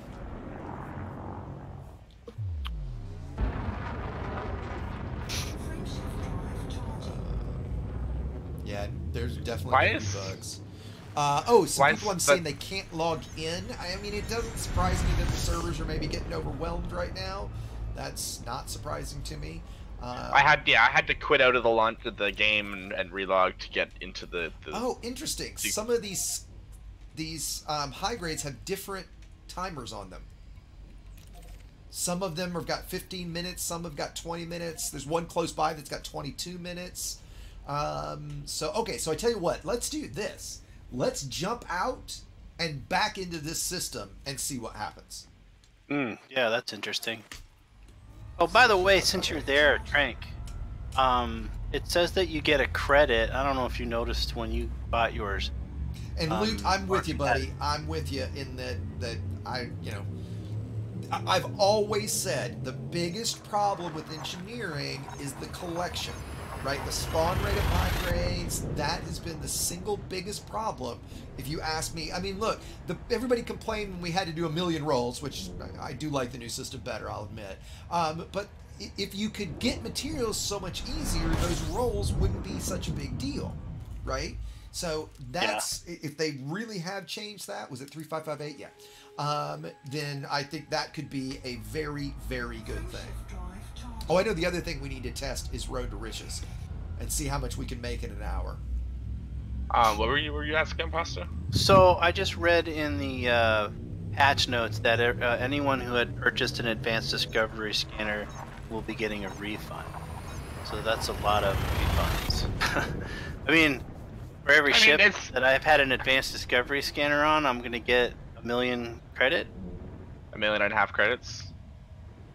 Yeah, there's definitely bugs. Some Why people is I'm saying they can't log in. I mean, it doesn't surprise me that the servers are maybe getting overwhelmed right now. That's not surprising to me. I had to quit out of the launch of the game and relog to get into the Oh, interesting. Some of these high grades have different timers on them. Some of them have got 15 minutes. Some have got 20 minutes. There's one close by that's got 22 minutes. So I tell you what. Let's do this. Let's jump out and back into this system and see what happens. Yeah, that's interesting. Oh, by the way, since you're there, Trank, it says that you get a credit. I don't know if you noticed when you bought yours. And Luke, I'm with you, buddy. I'm with you in that I've always said the biggest problem with engineering is the collection, right? The spawn rate of high grades, that has been the single biggest problem. If you ask me, I mean, look, everybody complained when we had to do 1,000,000 rolls, which I do like the new system better, I'll admit. But if you could get materials so much easier, those rolls wouldn't be such a big deal, right? So that's, if they really have changed that, was it 3558? Yeah. Then I think that could be a very, very good thing. Oh, I know the other thing we need to test is Road to Riches and see how much we can make in an hour. What were you asking, Pasta? So I just read in the patch notes that anyone who had purchased an advanced discovery scanner will be getting a refund. So that's a lot of refunds. I mean, for every ship that I've had an advanced discovery scanner on, I'm going to get 1,000,000 credit. 1.5 million credits.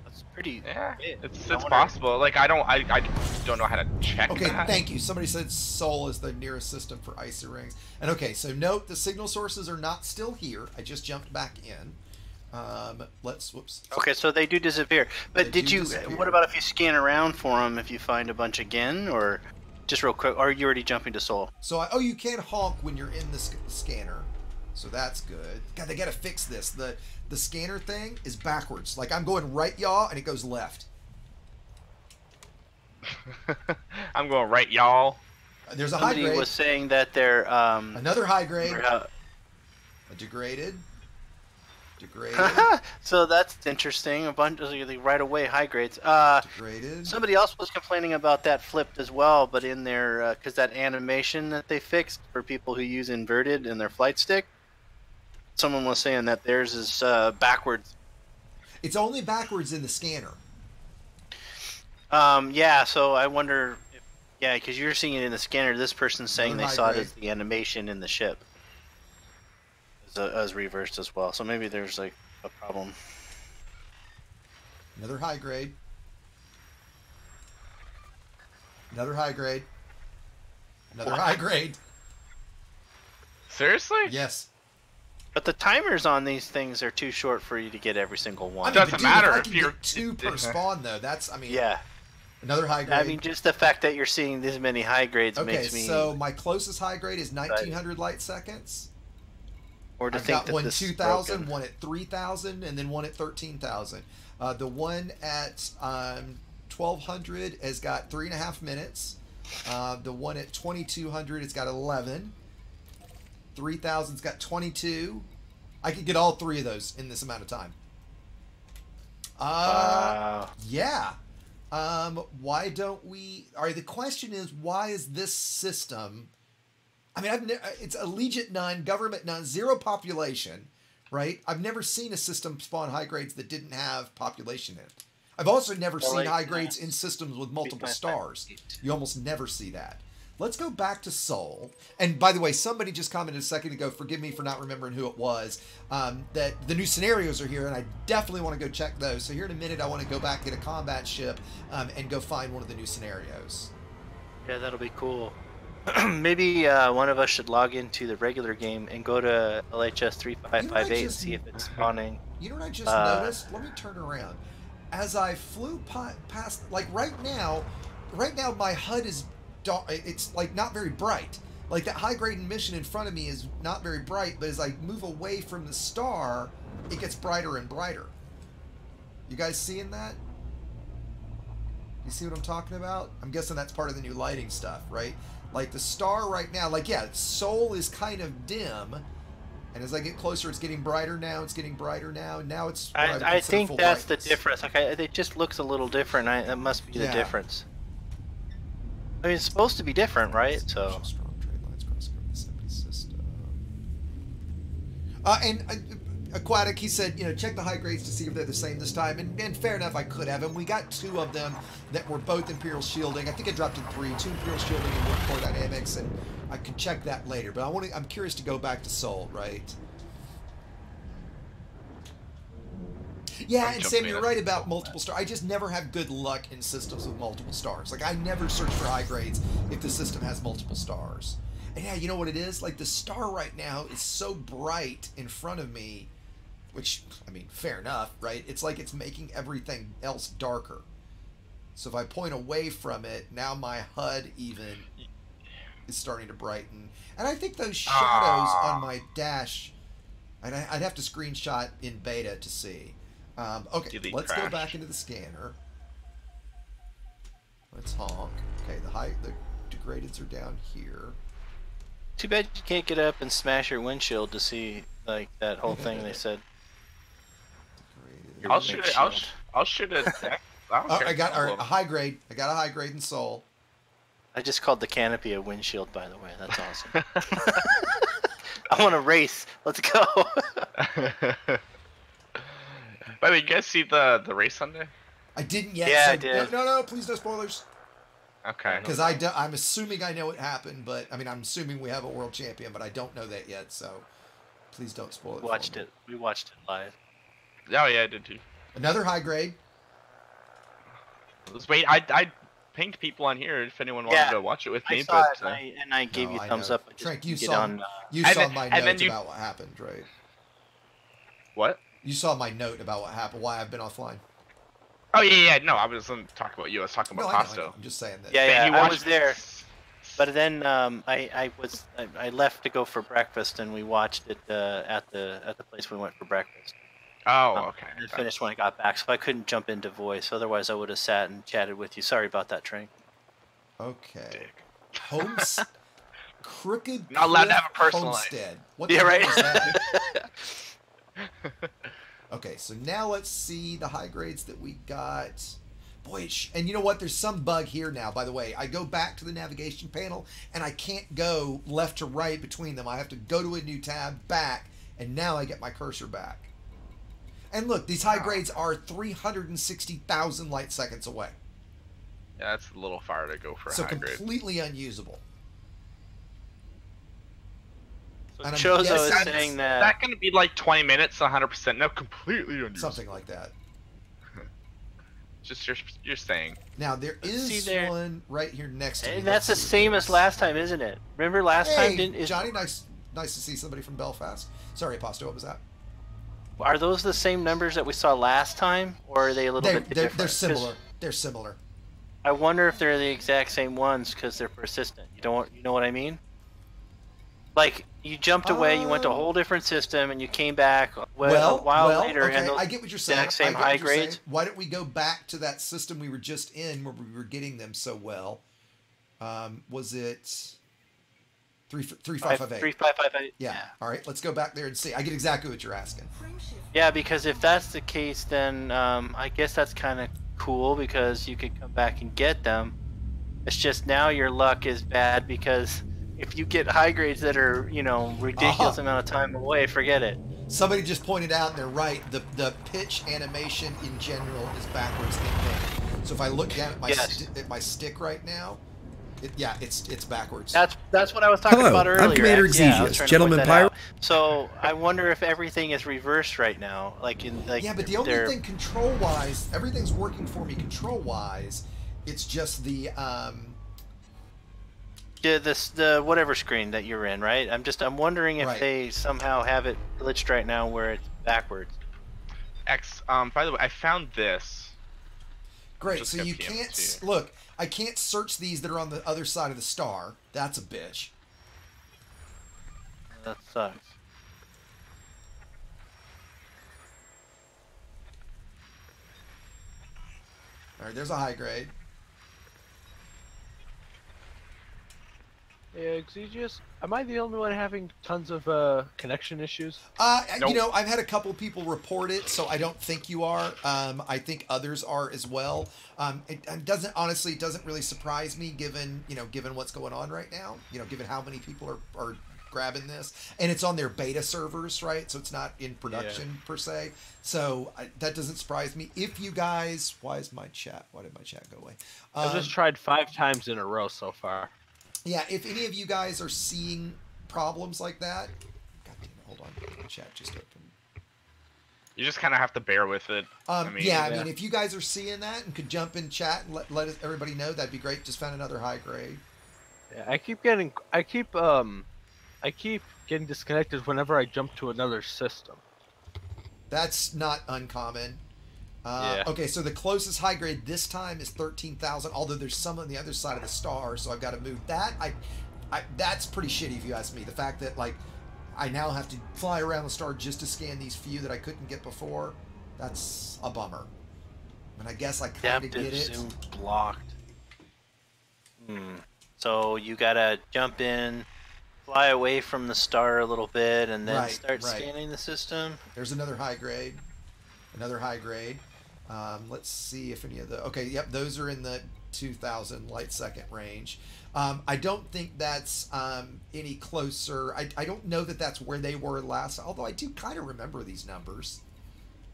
That's pretty. Yeah, it's possible. Like I don't know how to check. Okay, that. Thank you. Somebody said Sol is the nearest system for ISA rings. And okay, so note the signal sources are not still here. I just jumped back in. Whoops. Okay, so they do disappear. But what about if you scan around for them? If you find a bunch again, or just real quick, or are you already jumping to Sol? So you can't honk when you're in the scanner. So that's good. God, they gotta fix this. The scanner thing is backwards. Like I'm going right, y'all, and it goes left. I'm going right, y'all. There's a high grade. Somebody was saying that they're another high grade. A degraded. So that's interesting. A bunch of right away high grades. Degraded. Somebody else was complaining about that flipped as well, but in their because that animation that they fixed for people who use inverted in their flight stick. Someone was saying that theirs is backwards. It's only backwards in the scanner. Yeah, so I wonder if, because you're seeing it in the scanner. This person's saying they saw it as the animation in the ship. As reversed as well. So maybe there's like a problem. Another high grade. Another high grade. Another high grade. Seriously? Yes. But the timers on these things are too short for you to get every single one. It doesn't matter if you're 2 per spawn though. That's yeah. Another high grade. I mean, just the fact that you're seeing this many high grades makes me. Okay, so my closest high grade is 1900 light seconds. Or to I've think got that one this 2,000, one at 3,000, and then one at 13,000. The one at 1,200 has got 3.5 minutes. The one at 2,200 has got 11. 3,000's got 22. I could get all 3 of those in this amount of time. Yeah. Why don't we? The question is, why is this system? I mean, it's Allegiant none, government none, 0 population, right? I've never seen a system spawn high grades that didn't have population in it. I've also never seen high grades in systems with multiple stars. You almost never see that. Let's go back to Sol. And by the way, somebody just commented a second ago, forgive me for not remembering who it was, that the new scenarios are here, and I definitely want to go check those. So here in a minute, I want to go back, get a combat ship, and go find one of the new scenarios. Yeah, that'll be cool. Maybe one of us should log into the regular game and go to LHS 3558 and see if it's spawning. You know what I just noticed? Let me turn around. As I flew past, like right now my HUD is it's like not very bright. Like that high grade mission in front of me is not very bright, but as I move away from the star, it gets brighter and brighter. You guys seeing that? You see what I'm talking about? I'm guessing that's part of the new lighting stuff, right? Like the star right now, like yeah, Sol is kind of dim, and as I get closer, it's getting brighter now. It's getting brighter now. And now it's. I think that's the difference. Like it just looks a little different. That must be the difference. I mean, it's supposed to be different, right? So. Strong trade lines crossing over the assembly system. And Aquatic, he said, check the high grades to see if they're the same this time. And fair enough, I could have. And we got 2 of them that were both Imperial Shielding. I think I dropped in 3, 2 Imperial Shielding and 1 Core Dynamics, and I can check that later. But I'm curious to go back to Sol, right? Yeah, and Sam, you're right about multiple stars. I just never have good luck in systems with multiple stars. Like, I never search for high grades if the system has multiple stars. And yeah, you know what it is? Like, the star right now is so bright in front of me, which, I mean, fair enough, right? It's like it's making everything else darker. So if I point away from it, now my HUD even is starting to brighten. And I think those shadows on my dash, I'd have to screenshot in beta to see. Okay, let's go back into the scanner. Let's honk. Okay, the degradeds are down here. Too bad you can't get up and smash your windshield to see like that whole thing they said. I'll shoot it. I'll shoot it. I got a high grade. I got a high grade in Sol. I just called the canopy a windshield, by the way. That's awesome. I want to race. Let's go. By the way, you guys see the race Sunday? I didn't yet. Yeah, so I did. No, please no spoilers. Okay. Because I'm assuming I know what happened, but I mean I'm assuming we have a world champion, but I don't know that yet. So please don't spoil it. We watched it live. Oh yeah, I did too. Another high grade. Let's wait. I pinged people on here if anyone wanted to watch it with me. I saw it, and I gave you thumbs up. Trank, you saw my note about what happened, right? What? You saw my note about what happened, why I've been offline. Oh yeah. No, I wasn't talking about you. I was talking about Costo. I'm just saying that. Yeah, I was there, but then I left to go for breakfast, and we watched it at the place we went for breakfast. Oh, okay. And finished when I got back, so I couldn't jump into voice. Otherwise, I would have sat and chatted with you. Sorry about that, Trank. Okay. Crooked. Not allowed to have a personal Homestead. What the hell is right. that? Okay, so now let's see the high grades that we got. Boy, and you know what? There's some bug here now, by the way. I go back to the navigation panel, and I can't go left to right between them. I have to go to a new tab, back, and now I get my cursor back. And look, these high grades are 360,000 light seconds away. Yeah, that's a little far to go for a high grade. So completely unusable. So Chozo is saying that... Is that going to be like 20 minutes, 100%? No, completely unusable. Something like that. Just you're saying. Now, there is one right here next to me. And that's the same as last time, isn't it? Remember last time? Johnny, nice to see somebody from Belfast. Sorry, Aposto, what was that? Are those the same numbers that we saw last time, or are they a little bit different? They're similar. They're similar. I wonder if they're the exact same ones because they're persistent. You know what I mean? Like you jumped away, you went to a whole different system, and you came back a while later. Okay, and I get what you're saying. Exact same high grades. Why don't we go back to that system we were just in, where we were getting them so well? Was it 3558? 3558. Yeah. All right, let's go back there and see. I get exactly what you're asking. Yeah, because if that's the case, then I guess that's kind of cool because you could come back and get them. It's just now your luck is bad because if you get high grades that are, ridiculous amount of time away, forget it. Somebody just pointed out, and they're right, the pitch animation in general is backwards in game. So if I look down at my stick right now, it's backwards. That's what I was talking about earlier. I'm Commander Xegius, Gentleman Pirate. So I wonder if everything is reversed right now, but the only thing control-wise, everything's working for me control-wise. It's just the whatever screen that you're in, right? I'm wondering if they somehow have it glitched right now where it's backwards. By the way, I found this. Great. So you can't look. I can't search these that are on the other side of the star. That's a bitch. That sucks. All right, there's a high grade. Hey, Exegius, am I the only one having tons of connection issues? You know, I've had a couple people report it, so I don't think you are. I think others are as well. It doesn't really surprise me given what's going on right now. You know, given how many people are grabbing this, and it's on their beta servers, right? So it's not in production per se. So that doesn't surprise me. If you guys, why did my chat go away? I've just tried 5 times in a row so far. Yeah, if any of you guys are seeing problems like that, God damn it, hold on, the chat just opened. You just kind of have to bear with it. I mean, if you guys are seeing that and could jump in chat and let everybody know, that'd be great. Just found another high grade. Yeah, I keep getting disconnected whenever I jump to another system. That's not uncommon. Yeah. Okay, so the closest high grade this time is 13,000, although there's some on the other side of the star, so I've got to move that. That's pretty shitty if you ask me. The fact that, like, I now have to fly around the star just to scan these few that I couldn't get before, that's a bummer. And I guess I kind of get it. Zoom blocked. So you gotta jump in, fly away from the star a little bit, and then start scanning the system. There's another high grade. Another high grade. Let's see if any of the... Okay, yep, those are in the 2,000 light second range. I don't think that's any closer. I don't know that that's where they were last, although I do kind of remember these numbers.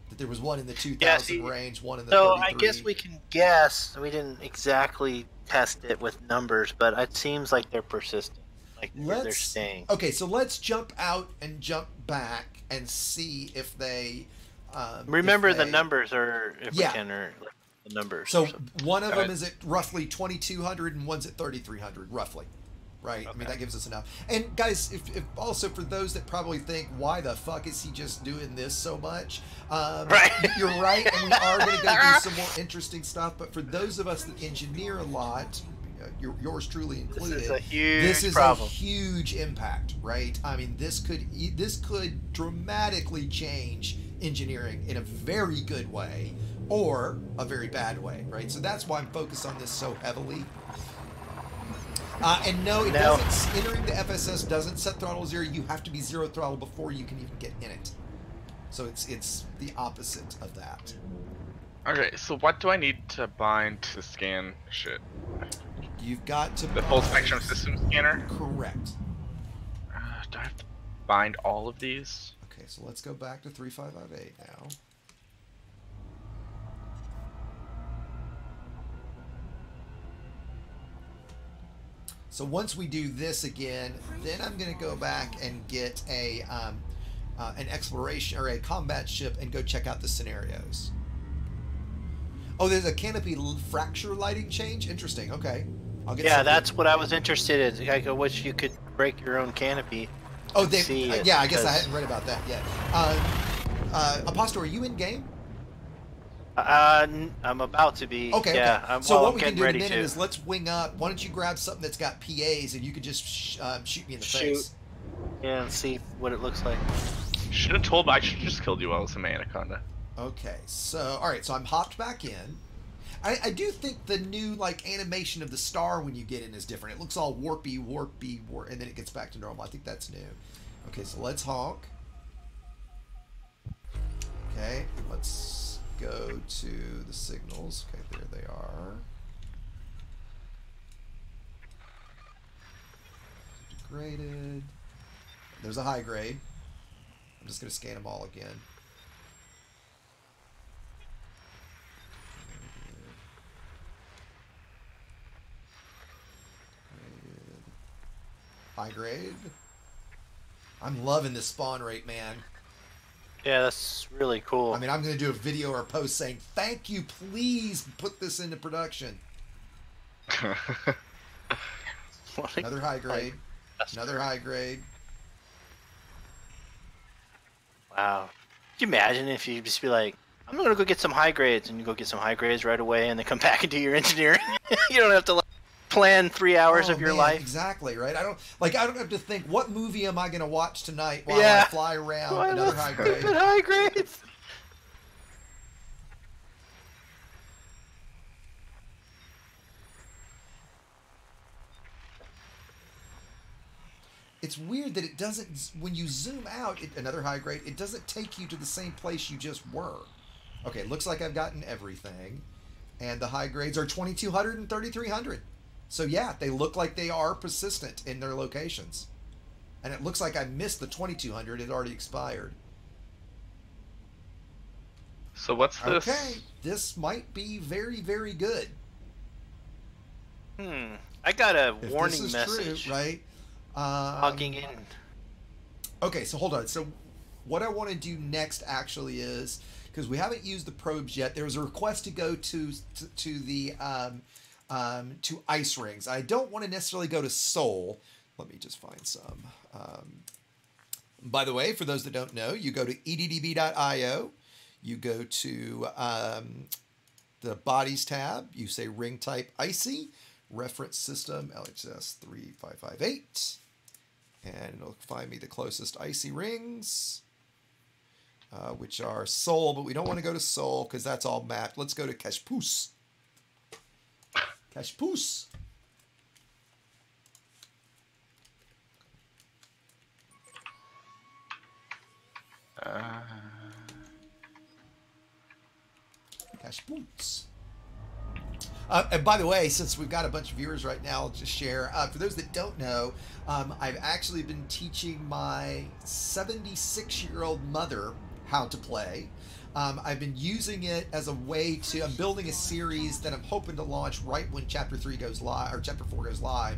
That there was one in the 2,000 range, one in the 33. So I guess we can guess. We didn't exactly test it with numbers, but it seems like they're persistent. Like they're staying. Okay, so let's jump out and jump back and see if they... remember the numbers, or if we can, or like the numbers. So one of them is at roughly 2,200 and one's at 3,300, roughly. Right? Okay. I mean, that gives us enough. And guys, if also for those that probably think, why the fuck is he just doing this so much? You're right, and we are going to go do some more interesting stuff. But for those of us that engineer a lot, yours truly included, this is a huge impact, right? I mean, this could dramatically change engineering in a very good way or a very bad way, right? So that's why I'm focused on this so heavily. And no, it doesn't. Entering the FSS doesn't set throttle 0. You have to be 0 throttle before you can even get in it. So it's the opposite of that. Okay, so what do I need to bind to scan shit? You've got to the full spectrum system scanner. Correct. Do I have to bind all of these? Okay, so let's go back to 3558 now. So once we do this again, then I'm going to go back and get an exploration or a combat ship and go check out the scenarios. Oh, there's a canopy fracture lighting change. Interesting. Okay, I'll get. Yeah, that's what I was interested in. I wish you could break your own canopy. Oh, I guess I hadn't read about that yet. Apostle, are you in game? I'm about to be. Okay. Yeah. Okay. So what we can do in a minute is let's wing up. Why don't you grab something that's got PAs and you could just shoot me in the face. Yeah, and see what it looks like. Should have told me. I should have just killed you while I was in my anaconda. Okay. So all right. So I'm hopped back in. I do think the new animation of the star when you get in is different. It looks all warpy, and then it gets back to normal. I think that's new. Okay. So let's honk. Okay. Let's go to the signals. Okay, there they are. Degraded. There's a high grade. I'm just going to scan them all again. High grade. I'm loving this spawn rate, man. Yeah, that's really cool. I mean, I'm going to do a video or a post saying, thank you, please put this into production. Another high grade. Another high grade. Wow. Could you imagine if you just be like, I'm going to go get some high grades, and you go get some high grades right away, and then come back and do your engineering? You don't have to plan 3 hours of your life. Exactly, right? I don't have to think, what movie am I going to watch tonight while I fly around another high grade. High grades. it's weird that it doesn't, when you zoom out, another high grade, it doesn't take you to the same place you just were. Okay, it looks like I've gotten everything. And the high grades are 2200 and 3300. So yeah, they look like they are persistent in their locations. And it looks like I missed the 2200. It already expired. So what's this? Okay, this might be very, very good. I got a If warning this is message. true, right? Logging in. Okay, so hold on. So what I want to do next actually is, because we haven't used the probes yet, there was a request to go to the to ice rings. I don't want to necessarily go to Seoul. Let me just find some. By the way, for those that don't know, you go to eddb.io, you go to the bodies tab, you say ring type icy, reference system LHS 3558, and it'll find me the closest icy rings, which are Seoul, but we don't want to go to Seoul because that's all mapped. Let's go to Kashpus. Kashpus. Kashpus. And by the way, since we've got a bunch of viewers right now, I'll just share. For those that don't know, I've actually been teaching my 76-year-old mother how to play. I've been using it as a way to, I'm building a series that I'm hoping to launch right when Chapter 3 goes live, or Chapter 4 goes live,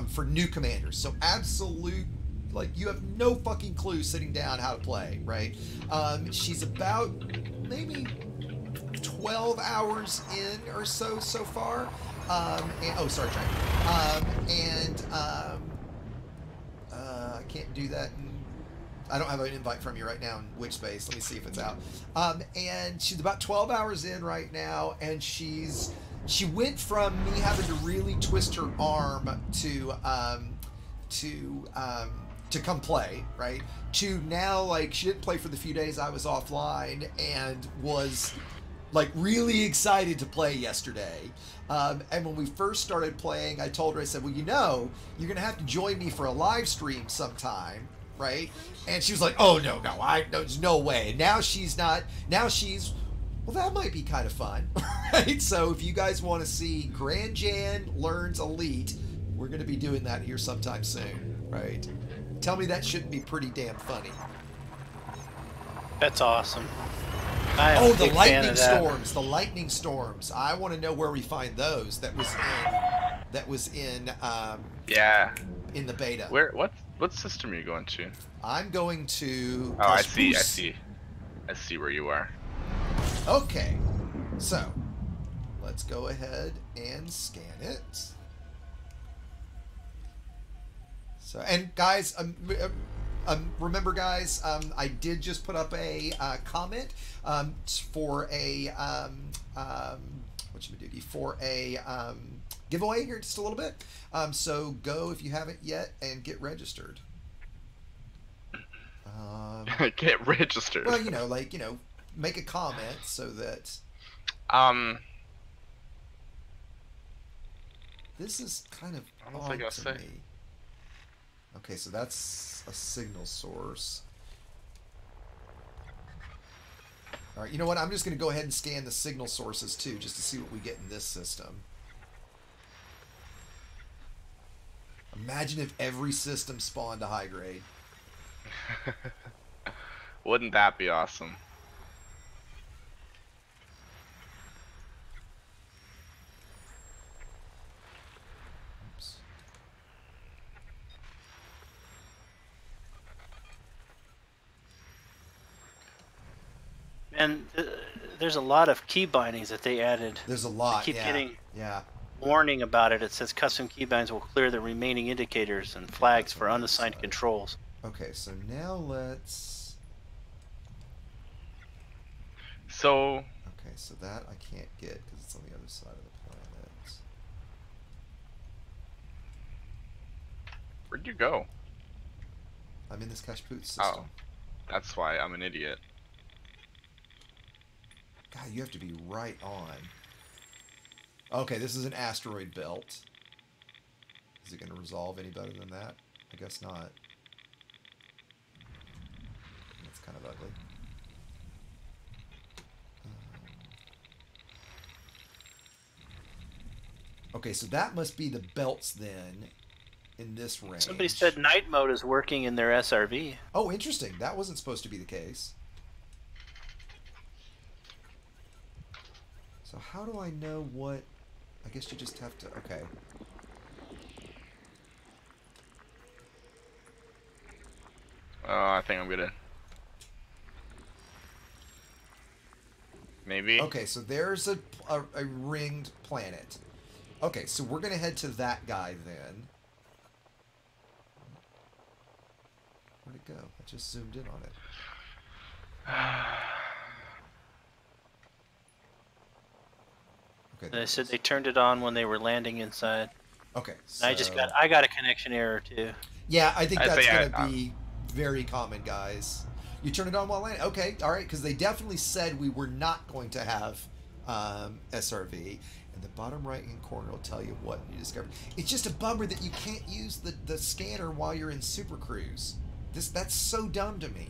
for new commanders. So absolute, like, you have no fucking clue sitting down how to play, right? She's about maybe 12 hours in or so far. Oh, sorry, Trey. I can't do that. I don't have an invite from you right now in which space. Let me see if it's out. And she's about 12 hours in right now, and she went from me having to really twist her arm to come play, right? To now, like, she didn't play for the few days I was offline and was like really excited to play yesterday. And when we first started playing, I told her, I said, well, you know, you're gonna have to join me for a live stream sometime, right? And she was like, oh no, there's no way. And now she's, well, that might be kind of fun, right? So if you guys want to see Grand Jan Learns Elite, we're gonna be doing that here sometime soon, right? Tell me that shouldn't be pretty damn funny. That's awesome. Oh, the lightning storms! The lightning storms. I want to know where we find those. That was in. Yeah. In the beta. What system are you going to? I'm going to. Oh, I see where you are. Okay, so let's go ahead and scan it. So, and guys, remember, guys, I did just put up a comment for a giveaway here just a little bit. So go if you haven't yet and get registered. Get registered. Well, make a comment so that. This is kind of odd to me. Okay, so that's a signal source. All right, you know what? I'm just going to go ahead and scan the signal sources too, just to see what we get in this system. Imagine if every system spawned a high grade. Wouldn't that be awesome? And there's a lot of key bindings that they added. There's a lot. I keep getting yeah. warning about it. It says custom key bindings will clear the remaining indicators and flags for unassigned controls. Okay, so now let's. So. Okay, so that I can't get because it's on the other side of the planet. Where'd you go? I'm in this Kashput system. Oh, that's why I'm an idiot. God, you have to be right on. Okay, this is an asteroid belt. Is it going to resolve any better than that? I guess not. kind of ugly. Okay, so that must be the belts then in this range. Somebody said night mode is working in their SRV. Oh, interesting. That wasn't supposed to be the case. So how do I know what... I guess you just have to... Okay. I think I'm gonna... Maybe. Okay, so there's a ringed planet. Okay, so we're going to head to that guy then. Where'd it go? I just zoomed in on it. Okay. They said they turned it on when they were landing inside. Okay. So... I got a connection error too. Yeah, I think that's going to be very common, guys. You turn it on while landing. Okay, all right, because they definitely said we were not going to have SRV. And the bottom right-hand corner will tell you what you discovered. It's just a bummer that you can't use the scanner while you're in Super Cruise. That's so dumb to me.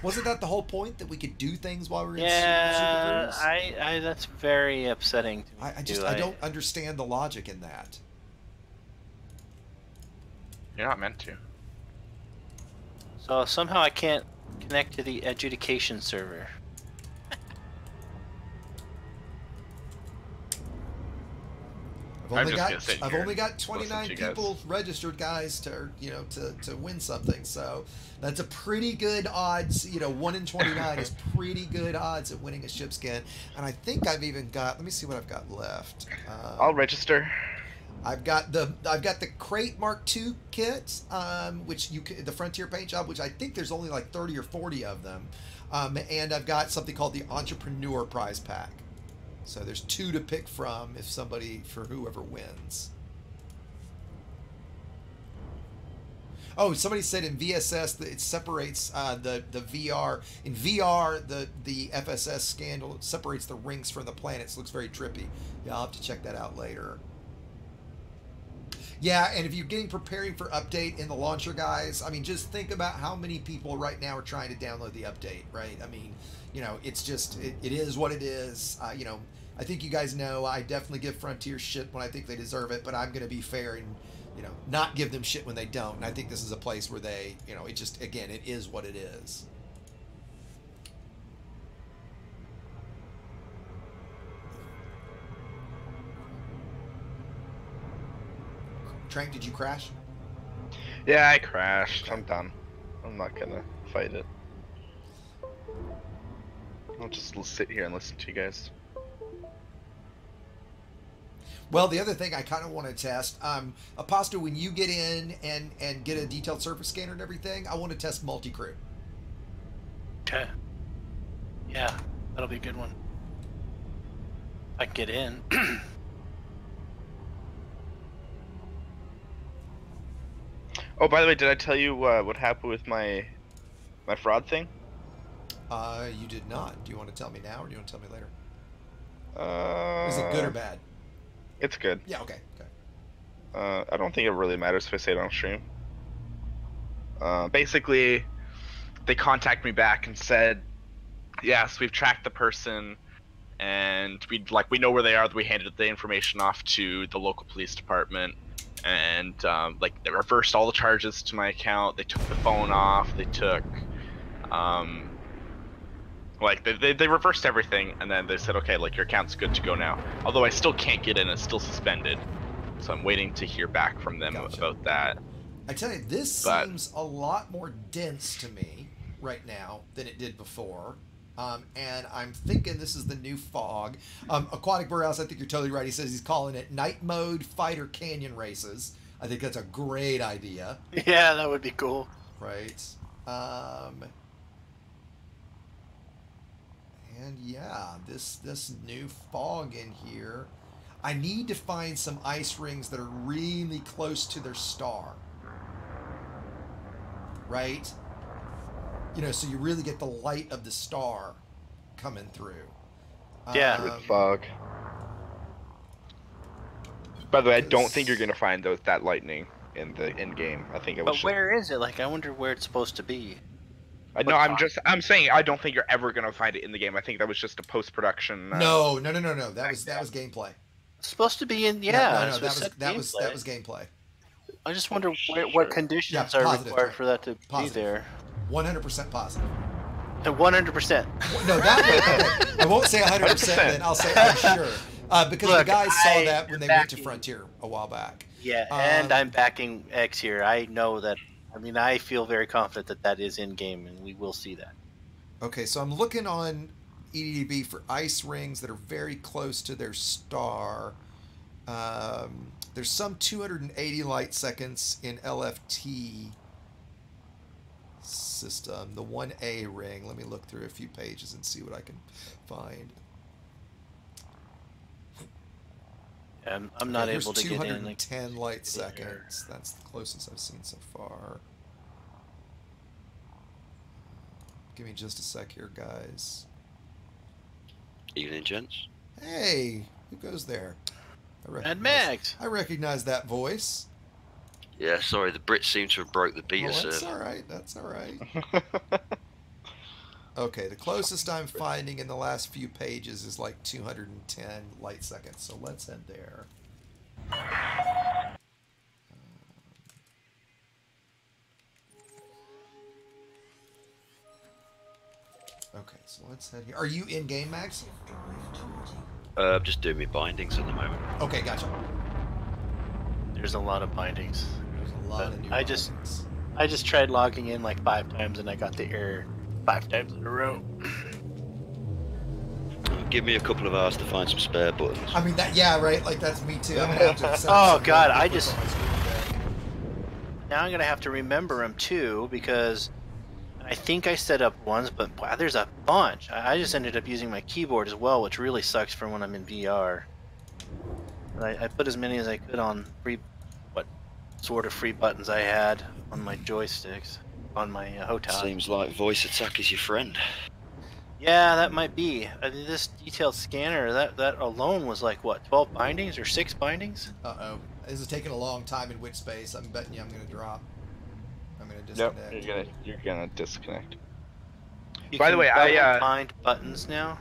Wasn't that the whole point, that we could do things while we're in Super Cruise? Yeah, that's very upsetting to me. I don't understand the logic in that. You're not meant to. So somehow I can't connect to the adjudication server. I've only got 29 people registered, guys, to win something. So that's a pretty good odds. 1 in 29 is pretty good odds at winning a ship scan. And I think I've even got. Let me see what I've got left. I'll register. I've got the Crate Mark II kit, which the Frontier paint job, which I think there's only like 30 or 40 of them, and I've got something called the Entrepreneur Prize Pack. So there's 2 to pick from for whoever wins. Oh, somebody said in VSS that it separates the VR. In VR, the FSS scandal separates the rings from the planets. Looks very trippy. Yeah, I'll have to check that out later. Yeah, and if you're preparing for update in the launcher, guys, I mean, just think about how many people right now are trying to download the update, right? I mean, it's just, it is what it is. I think you guys know I definitely give Frontier shit when I think they deserve it, but I'm going to be fair and, not give them shit when they don't. And I think this is a place where they, it just, again, it is what it is. Trank, did you crash? Yeah, I crashed. I'm done. I'm not gonna fight it. I'll just sit here and listen to you guys. Well, the other thing I kind of want to test, Aposto, when you get in and get a detailed surface scanner and everything, I want to test multi-crew. Okay. Yeah, that'll be a good one. I can get in. Oh, by the way, did I tell you what happened with my fraud thing? You did not. Do you want to tell me now, or do you want to tell me later? Is it good or bad? It's good. Yeah, okay. I don't think it really matters if I say it on stream. Basically, they contacted me back and said, yes, we've tracked the person, and we know where they are. We handed the information off to the local police department. And they reversed all the charges to my account. They took the phone off. They took, they reversed everything, and then they said, okay, your account's good to go now. Although I still can't get in; it's still suspended. So I'm waiting to hear back from them about that. I tell you, this seems a lot more dense to me right now than it did before. And I'm thinking this is the new fog. Aquatic Borealis, I think you're totally right. He says he's calling it Night Mode Fighter Canyon Races. I think that's a great idea. Yeah, that would be cool. Right. And yeah, this new fog in here. I need to find some ice rings that are really close to their star. Right? So you really get the light of the star coming through. Yeah. With fog. By the way, I don't think you're gonna find that lightning in the end game. I think it was. But where is it? I wonder where it's supposed to be. No, I'm saying I don't think you're ever gonna find it in the game. I think that was just a post-production. No. That was gameplay. It's supposed to be in. No, that was gameplay. I just wonder what conditions are required for that to be there. 100% positive. And 100%. No, that way, I won't say 100%. Then I'll say I'm sure. Because the guys saw that when they went to Frontier a while back. Yeah, and I'm backing X here. I know that. I mean, I feel very confident that is in game, and we will see that. Okay, so I'm looking on EDDB for ice rings that are very close to their star. There's some 280 light seconds in LFT system. The 1A ring. Let me look through a few pages and see what I can find. I'm not able to get in. 210 light seconds. That's the closest I've seen so far. Give me just a sec here, guys. Evening, gents. Hey, who goes there? Mad Max. I recognize that voice. Yeah, sorry, the Brits seem to have broke the beta server. That's all right. Okay, the closest I'm finding in the last few pages is like 210 light seconds, so let's head there. Okay, so let's head here. Are you in game, Max? I'm just doing my bindings at the moment. Okay, gotcha. There's a lot of bindings. There's a lot of new bindings. I just tried logging in like 5 times and I got the error 5 times in a row. Give me a couple of hours to find some spare buttons. I mean, right? Like, that's me too. I'm gonna have to send oh god, now I'm gonna have to remember them too, because I think I set up ones, but wow, there's a bunch. I just ended up using my keyboard as well, which really sucks for when I'm in VR. I put as many as I could on what sort of free buttons I had on my joysticks, on my HOTAS. Seems like voice attack is your friend. Yeah, that might be. This detailed scanner, that alone was like, what, 12 bindings or 6 bindings? Uh-oh. This is taking a long time in which space. I'm betting you I'm going to drop. I'm going to disconnect. Yep, you're gonna disconnect. By the way, I bind buttons now.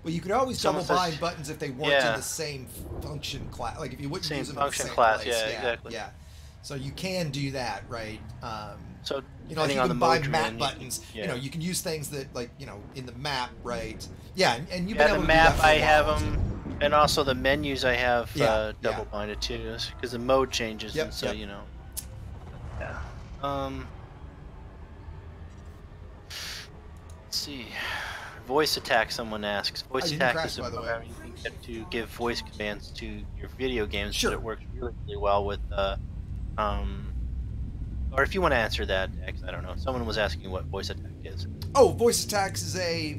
Well, you could always double bind buttons if they weren't in the same function class. Like if you wouldn't use them in the same class. Yeah, exactly. Yeah. So you can do that, right? So you know, if you can bind map buttons, you know, you can use things that, like, you know, in the map, right? Yeah, and you've been able to do that for a while. I have them, and also the menus I have double binded too, because the mode changes, and so you know. Yeah. Let's see. Voice attack, someone asks. Voice attack is a program you can get to give voice commands to your video games. Sure. But it works really, really well with or if you want to answer that, X, I don't know. Someone was asking what voice attack is. Oh, voice attacks is I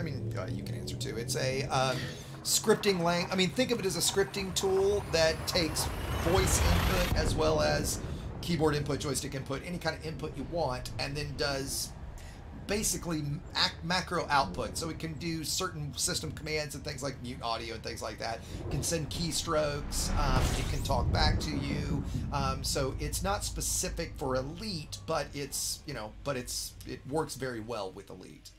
mean, you can answer too. It's a scripting I mean, think of it as a scripting tool that takes voice input as well as keyboard input, joystick input, any kind of input you want, and then does basically macro output. So it can do certain system commands and things like mute audio and things like that. It can send keystrokes. It can talk back to you. So it's not specific for Elite, but it's, you know, it works very well with Elite.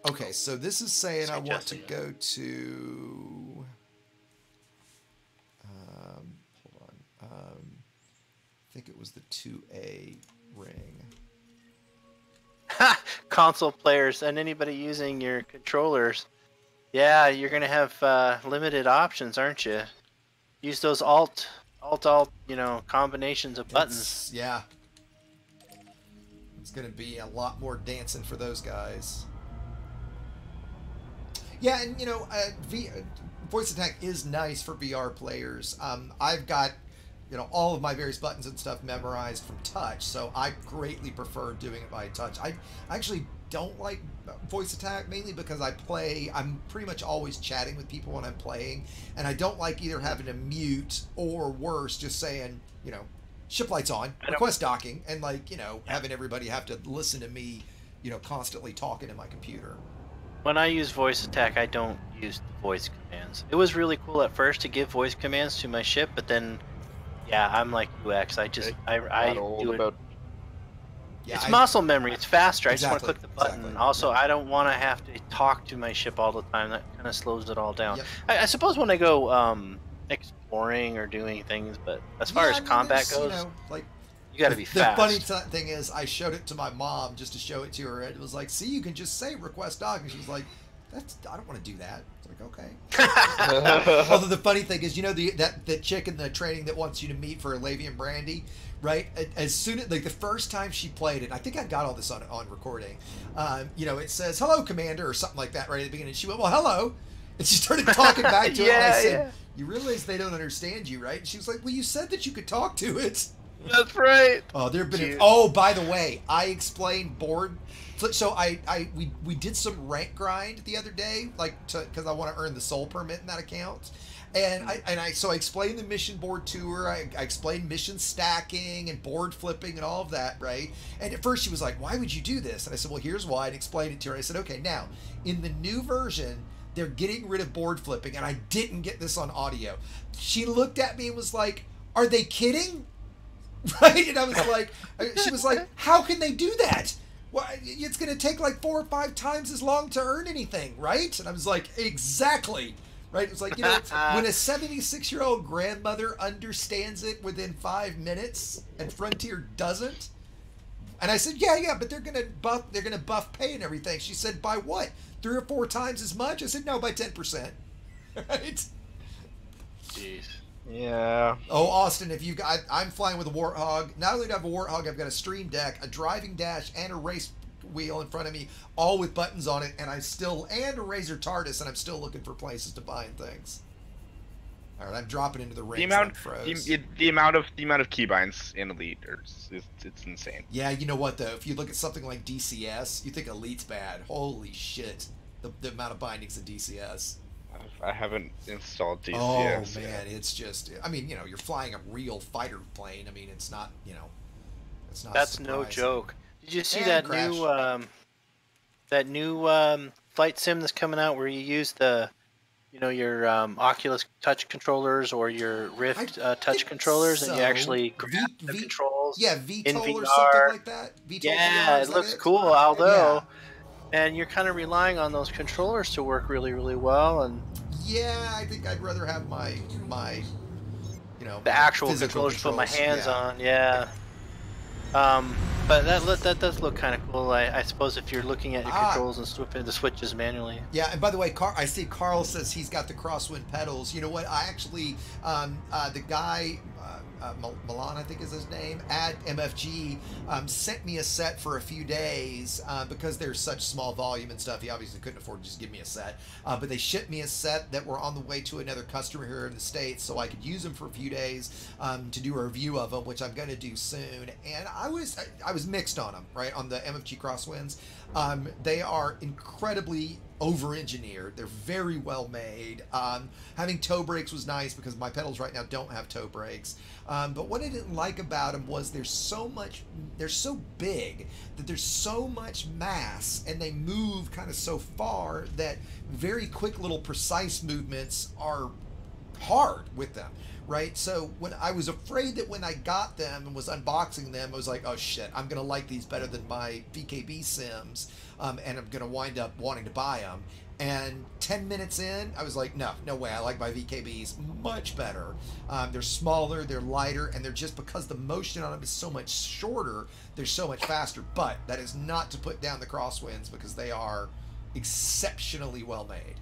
Okay, so this is saying I want to go to hold on. I think it was the 2A ring. Console players and anybody using your controllers, yeah, you're gonna have limited options, aren't you? Use those alt, you know, combinations of buttons. Yeah, it's gonna be a lot more dancing for those guys. Yeah, and you know, voice attack is nice for VR players. I've got, you know, all of my various buttons and stuff memorized from touch, so I greatly prefer doing it by touch. I actually don't like voice attack, mainly because I'm pretty much always chatting with people when I'm playing, and I don't like either having to mute or worse, just saying, you know, ship lights on, request docking, and like, you know, having everybody have to listen to me, you know, constantly talking to my computer. When I use voice attack, I don't use the voice commands. It was really cool at first to give voice commands to my ship, but then yeah, I'm like UX. I do it. Yeah, it's muscle memory. It's faster. I Exactly, just want to click the button. exactly. Also, I don't want to have to talk to my ship all the time. That kind of slows it all down. Yep. I suppose when I go exploring or doing things, but as far as combat goes, you know, like you got to be the fast. funny thing is, I showed it to my mom just to show it to her, and it was like, see, you can just say request dog, and she was like, I don't want to do that. It's like, okay. Although the funny thing is, you know, the chick in the training that wants you to meet for Lavian Brandy, right? As soon as, like, the first time she played it, I think I got all this on recording. You know, it says "Hello, Commander" or something like that right at the beginning. She went, "Well, hello," and she started talking back to it. And I said, "You realize they don't understand you, right?" And she was like, "Well, you said that you could talk to it." That's right. Oh, there've been. Oh, by the way, I explained board. So we did some rank grind the other day, like because I want to earn the soul permit in that account, and I explained the mission board to her. I explained mission stacking and board flipping and all of that, right? And at first she was like, "Why would you do this?" And I said, "Well, here's why." And explained it to her. I said, "Okay, now in the new version, they're getting rid of board flipping, and I didn't get this on audio." She looked at me and was like, "Are they kidding?" Right? And I was like, she was like, "How can they do that? Well, it's going to take like 4 or 5 times as long to earn anything, right?" And I was like, exactly. Right? It was like, you know, when a 76-year-old grandmother understands it within 5 minutes and Frontier doesn't. And I said, yeah, but they're going to buff pay and everything. She said, by what? 3 or 4 times as much? I said, no, by 10%. Right? Jeez. Yeah. Oh, Austin, if you got, I'm flying with a Warthog. Not only do I have a Warthog, I've got a Stream Deck, a driving dash, and a race wheel in front of me, all with buttons on it, and and a Razor TARDIS, and I'm still looking for places to buy things. All right, I'm dropping into the ring. The amount of keybinds in Elite it's insane. Yeah, you know what though? If you look at something like DCS, you think Elite's bad. Holy shit, the amount of bindings in DCS. I haven't installed DCS. Oh man, it's just. I mean, you know, you're flying a real fighter plane. I mean, it's not. You know, it's not. That's surprising. no joke. Did you see And that Crash. new flight sim that's coming out where you use the, you know, your Oculus touch controllers or your Rift touch controllers, and you actually grab the controls. Yeah, in VTOL or VR. something like that. VTOL Yeah, VR, it is that looks cool. Although. Yeah. And you're kind of relying on those controllers to work really, really well. And yeah, I think I'd rather have my you know, the actual physical controllers to put my hands yeah. on. Yeah. But that does look kind of cool. I suppose if you're looking at your controls and flipping the switches manually. Yeah, and by the way, I see Carl says he's got the crosswind pedals. You know what? I actually, the guy, Milan, I think is his name, at MFG, sent me a set for a few days because there's such small volume and stuff. He obviously couldn't afford to just give me a set. But they shipped me a set that were on the way to another customer here in the States, so I could use them for a few days to do a review of them, which I'm going to do soon. And I was mixed on them, right, on the MFG crosswinds. They are incredibly over-engineered. They're very well made. Having toe brakes was nice because my pedals right now don't have toe brakes. But what I didn't like about them was they're so big that there's so much mass, and they move kind of so far that very quick little precise movements are hard with them. Right, so when I was afraid that when I got them and was unboxing them, I was like, oh shit, I'm gonna like these better than my VKB sims, and I'm gonna wind up wanting to buy them. And 10 minutes in, I was like, no way, I like my VKBs much better. They're smaller, they're lighter, and they're just, because the motion on them is so much shorter, they're so much faster. But that is not to put down the crosswinds, because they are exceptionally well made.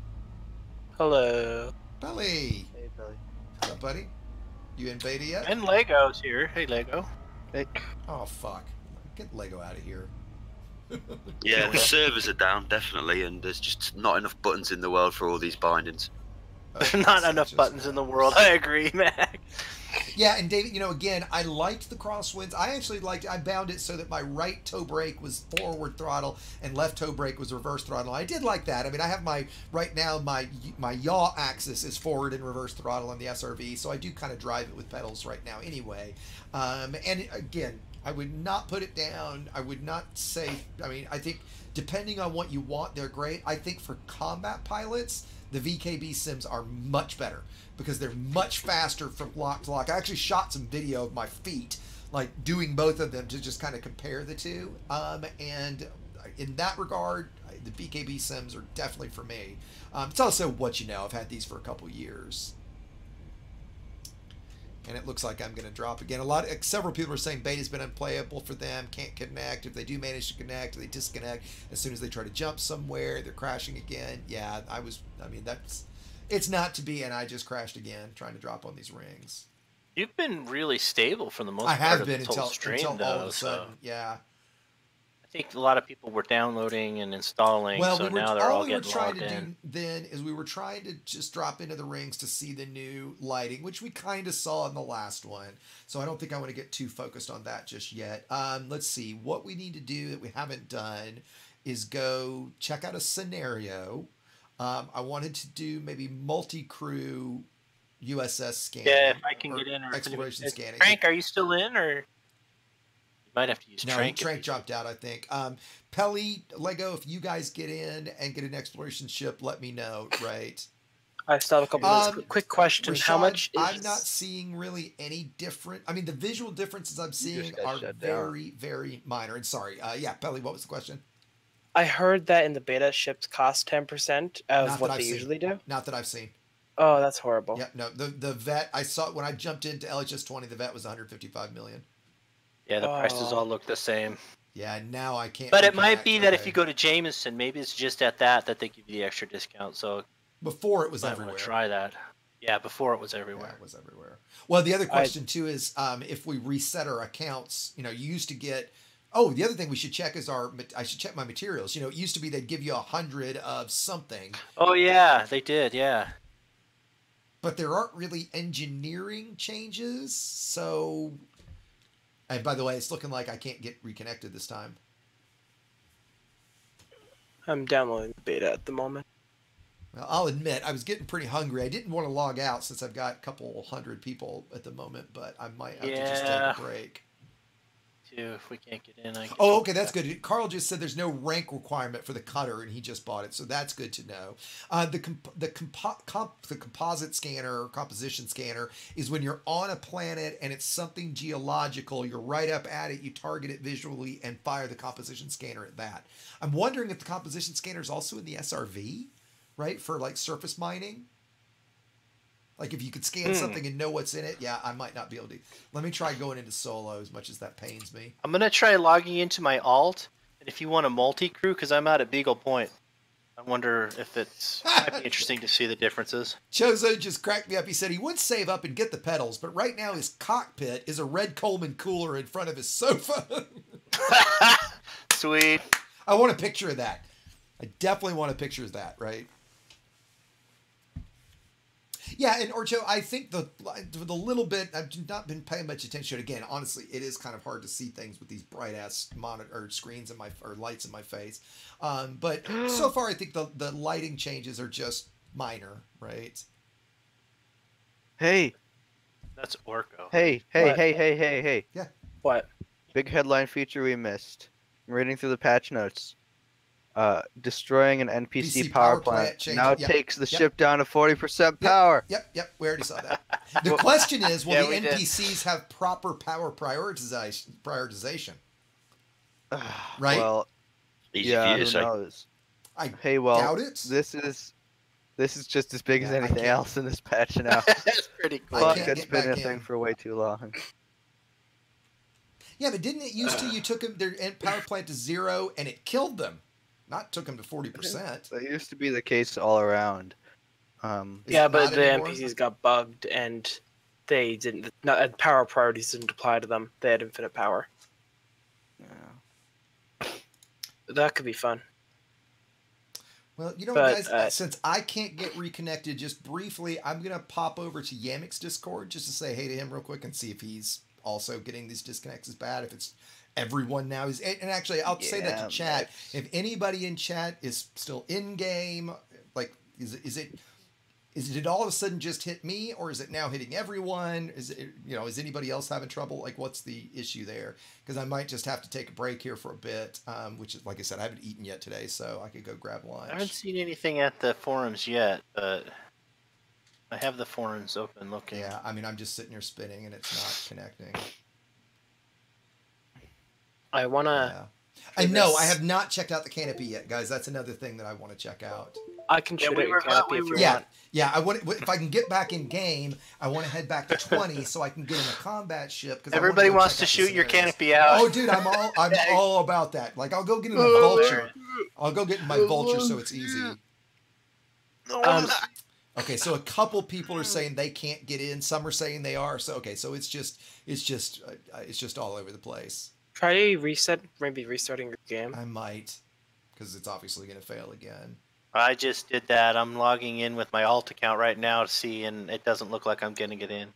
Hello. Billy. Hey, Billy. What's up, buddy? You in beta yet? And Lego's here. Hey, Lego. Hey. Oh, fuck. Get Lego out of here. Yeah, the servers are down, definitely, and there's just not enough buttons in the world for all these bindings. Not enough buttons in the world. I agree, Mac. Yeah, and David, you know, again, I liked the crosswinds. I bound it so that my right toe brake was forward throttle and left toe brake was reverse throttle. I did like that. I mean, I have right now my yaw axis is forward and reverse throttle on the SRV, so I do kind of drive it with pedals right now anyway. And again, I would not put it down. I would not say, I mean, I think depending on what you want, they're great. I think for combat pilots, the VKB sims are much better because they're much faster from lock to lock. I actually shot some video of my feet like doing both of them to just kind of compare the two. And in that regard, the BKB sims are definitely for me. It's also what you know. I've had these for a couple years. And it looks like I'm going to drop again. Several people are saying beta's been unplayable for them, can't connect. If they do manage to connect, they disconnect. As soon as they try to jump somewhere, they're crashing again. Yeah, it's not to be, and I just crashed again trying to drop on these rings. You've been really stable for the most I part have of been the total stream, until all of a so sudden, yeah. I think a lot of people were downloading and installing, so now they're all getting logged in. Then is we were trying to just drop into the rings to see the new lighting, which we kind of saw in the last one. So I don't think I want to get too focused on that just yet. Let's see. What we need to do that we haven't done is go check out a scenario. I wanted to do maybe multi-crew USS scanning. Yeah, if I can get in. Or exploration scanning. Frank, are you still in, or... Might have to use Trank. No, Trank dropped out, I think. Pelly, Lego, if you guys get in and get an exploration ship, let me know, right? I still have a couple minutes. Quick question. Rashad, how much is... I'm not seeing really any different... I mean, the visual differences I'm seeing are very, very minor. And sorry. Yeah, Pelly, what was the question? I heard that in the beta, ships cost 10% of what they usually do. Not that I've seen. Oh, that's horrible. Yeah, no. The vet, I saw when I jumped into LHS 20, the vet was 155 million. Yeah, the prices all look the same. Yeah, now I can't. But it might be that if you go to Jameson, maybe it's just at that they give you the extra discount. So before it was everywhere. Want to try that. Yeah, before it was everywhere. Yeah, it was everywhere. Well, the other question too is if we reset our accounts. You used to get. Oh, the other thing we should check is I should check my materials. It used to be they'd give you 100 of something. Oh yeah, they did. Yeah. But there aren't really engineering changes, so. And by the way, it's looking like I can't get reconnected this time. I'm downloading the beta at the moment. Well, I'll admit, I was getting pretty hungry. I didn't want to log out since I've got a couple hundred people at the moment, but I might have to just take a break. If we can't get in, oh, okay, that's good. Carl just said there's no rank requirement for the cutter, and he just bought it, so that's good to know. The composite scanner or composition scanner is when you're on a planet and it's something geological. You're right up at it, you target it visually, and fire the composition scanner at that. I'm wondering if the composition scanner is also in the SRV, right, for like surface mining. Like if you could scan something and know what's in it, yeah, I might not be able to. Let me try going into solo as much as that pains me. I'm going to try logging into my alt, and if you want a multi-crew, because I'm out at Beagle Point, I wonder if it's might be interesting to see the differences. Chozo just cracked me up. He said he would save up and get the pedals, but right now his cockpit is a red Coleman cooler in front of his sofa. Sweet. I want a picture of that. I definitely want a picture of that, right? Yeah, and Orcho, I think the little bit I've not been paying much attention to. Again, honestly, it is kind of hard to see things with these bright ass monitor screens or lights in my face. But so far, I think the lighting changes are just minor, right? Hey, that's Orko. Hey! Yeah. What? Big headline feature we missed. I'm reading through the patch notes. Destroying an NPC power plant now takes the ship down to 40% power. Yep. We already saw that. The question is, will the NPCs have proper power prioritization? Right? Well, easy for you to say. Knows? I doubt it. This is just as big as anything else in this patch now. That's pretty cool. Fuck, that's been a thing for way too long. Yeah, but didn't it used to you took their power plant to 0 and it killed them? Not took them to 40%. That used to be the case all around. Yeah, but the NPCs got bugged and they didn't. Power priorities didn't apply to them. They had infinite power. Yeah. That could be fun. Well, you know what, guys? Since I can't get reconnected, just briefly, I'm gonna pop over to Yamik's Discord just to say hey to him real quick and see if he's also getting these disconnects as bad. If it's everyone now is, and actually I'll say that to chat. If anybody in chat is still in game, like is it all of a sudden just hit me, or is it now hitting everyone? Is it, is anybody else having trouble? Like, what's the issue there? Because I might just have to take a break here for a bit. Which is, like I said, I haven't eaten yet today, so I could go grab lunch. I haven't seen anything at the forums yet, but I have the forums open looking. Yeah, I mean, I'm just sitting here spinning and it's not connecting. I wanna. Yeah. I know. I have not checked out the canopy yet, guys. That's another thing that I want to check out. I can shoot at your canopy if you want. Yeah. I want. If I can get back in game, I want to head back to 20 so I can get in a combat ship. Everybody wants to shoot your canopy out. Oh, dude, I'm all about that. Like, I'll go get in a vulture. I'll go get in my vulture so it's easy. Okay, so a couple people are saying they can't get in. Some are saying they are. So okay, so it's just all over the place. Try maybe restarting your game. I might, because it's obviously going to fail again. I just did that. I'm logging in with my alt account right now to see, and it doesn't look like I'm going to get in.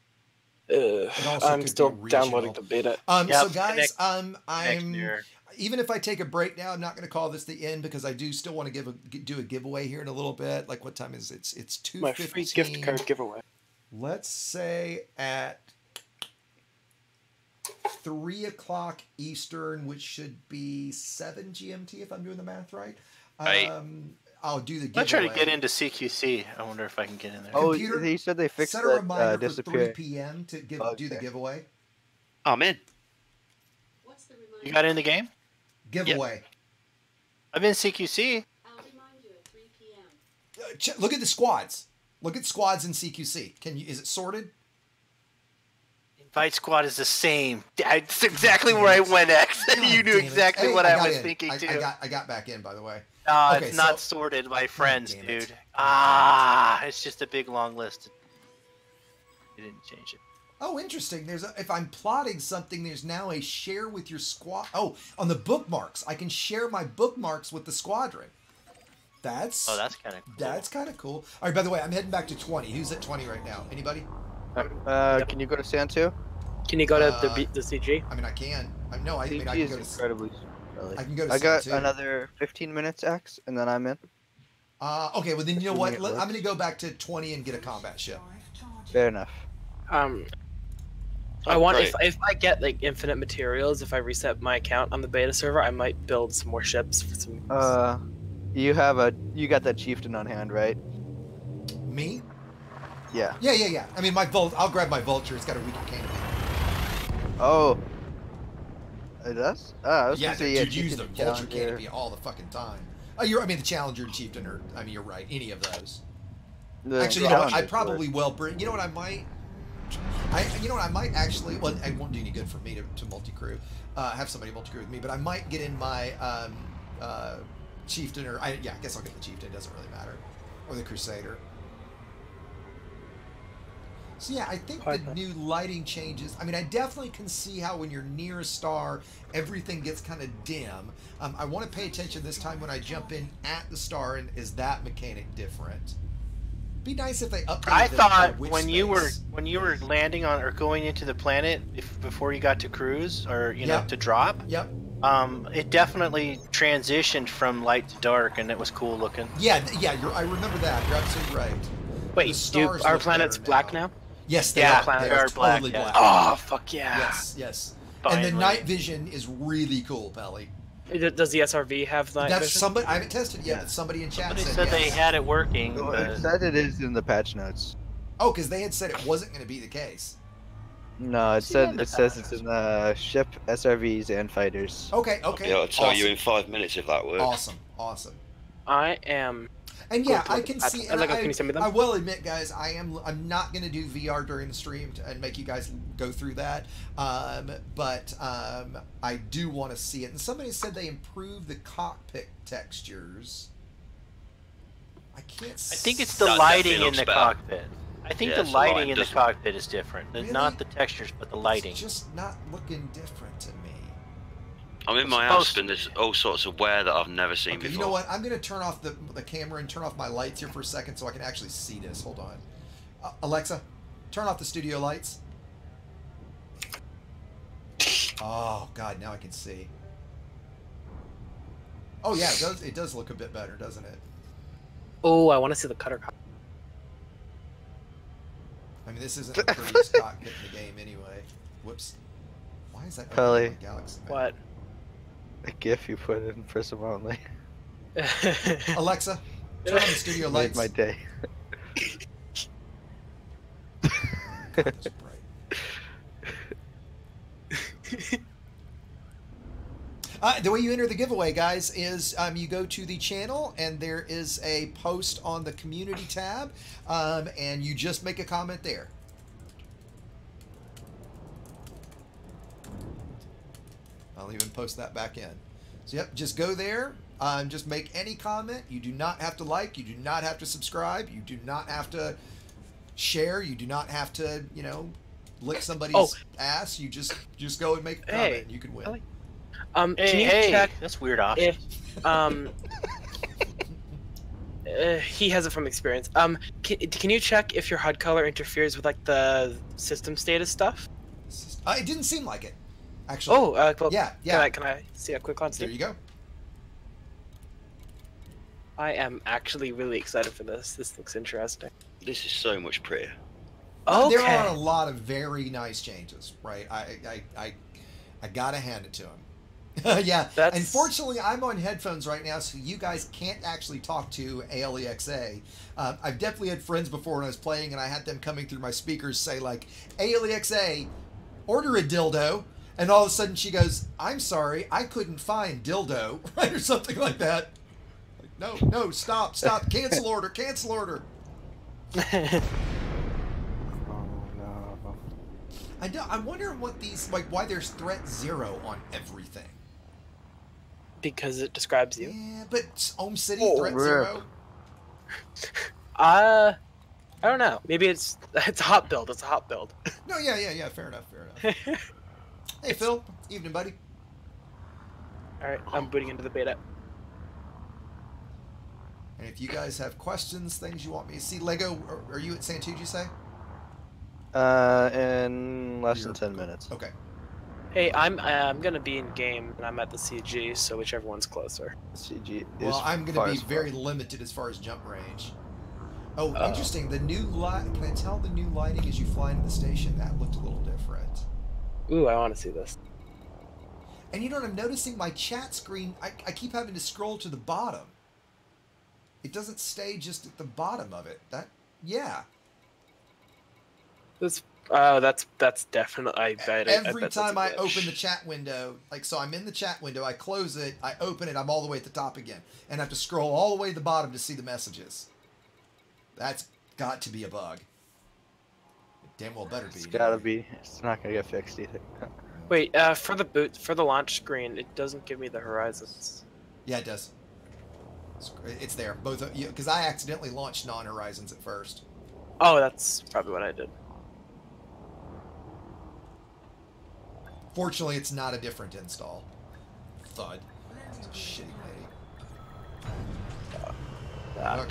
I'm still downloading the beta. So guys, even if I take a break now, I'm not going to call this the end because I do still want to do a giveaway here in a little bit. Like, what time is it? It's 2:15. My free gift card giveaway. Let's say at 3 o'clock Eastern, which should be 7 GMT if I'm doing the math right. I'll do the giveaway. I'm trying to get into CQC. I wonder if I can get in there. Oh, he said they fixed set a reminder for 3 p.m. to do the giveaway. I'm in. You got in the game? Giveaway. Yep. I'm in CQC. I'll remind you at 3 p.m. Look at the squads. Look at squads in CQC. Is it sorted? Invite squad is the same. That's exactly where I went, X. You knew exactly what I was thinking too. I got back in, by the way. Okay, it's not sorted by friends, dude. It's just a big long list. You didn't change it. Oh, interesting. If I'm plotting something, there's now a share with your squad. Oh, on the bookmarks, I can share my bookmarks with the squadron. That's kind of cool. That's kind of cool. All right, by the way, I'm heading back to 20. Who's at 20 right now? Anybody? Can you go to Santu? Can you go to the CG? I mean, I can. I can go to. I can go to. I got another 15 minutes, X, and then I'm in. Okay. Well, then you know what? I'm going to go back to 20 and get a combat ship. Fair enough. I want if I get like infinite materials, if I reset my account on the beta server, I might build some more ships for some. You got that chieftain on hand, right? Me? Yeah. Yeah. I mean, I'll grab my vulture. It's got a weaker canopy. Oh. It does? I was gonna say, dude, use the vulture canopy all the fucking time. I mean, the challenger and chieftain are. I mean, you're right. Any of those. Actually, you know what? I probably will bring. You know what I might. I might actually. Well, it won't do any good for me to multi-crew. Have somebody multi-crew with me, but I might get in my chieftain I guess I'll get the chieftain. It doesn't really matter, or the crusader. So yeah, I think the new lighting changes. I mean, I definitely can see how when you're near a star, everything gets kind of dim. I want to pay attention this time when I jump in at the star, and is that mechanic different? Be nice if they updated. I thought when you were landing on or going into the planet before you got to cruise or to drop. Yep. It definitely transitioned from light to dark, and it was cool looking. Yeah. I remember that. You're absolutely right. Wait, our planet's black now? Yes, they are totally black. black. Oh, fuck yeah. Yes. Finally. And the night vision is really cool, Pelly. Does the SRV have night vision? Somebody. I haven't tested it yet. But somebody in chat said they had it working. No, it said it is in the patch notes. Oh, because they had said it wasn't going to be the case. No, it says it's in the ship, SRVs, and fighters. Okay. Yeah, I'll tell you in 5 minutes if that works. Awesome. I am. And yeah, I can see. And can you send me them? I will admit, guys, I'm not going to do VR during the stream and make you guys go through that. But I do want to see it. And somebody said they improved the cockpit textures. I can't. I think it's the lighting in the cockpit. I think the lighting in the cockpit is different. Really? Not the textures, but the lighting. It's just not looking different to me. I'm in my house and there's all sorts of wear that I've never seen before. You know what? I'm going to turn off the camera and turn off my lights here for a second so I can actually see this. Hold on. Alexa, turn off the studio lights. Oh, God, now I can see. Oh, yeah, it does look a bit better, doesn't it? Oh, I want to see the cutter. I mean, this isn't the prettiest cockpit in the game anyway. Whoops. Why is that? Pelly. Galaxy? What? A GIF you put in Prism only. Alexa, turn on the studio lights. Made my day. God, that's bright. The way you enter the giveaway, guys, is you go to the channel and there is a post on the community tab, and you just make a comment there. I'll even post that back in. So yep, just go there. Just make any comment. You do not have to like. You do not have to subscribe. You do not have to share. You do not have to, you know, lick somebody's ass. You just go and make a comment. And you can win. Can you check? That's weird option. He has it from experience. Can you check if your HUD color interferes with like the system status stuff? It didn't seem like it, actually. Oh, well, yeah. Can I see a quick glance? There you go. I am actually really excited for this. This looks interesting. This is so much prettier. Okay. There are a lot of very nice changes, right? I gotta hand it to him. Yeah. Unfortunately, I'm on headphones right now, so you guys can't actually talk to ALEXA. I've definitely had friends before when I was playing, and I had them coming through my speakers say like, "ALEXA, order a dildo," and all of a sudden she goes, "I'm sorry, I couldn't find dildo," right, or something like that. Like, no, stop, cancel order, cancel order. I'm wondering what these, like, why there's threat 0 on everything. Because it describes you. Yeah, but Home City threat 0. I don't know. Maybe it's a hot build. It's a hot build. No, yeah. Fair enough. Hey, Phil. Evening, buddy. All right, I'm booting into the beta. And if you guys have questions, things you want me to see, Lego, are you at Santucci, you say? In less than 10 minutes. Okay. Hey, I'm gonna be in game, and I'm at the CG, so whichever one's closer. CG is well, I'm gonna be very limited as far as jump range. Oh, interesting. The new light. Can I tell the new lighting as you fly into the station? That looked a little different. Ooh, I want to see this. And you know what I'm noticing? My chat screen. I keep having to scroll to the bottom. It doesn't stay just at the bottom of it. Yeah. That's definitely. I bet every time I open the chat window, like, so I'm in the chat window, I close it, I open it, I'm all the way at the top again, and I have to scroll all the way to the bottom to see the messages. That's got to be a bug. Damn well better be. It's gotta be. It's not gonna get fixed either. Wait, for the launch screen, it doesn't give me the horizons. Yeah, it does. It's there, both of you, because I accidentally launched non-horizons at first. Oh, that's probably what I did. Fortunately, it's not a different install. Thud. It's a shitty lady. Okay.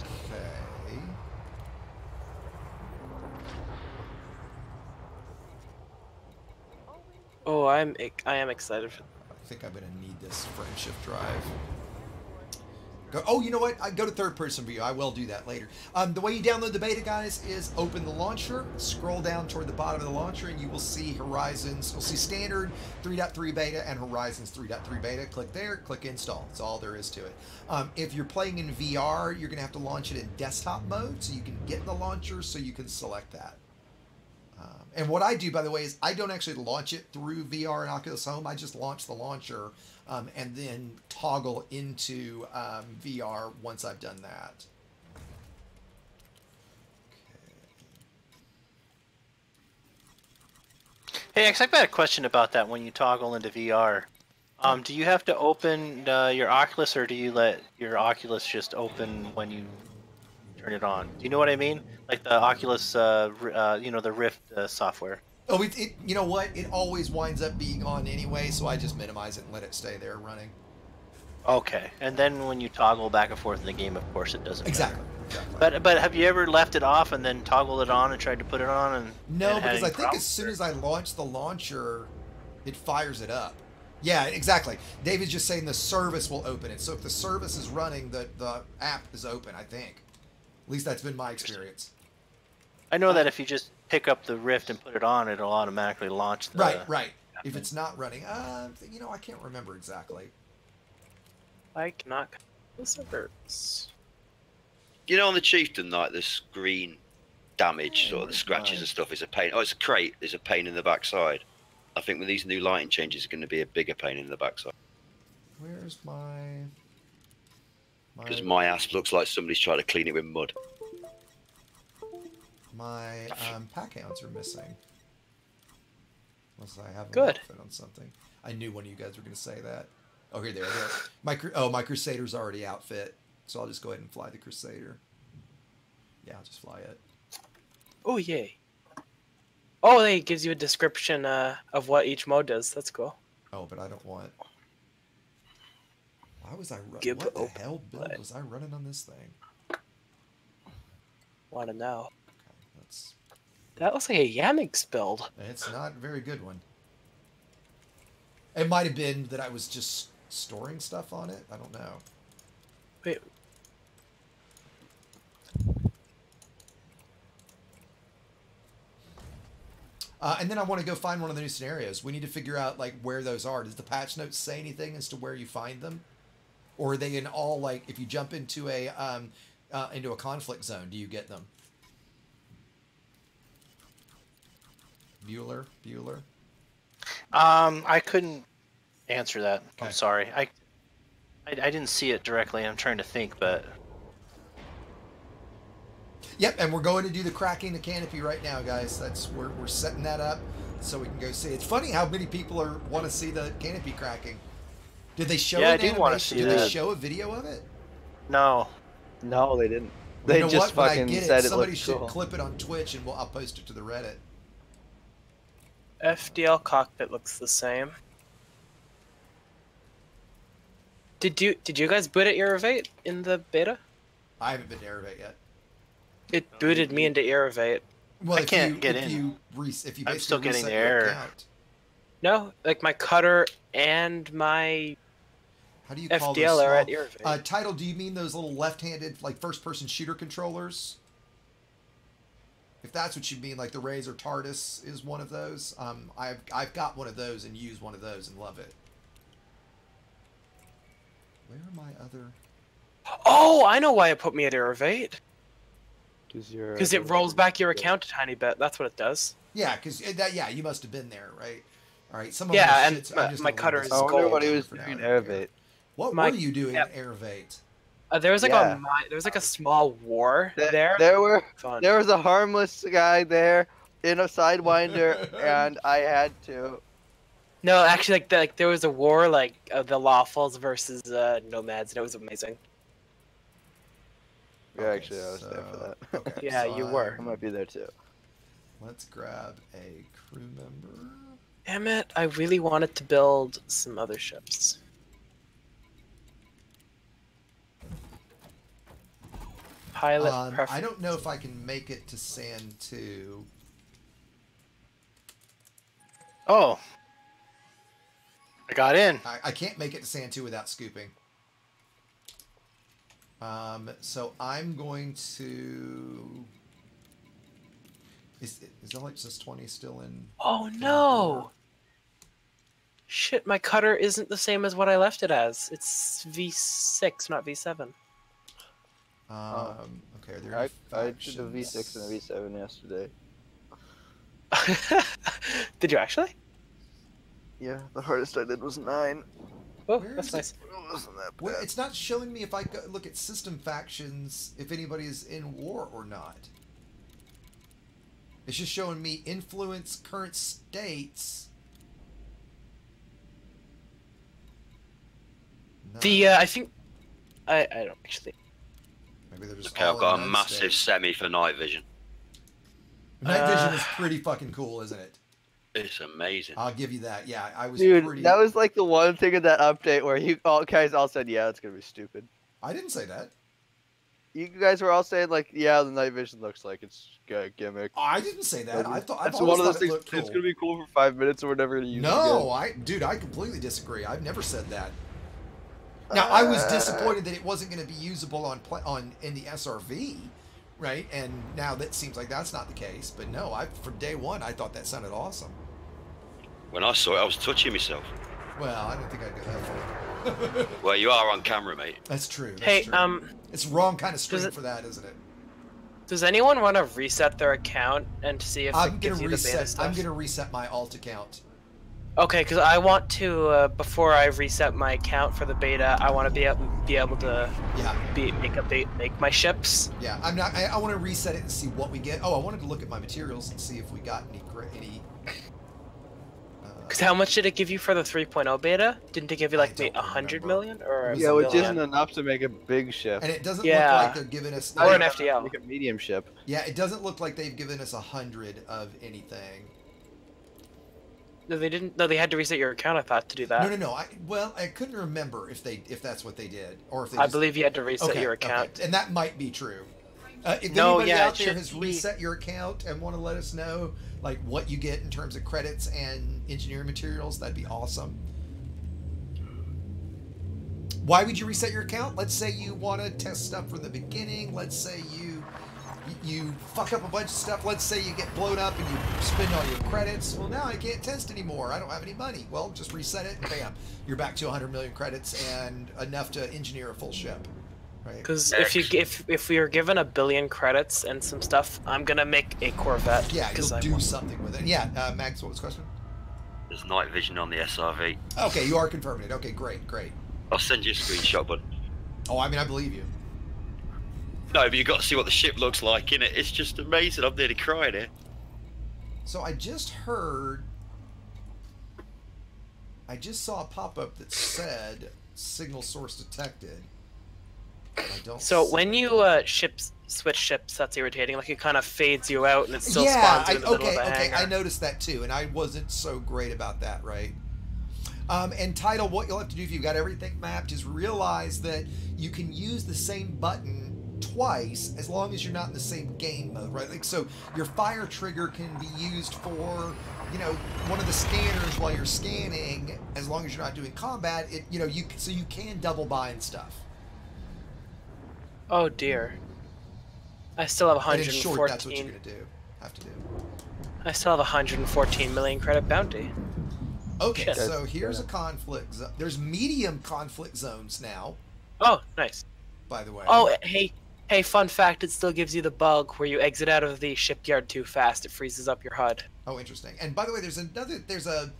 Oh, I am excited for. I think I'm gonna need this frame shift drive. Oh, you know what? I go to third person view. I will do that later. The way you download the beta, guys, is open the launcher, scroll down toward the bottom of the launcher, and you will see Horizons. You'll see Standard 3.3 beta and Horizons 3.3 beta. Click there, click install. That's all there is to it. If you're playing in VR, you're going to have to launch it in desktop mode, so you can get the launcher, so you can select that. And what I do, by the way, is I don't actually launch it through VR and Oculus Home. I just launch the launcher and then toggle into VR once I've done that. Hey, X, I've got a question about that when you toggle into VR. Do you have to open your Oculus, or do you let your Oculus just open when you turn it on? Do you know what I mean? Like the Oculus, the Rift software. Oh, you know what? It always winds up being on anyway, so I just minimize it and let it stay there running. Okay, and then when you toggle back and forth in the game, of course, it doesn't exactly. But have you ever left it off and then toggled it on and tried to put it on? No, because I think as soon as I launch the launcher, it fires it up. Yeah, exactly. David's just saying the service will open it. So if the service is running, the app is open, I think. At least that's been my experience. I know that if you just pick up the Rift and put it on, it'll automatically launch the... Right. If it's not running, I can't remember exactly. I cannot... The servers. You know, on the Chieftain, like the screen damage or the scratches and stuff is a pain. Oh, it's a crate. There's a pain in the backside. I think with these new lighting changes, it's going to be a bigger pain in the backside. Where's my... Because my ass looks like somebody's trying to clean it with mud. My pack hounds are missing. Unless I have an Good. outfit on something. I knew one of you guys were going to say that. Oh, here they are. My Crusader's already outfit. So I'll just go ahead and fly the Crusader. Yeah, I'll just fly it. Oh, yay. Oh, it gives you a description of what each mode does. That's cool. Oh, but I don't want... Why was I running? What the hell build was I running on this thing? Want to know. Okay, let's... That looks like a Yamix build. It's not a very good one. It might have been that I was just storing stuff on it. I don't know. Wait. And then I want to go find one of the new scenarios. We need to figure out like where those are. Does the patch notes say anything as to where you find them? Or are they in all, like, if you jump into a conflict zone, do you get them? Bueller? I couldn't answer that. Okay. I'm sorry. I didn't see it directly. I'm trying to think, but... Yep, and we're going to do the cracking the canopy right now, guys. We're setting that up so we can go see. It's funny how many people want to see the canopy cracking. Did they show Yeah, an I do want to see Did that. they show a video of it? No. No, they didn't. You They know just what? When I fucking get said it somebody looked should cool. clip it on Twitch and I'll post it to the Reddit. FDL cockpit looks the same. Did you guys boot at Irrivate in the beta? I haven't been to Airvate yet. It booted me into Irrivate. Well, I if can't you, get if in. You if you I'm basically still getting reset the your error. account. No, like my cutter and my How do you call FDL those are at small- Irrivate. Title, do you mean those little left-handed, like first-person shooter controllers? If that's what you mean, like the Razer TARDIS is one of those. I've got one of those and use one of those and love it. Where are my other? Oh, I know why it put me at Irrivate. Because Because it rolls back your account a tiny bit. That's what it does. Yeah, because you must have been there, right? All right, some of Yeah, my and shits, my- I'm just my gonna cutter leave is this I wonder gold. what he was for now, doing I don't care. Airvate. What My- were you doing yeah. in Airvate? There was like Yeah. there was like a small war there. Fun. There was a harmless guy there in a sidewinder, and I had to. No, actually, like there was a war like the Lawfuls versus Nomads, and it was amazing. Yeah, actually, I was there for that. Okay, Yeah, so you were. I might be there too. Let's grab a crew member. Damn it! I really wanted to build some other ships. Pilot preference. I don't know if I can make it to Sand 2. Oh. I got in. I can't make it to Sand 2 without scooping. So I'm going to... Is LHS 20 still in... Oh no! Shit, my cutter isn't the same as what I left it as. It's V6, not V7. Okay, there I are did a V6 and a V7 yesterday. Did you actually? Yeah, the hardest I did was 9. Oh, Where that's is nice. It wasn't that bad. Well, it's not showing me if I go look at system factions if anybody is in war or not. It's just showing me influence current states. No. I think I don't actually. Maybe they're just Okay, all I've got in a one massive state. semi for night vision. Night vision is pretty fucking cool, isn't it? It's amazing. I'll give you that. Yeah, I was Dude, pretty... that was like the one thing in that update where you all guys all said, "Yeah, it's gonna be stupid." I didn't say that. You guys were all saying like, "Yeah, the night vision looks like it's a gimmick." I didn't say that. I thought I've That's always one of those thought it things. looked cool. It's gonna be cool for 5 minutes or whatever to use. No, again. dude, I completely disagree. I've never said that. Now I was disappointed that it wasn't going to be usable in the SRV, right? And now that seems like that's not the case. But no, from day one I thought that sounded awesome. When I saw it, I was touching myself. Well, I don't think I'd go that far. Well, you are on camera, mate. That's true. That's Hey, true. It's wrong kind of stream for that, isn't it? Does anyone want to reset their account and see if it gives you the beta stuff? I'm gonna reset my alt account. Okay, because I want to before I reset my account for the beta, I want to be able to make my ships. Yeah, I'm not. I want to reset it and see what we get. Oh, I wanted to look at my materials and see if we got any. Because how much did it give you for the 3.0 beta? Didn't it give you like 100 million or? Yeah, which isn't enough to make a big ship. And it doesn't look like they're giving us or an FTL. Make a medium ship. Yeah, it doesn't look like they've given us 100 of anything. No, they didn't. No, they had to reset your account. I thought to do that. No. I couldn't remember if that's what they did or if they. I believe you had to reset your account, and that might be true. If anybody out there has reset your account and want to let us know like what you get in terms of credits and engineering materials, that'd be awesome. Why would you reset your account? Let's say you want to test stuff from the beginning. Let's say you fuck up a bunch of stuff. Let's say you get blown up and you spend all your credits. Well, now I can't test anymore. I don't have any money. Well, just reset it and bam, you're back to 100 million credits and enough to engineer a full ship. Right? Because if we are given 1 billion credits and some stuff, I'm gonna make a Corvette. Yeah, you'll do something with it. Yeah, Max, what was the question? There's night vision on the SRV. Okay, you are confirming it. Okay, great. I'll send you a screenshot, bud. Oh, I mean, I believe you. No, but you've got to see what the ship looks like, innit? It's just amazing. I'm nearly crying here. So I just saw a pop-up that said signal source detected. So when you switch ships, that's irritating. Like it kind of fades you out, and it still spawns in the middle of the hangar. I noticed that too, and I wasn't so great about that, right? And Title, what you'll have to do if you've got everything mapped is realize that you can use the same button twice as long as you're not in the same game mode, right? Like, so your fire trigger can be used for, one of the scanners while you're scanning, as long as you're not doing combat. So you can double bind stuff. Oh dear. I still have 114. And in short, that's what you're gonna have to do. I still have 114 million credit bounty. Okay, so here's a conflict zone. There's medium conflict zones now. Oh, nice. By the way. Oh, hey, fun fact, it still gives you the bug where you exit out of the shipyard too fast. It freezes up your HUD. Oh, interesting. And by the way, there's a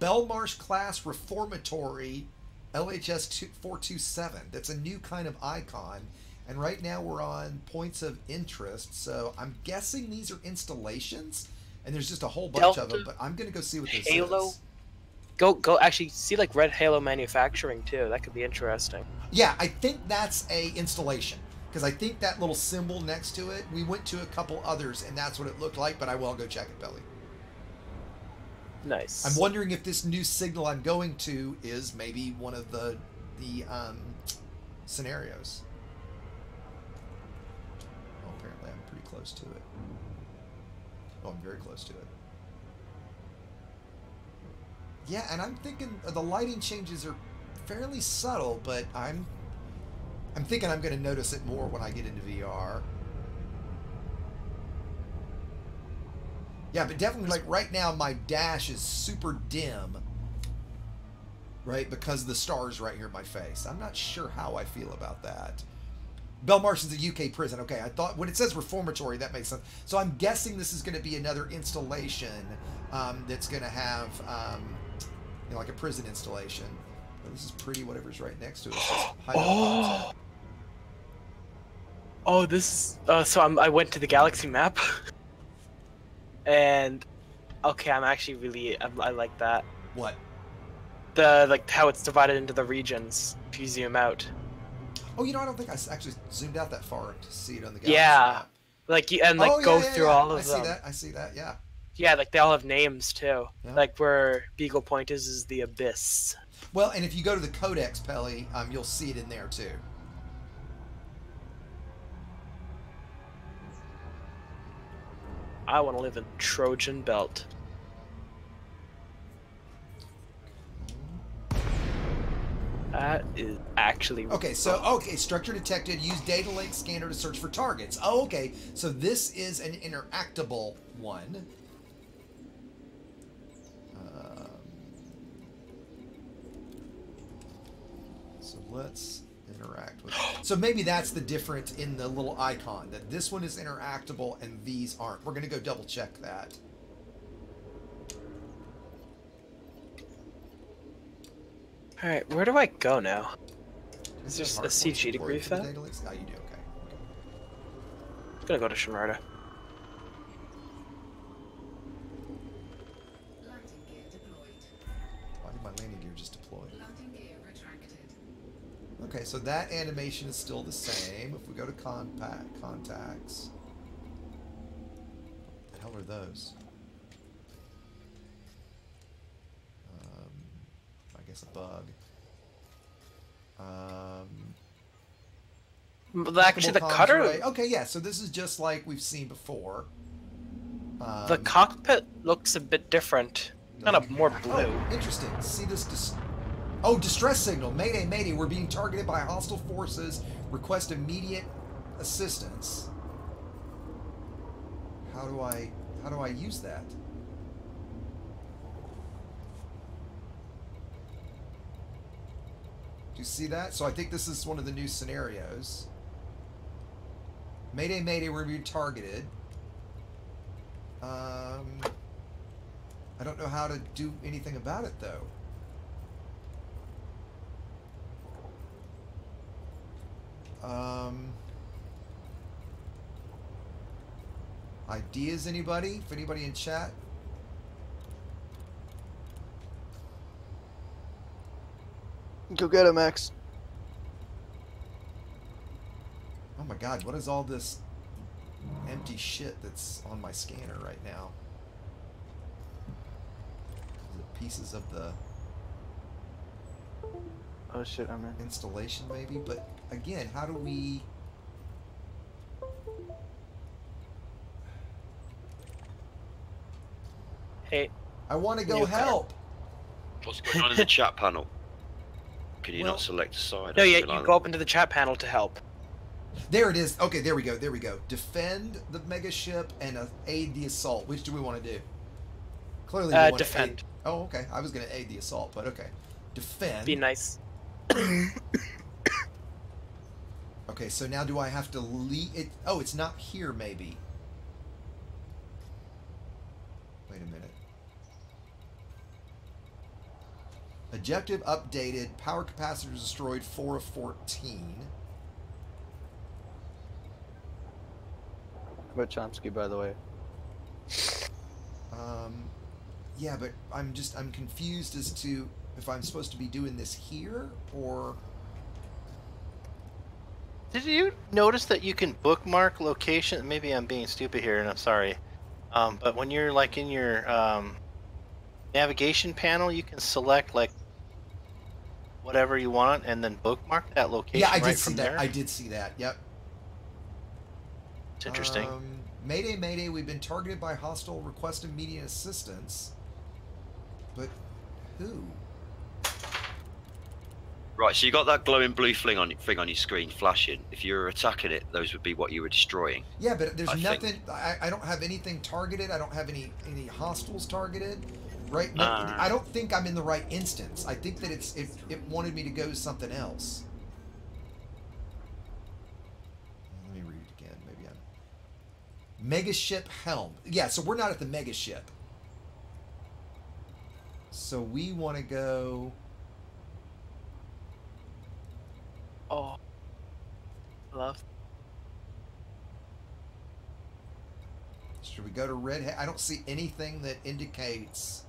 Belmarsh class reformatory LHS 427. That's a new kind of icon. And right now we're on points of interest. So I'm guessing these are installations. And there's just a whole bunch of them. But I'm going to go see what this is. Go actually see like Red Halo Manufacturing too. That could be interesting. Yeah, I think that's a installation. Because I think that little symbol next to it, we went to a couple others and that's what it looked like. But I will go check it, Belly. Nice. I'm wondering if this new signal I'm going to is maybe one of the scenarios. Oh, apparently I'm pretty close to it. Oh, I'm very close to it. Yeah, and I'm thinking the lighting changes are fairly subtle, but I'm thinking I'm going to notice it more when I get into VR. Yeah, but definitely, like, right now, my dash is super dim. Right? Because the stars right here in my face. I'm not sure how I feel about that. Belmarsh is a UK prison. Okay, I thought, when it says reformatory, that makes sense. So I'm guessing this is going to be another installation that's going to have, like a prison installation. But this is pretty, whatever's right next to it. Oh, this. So I went to the galaxy map. And okay, I'm actually really I like that. What? Like how it's divided into the regions if you zoom out. Oh, I don't think I actually zoomed out that far to see it on the galaxy map. Like go through all of them. I see that. Yeah. Yeah, like they all have names too. Yeah. Like where Beagle Point is the Abyss. Well, and if you go to the Codex, Pelly, you'll see it in there too. I want to live in Trojan Belt. That is actually okay. So structure detected. Use data link scanner to search for targets. Oh, okay. So this is an interactable one. So let's interact with it. So maybe that's the difference in the little icon, that this one is interactable and these aren't. We're going to go double check that. Alright, where do I go now? Is there a CG to grief that? Oh, you do, okay. I'm gonna go to Shinrarta. Why did my landing gear just deploy? Okay, so that animation is still the same. If we go to contacts, what the hell are those? I guess a bug. Well, actually, the cutter. Okay, yeah. So this is just like we've seen before. The cockpit looks a bit different. Kind of more blue. Oh, interesting. See this? Distress signal. Mayday, mayday. We're being targeted by hostile forces. Request immediate assistance. How do I use that? Do you see that? So I think this is one of the new scenarios. Mayday, mayday. We're being targeted. I don't know how to do anything about it though. Ideas, anybody? If anybody in chat? Go get him, Max. Oh my god, what is all this empty shit that's on my scanner right now? Is it pieces of the... Oh shit, I'm in. Installation maybe? But again, how do we... Hey. I want to go help! What's going on in the chat panel? Can you not select a side? No, yeah, you go up into the chat panel to help. There it is. Okay, there we go. There we go. Defend the mega ship and aid the assault. Which do we want to do? Clearly, we want defend. To aid. Oh, okay. I was going to aid the assault, but okay. Defend. Be nice. Okay, so now do I have to leave it? Oh, it's not here, maybe. Wait a minute. Objective updated. Power capacitor destroyed 4 of 14. About Chomsky, by the way. Yeah, but I'm confused as to if I'm supposed to be doing this here or... Did you notice that you can bookmark location? Maybe I'm being stupid here and I'm sorry. But when you're like in your navigation panel, you can select like whatever you want and then bookmark that location. Yeah, I did right see from that. there. I did see that. Yep. It's interesting. Mayday, mayday. We've been targeted by hostile. Request immediate assistance. But who? Right, so you got that glowing blue thing on your screen flashing. If you were attacking it, those would be what you were destroying. Yeah, but there's nothing. I don't have anything targeted. I don't have any hostiles targeted. Right? No, I don't think I'm in the right instance. I think that it wanted me to go something else. Let me read it again. Maybe I'm... Mega ship helm. Yeah, so we're not at the mega ship. So we want to go... Oh. Love. Should we go to red hat? I don't see anything that indicates...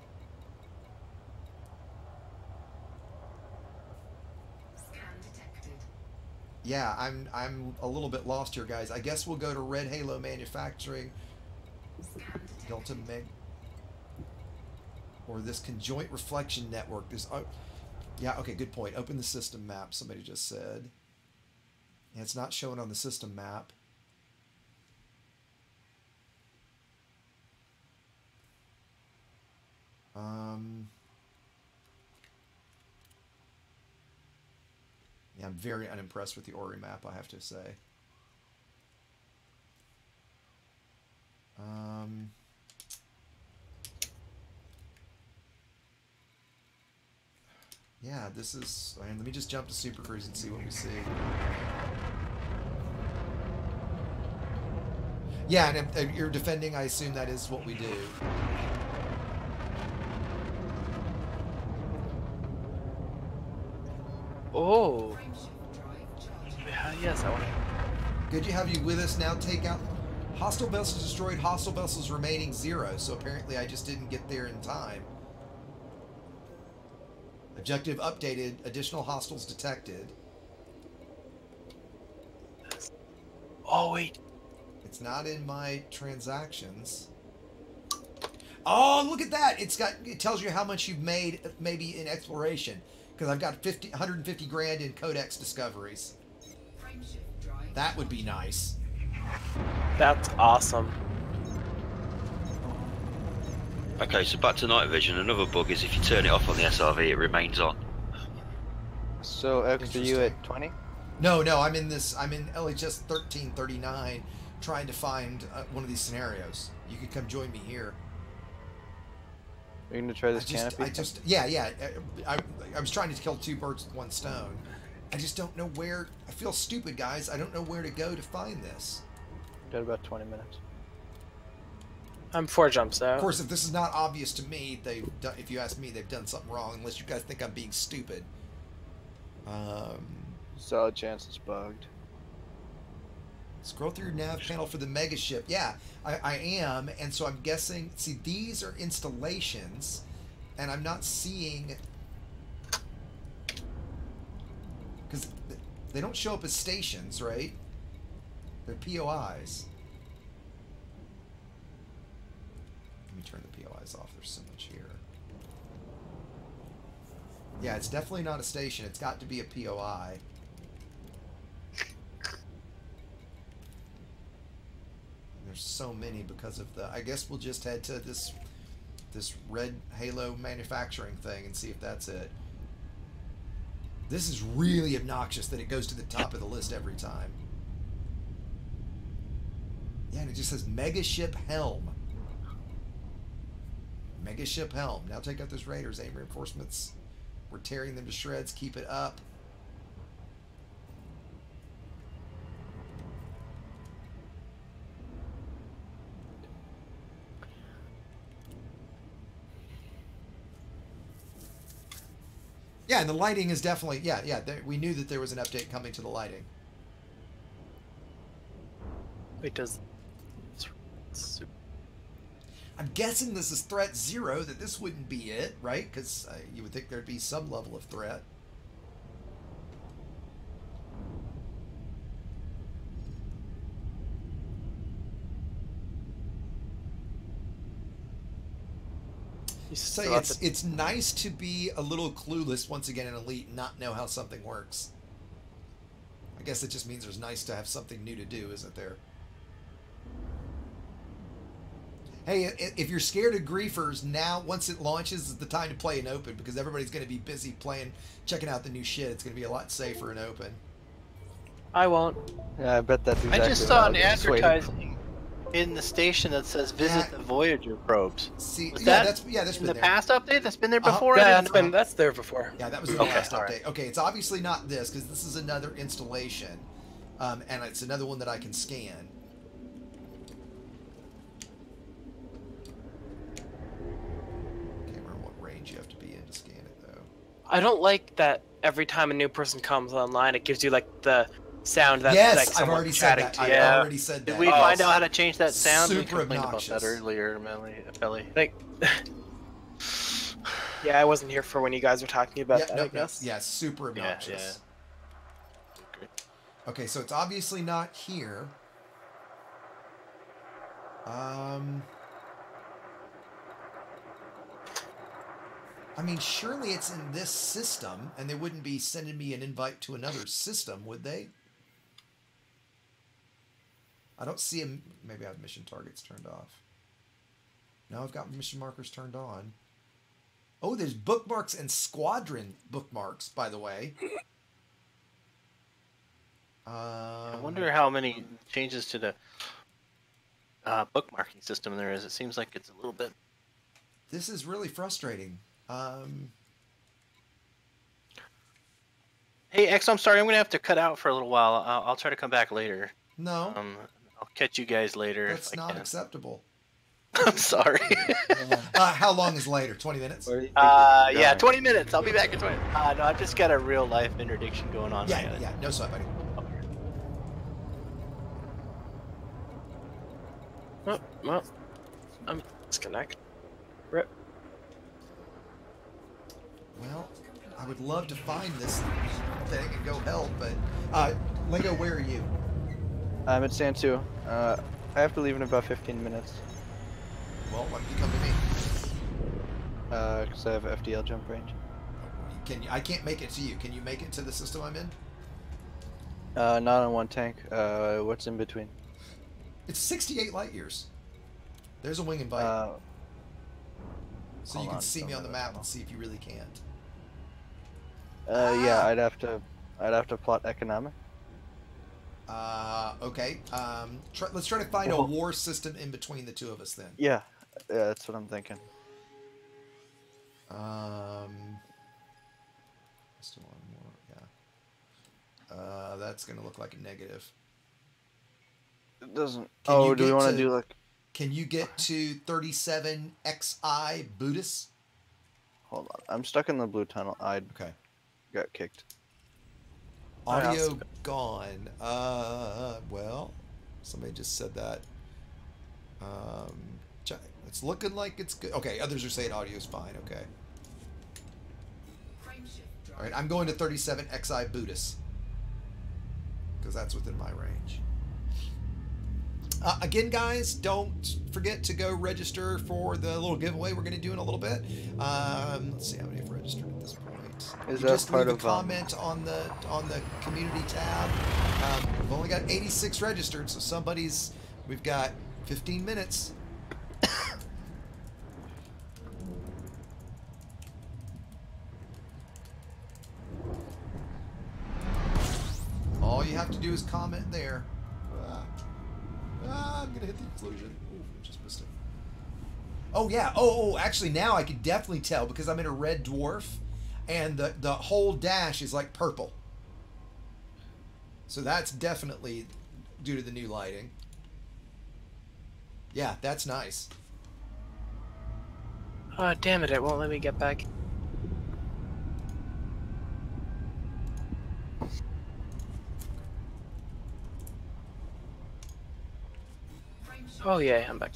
Yeah, I'm a little bit lost here, guys. I guess we'll go to Red Halo Manufacturing, Delta Meg, or this conjoint reflection network. There's, yeah, okay, good point. Open the system map. Somebody just said, and it's not showing on the system map. Yeah, I'm very unimpressed with the Ori map, I have to say. Yeah, this is... I mean, let me just jump to Super Cruise and see what we see. Yeah, and if you're defending, I assume that is what we do. Oh. Yes, I want to. Good to have you with us now. Take out hostile vessels destroyed. Hostile vessels remaining 0. So apparently I just didn't get there in time. Objective updated. Additional hostiles detected. Oh, wait. It's not in my transactions. Oh, look at that. It tells you how much you've made maybe in exploration. Because I've got 150 grand in codex discoveries. That would be nice. That's awesome. Okay, so back to night vision. Another bug is if you turn it off on the SRV, it remains on. So, X, are you at 20? No, I'm in LHS 1339 trying to find one of these scenarios. You could come join me here. Are you going to try this canopy? Yeah. I was trying to kill 2 birds with 1 stone. I just don't know where. I feel stupid, guys. I don't know where to go to find this. Got about 20 minutes. I'm 4 jumps out. Of course, if this is not obvious to me, if you ask me, they've done something wrong. Unless you guys think I'm being stupid. Solid chance it's bugged. Scroll through your nav panel for the mega ship. Yeah, I am, and so I'm guessing. See, these are installations, and I'm not seeing because they don't show up as stations, right? They're POIs. Let me turn the POIs off. There's so much here. Yeah, it's definitely not a station. It's got to be a POI. There's so many because of the. I guess we'll just head to this red halo manufacturing thing and see if that's it. This is really obnoxious that it goes to the top of the list every time. Yeah, and it just says Mega Ship Helm. Mega Ship Helm. Now take out those raiders. Aim reinforcements. We're tearing them to shreds. Keep it up. Yeah, and the lighting is definitely, we knew that there was an update coming to the lighting. Wait, I'm guessing this is threat 0, that this wouldn't be it, right? Because you would think there'd be some level of threat. So it's nice to be a little clueless once again in Elite and not know how something works. I guess it just means it's nice to have something new to do, isn't there? Hey, if you're scared of griefers, now once it launches is the time to play in open because everybody's going to be busy playing, checking out the new shit. It's going to be a lot safer in open. I won't. Yeah, I bet that's exactly I just saw an advertising in the station that says visit the Voyager probes. See, that's been in the there. past update. That's been there before. Yeah, that's there before. Yeah, that was in the last update. Okay, it's obviously not this because this is another installation, and it's another one that I can scan. Can't remember what range you have to be in to scan it though. I don't like that every time a new person comes online, it gives you like the sound that yes, like I've already said that. To you. I've already said that. Did we find out how to change that sound? Super we complained obnoxious. about that earlier, Pelly. Like, yeah, I wasn't here for when you guys were talking about that. I guess. Yeah, super obnoxious. Yeah. Okay, so it's obviously not here. I mean, surely it's in this system, and they wouldn't be sending me an invite to another system, would they? I don't see them. Maybe I have mission targets turned off. Now I've got mission markers turned on. Oh, there's bookmarks and squadron bookmarks, by the way. I wonder how many changes to the bookmarking system there is. It seems like it's a little bit. This is really frustrating. Hey, X, I'm sorry. I'm going to have to cut out for a little while. I'll try to come back later. No. I'll catch you guys later. That's not acceptable. I'm sorry. How long is later? 20 minutes? Yeah, 20 minutes. I'll be back in 20. No, I've just got a real life interdiction going on. Yeah, no sweat, buddy. Well, I'm disconnected. Rip. Well, I would love to find this thing and go help, but Lego, where are you? I'm at Sand 2. I have to leave in about 15 minutes. Well, why don't you come to me? Because I have FDL jump range. Can you? I can't make it to you. Can you make it to the system I'm in? Not on one tank. What's in between? It's 68 light years. There's a wing and bite. So you can see me on the map and see if you really can't. Yeah, I'd have to plot economic. Okay. Let's try to find a war system in between the two of us then. Yeah, that's what I'm thinking. Still one more, yeah. That's gonna look like a negative. It doesn't. Do we want to do like? Can you get to 37 XI Buddhist? Hold on, I'm stuck in the blue tunnel. I got kicked. Audio gone. Well, somebody just said that. It's looking like it's good. Okay, others are saying audio's fine. Okay. All right, I'm going to 37 XI Buddhist because that's within my range. Again, guys, don't forget to go register for the little giveaway we're going to do in a little bit. Let's see how many have registered at this point. Is you that just part leave a of comment on the community tab. We've only got 86 registered, so we've got 15 minutes. All you have to do is comment there. I'm gonna hit the explosion. Ooh, just missed it. Oh yeah. Oh, actually now I can definitely tell because I'm in a red dwarf, and the whole dash is like purple. So that's definitely due to the new lighting. Yeah, that's nice. Oh damn it! It won't let me get back. Oh yeah, I'm back.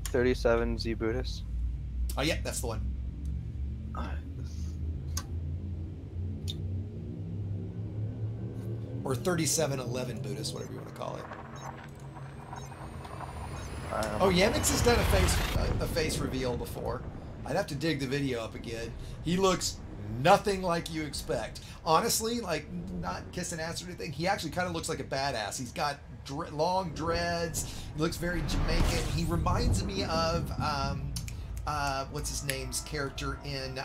37 Z Buddhist. Oh yeah, that's the one. Or 3711 Buddhist, whatever you want to call it. Oh, Yemix has done a face reveal before. I'd have to dig the video up again. He looks nothing like you expect. Honestly, like, not kissing ass or anything, he actually kind of looks like a badass. He's got long dreads. He looks very Jamaican. He reminds me of what's his name's character in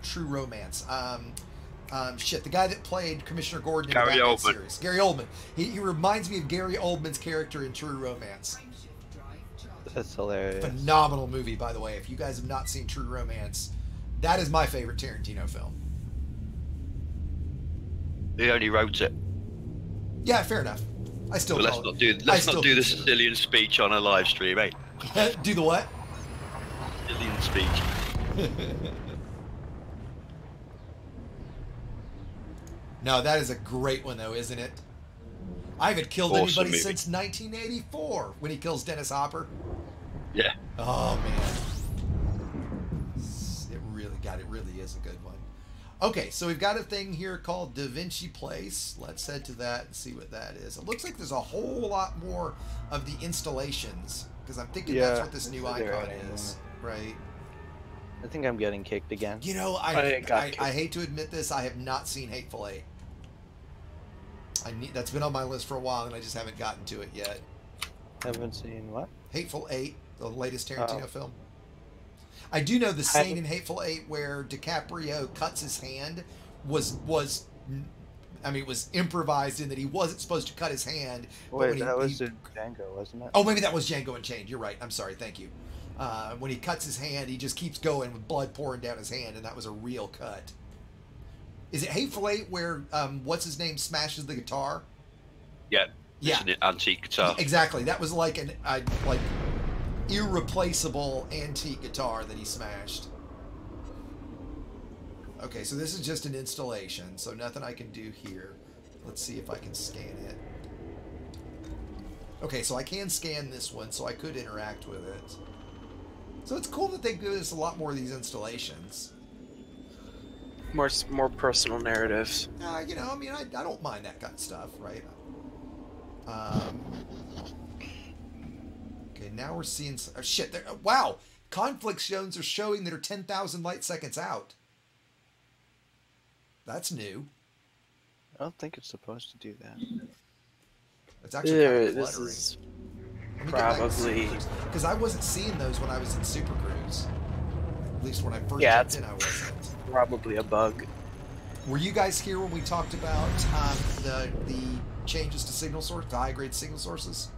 True Romance. The guy that played Commissioner Gordon in the Batman series. Gary Oldman. He reminds me of Gary Oldman's character in True Romance. That's hilarious. Phenomenal movie, by the way. If you guys have not seen True Romance, that is my favorite Tarantino film. He only wrote it. Yeah, fair enough. I still. Well, let's not do the Sicilian speech on a live stream, eh? Do the what? Sicilian speech. No, that is a great one, though, isn't it? I haven't killed anybody since 1984 when he kills Dennis Hopper. Yeah. Oh man, it really is a good one. Okay, so we've got a thing here called Da Vinci Place. Let's head to that and see what that is. It looks like there's a whole lot more of the installations because I'm thinking that's what this new icon is, right? I think I'm getting kicked again. You know, I hate to admit this, I have not seen Hateful Eight. That's been on my list for a while, and I just haven't gotten to it yet. Haven't seen what? Hateful Eight, the latest Tarantino film. I do know the scene in Hateful Eight where DiCaprio cuts his hand was improvised in that he wasn't supposed to cut his hand. Wait, that was in Django, wasn't it? Oh, maybe that was Django Unchained. You're right. I'm sorry. Thank you. When he cuts his hand, he just keeps going with blood pouring down his hand, and that was a real cut. Is it Hateful Eight where what's his name smashes the guitar? Yeah. Yeah. It's an antique guitar. Exactly. That was like an like irreplaceable antique guitar that he smashed. Okay, so this is just an installation, so nothing I can do here. Let's see if I can scan it. Okay, so I can scan this one, so I could interact with it. So it's cool that they give us a lot more of these installations. More personal narratives. You know, I mean, I don't mind that kind of stuff, right? Okay, now we're seeing... Oh, shit, wow! Conflict zones are showing that are 10,000 light seconds out. That's new. I don't think it's supposed to do that. It's actually kind of this is probably... Because I wasn't seeing those when I was in Super Cruise. At least when I first jumped in, I wasn't. Probably a bug. Were you guys here when we talked about the changes to signal source, to high-grade signal sources?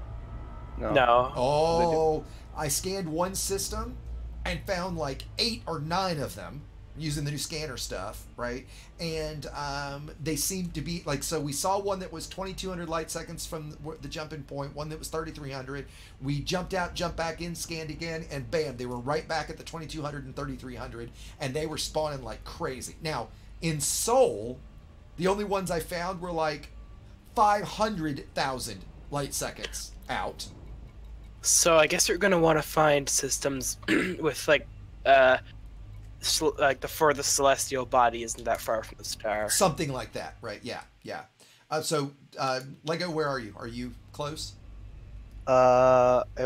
No. Oh, I scanned one system and found like 8 or 9 of them using the new scanner stuff, right? And they seemed to be like, so we saw one that was 2200 light seconds from the jumping point, one that was 3300. We jumped out, jumped back in, scanned again, and bam, they were right back at the 2200 and 3300, and they were spawning like crazy. Now, in Seoul, the only ones I found were like 500,000 light seconds out. So I guess you're going to want to find systems with like the furthest celestial body isn't that far from the star. Something like that, right? Yeah, yeah. So, Lego, where are you? Are you close? It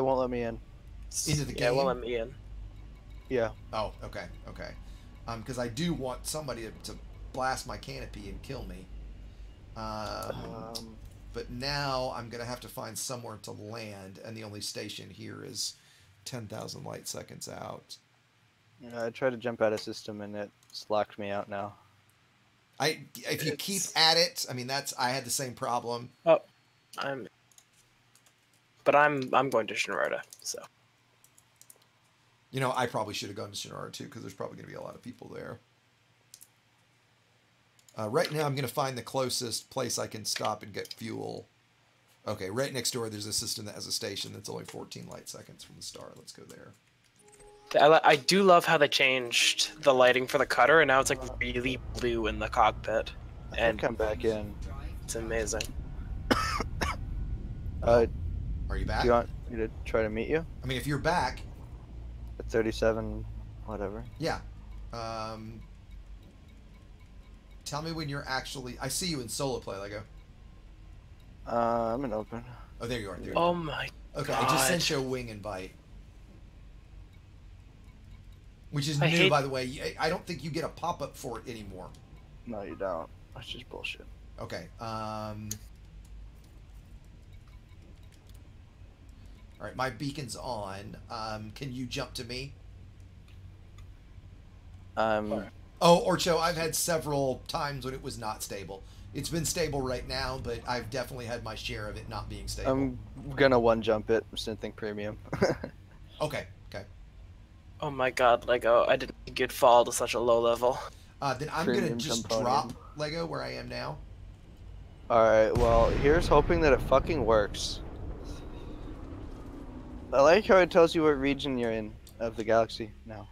won't let me in. Into the game? Yeah, it won't let me in. Yeah. Oh, okay, okay. Because I do want somebody to blast my canopy and kill me. But now I'm going to have to find somewhere to land, and the only station here is 10,000 light seconds out. Yeah, I tried to jump out of system, and it's locked me out now. If you keep at it, I mean, I had the same problem. Oh, I'm going to Shinorada, so. You know, I probably should have gone to Shinorada too, because there's probably going to be a lot of people there. Right now, I'm going to find the closest place I can stop and get fuel. Okay, right next door, there's a system that has a station that's only 14 light seconds from the star. Let's go there. I do love how they changed the lighting for the cutter, and now it's like really blue in the cockpit. And come back in. It's amazing. Are you back? Do you want me to try to meet you? I mean, if you're back. At 37, whatever. Yeah. Tell me when you're actually... I see you in solo play, Lego. I'm in open. Oh, there you are. There you are. My Okay, God. I just sent you a wing invite. Which is new, by the way. I don't think you get a pop-up for it anymore. No, you don't. That's just bullshit. Okay. All right, my beacon's on. Can you jump to me? Oh, Orcho, I've had several times when it was not stable. It's been stable right now, but I've definitely had my share of it not being stable. I'm gonna one-jump it. Synthing Premium. Okay, okay. Oh my God, Lego! I didn't think you'd fall to such a low level. Then I'm gonna just drop Lego where I am now. Alright, well, here's hoping that it fucking works. I like how it tells you what region you're in of the galaxy now.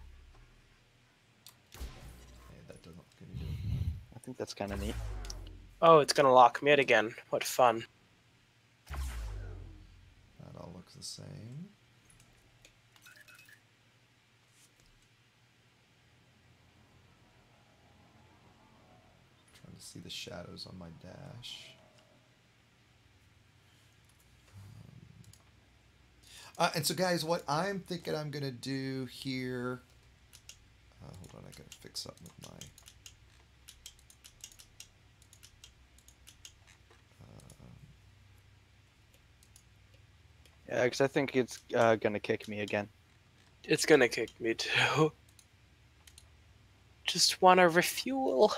I think that's kind of neat. Oh, it's gonna lock me in again. What fun. That all looks the same. Trying to see the shadows on my dash. And so, guys, what I'm thinking I'm going to do here... hold on, I got to fix something with my... Yeah, because I think it's gonna kick me again. It's gonna kick me too. Just wanna refuel.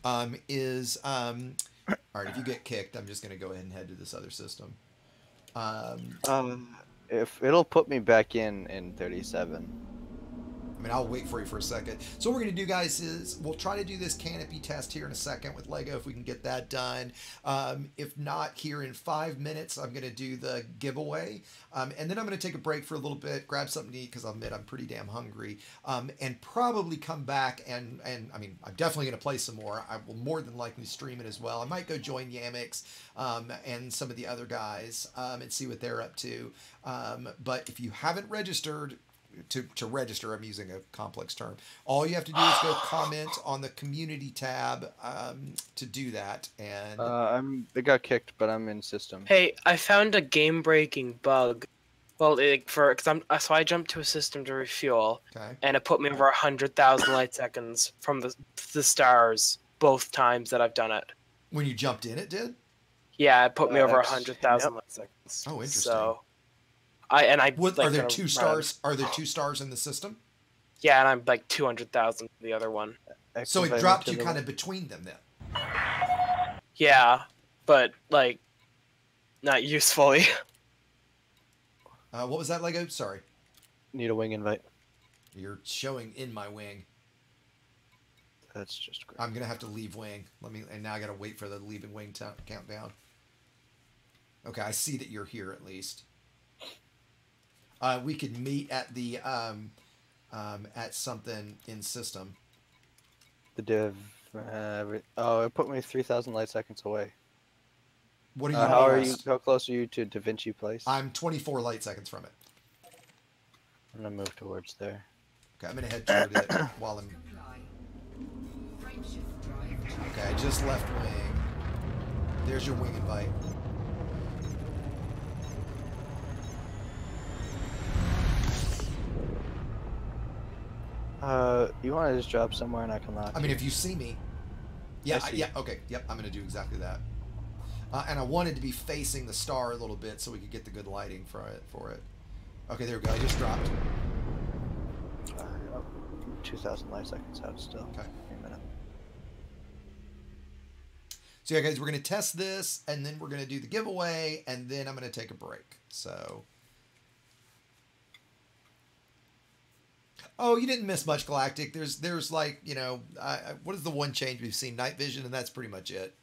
Alright, if you get kicked, I'm just gonna go ahead and head to this other system. If it'll put me back in 37. I mean, I'll wait for you for a second. So what we're going to do, guys, is we'll try to do this canopy test here in a second with Lego if we can get that done. If not, here in 5 minutes, I'm going to do the giveaway. And then I'm going to take a break for a little bit, grab something to eat, because I'll admit I'm pretty damn hungry. And probably come back and I mean, I'm definitely going to play some more. I will more than likely stream it as well. I might go join Yamix and some of the other guys and see what they're up to. But if you haven't registered, to register, I'm using a complex term, all you have to do is go comment on the community tab to do that. And I got kicked, but I'm in system. Hey, I found a game-breaking bug. Well, so I jumped to a system to refuel, and it put me over 100,000 light seconds from the stars both times that I've done it. When you jumped in, it did? Yeah, it put me over 100,000 light seconds. Oh, interesting. So, are there 2 stars? Are there 2 stars in the system? Yeah, and I'm like 200,000 the other one. So it dropped you kind of between them then. Yeah, but like not usefully. What was that, Lego? Sorry. Need a wing invite. You're showing in my wing. That's just great. I'm gonna have to leave wing. And now I gotta wait for the leaving wing countdown. Okay, I see that you're here at least. We could meet at the at something in system. The div. It put me 3,000 light seconds away. What are you? How close are you to Da Vinci Place? I'm 24 light seconds from it. I'm gonna move towards there. Okay, I'm gonna head toward it while I'm. Okay, I just left wing. There's your wing invite. You want to just drop somewhere and I can lock. I mean, if you see me. Yeah, yeah, okay, yep, I'm gonna do exactly that. And I wanted to be facing the star a little bit so we could get the good lighting for it. Okay, there we go. I just dropped. 2,000 light seconds out still. Okay. A minute. So yeah, guys, we're gonna test this, and then we're gonna do the giveaway, and then I'm gonna take a break. So. Oh, you didn't miss much, Galactic. There's like, you know, what is the one change we've seen? Night vision, and that's pretty much it.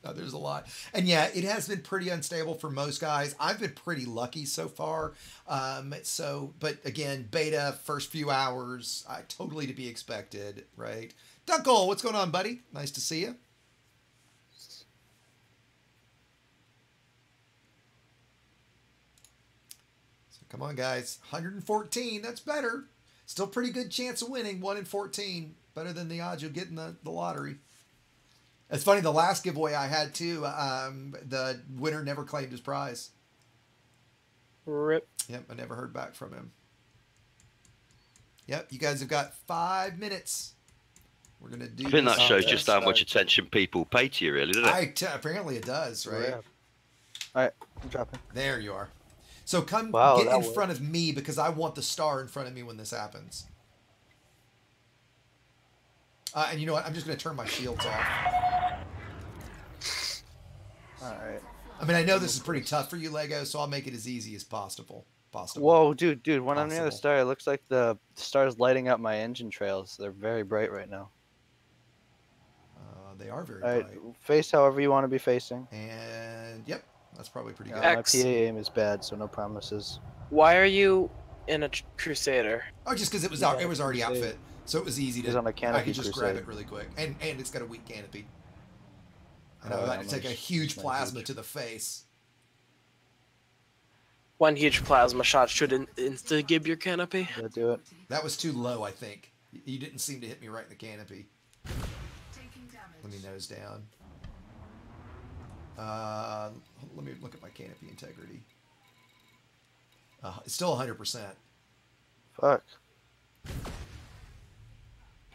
No, there's a lot. And yeah, it has been pretty unstable for most guys. I've been pretty lucky so far. But again, beta, first few hours, totally to be expected, right? Dunkle, what's going on, buddy? Nice to see you. Come on, guys. 114. That's better. Still pretty good chance of winning. 1 in 14. Better than the odds you'll get in the lottery. It's funny. The last giveaway I had, too, the winner never claimed his prize. Rip. Yep, I never heard back from him. Yep, you guys have got 5 minutes. We're going to do I think that shows just how much attention people pay to you, really, doesn't it? Apparently it does, right? Yeah. All right, I'm dropping. There you are. So come get in front of me because I want the star in front of me when this happens. And you know what? I'm just going to turn my shields off. All right. I mean, I know this is pretty tough for you, Lego, so I'll make it as easy as possible. Whoa, dude, when I'm near the star, it looks like the star's lighting up my engine trails. They're very bright right now. They are very bright. Face however you want to be facing. And, yep. That's probably pretty good. My PA aim is bad, so no promises. Why are you in a Crusader? Oh, just because it was already outfit, so it was easy to. On a canopy I could just Crusade. grab it really quick, and it's got a weak canopy. And I had to take a huge plasma to the face. One huge plasma shot should insta-gib your canopy. Yeah, do it. That was too low, I think. You didn't seem to hit me right in the canopy. Let me nose down. Let me look at my canopy integrity. It's still 100%. Fuck.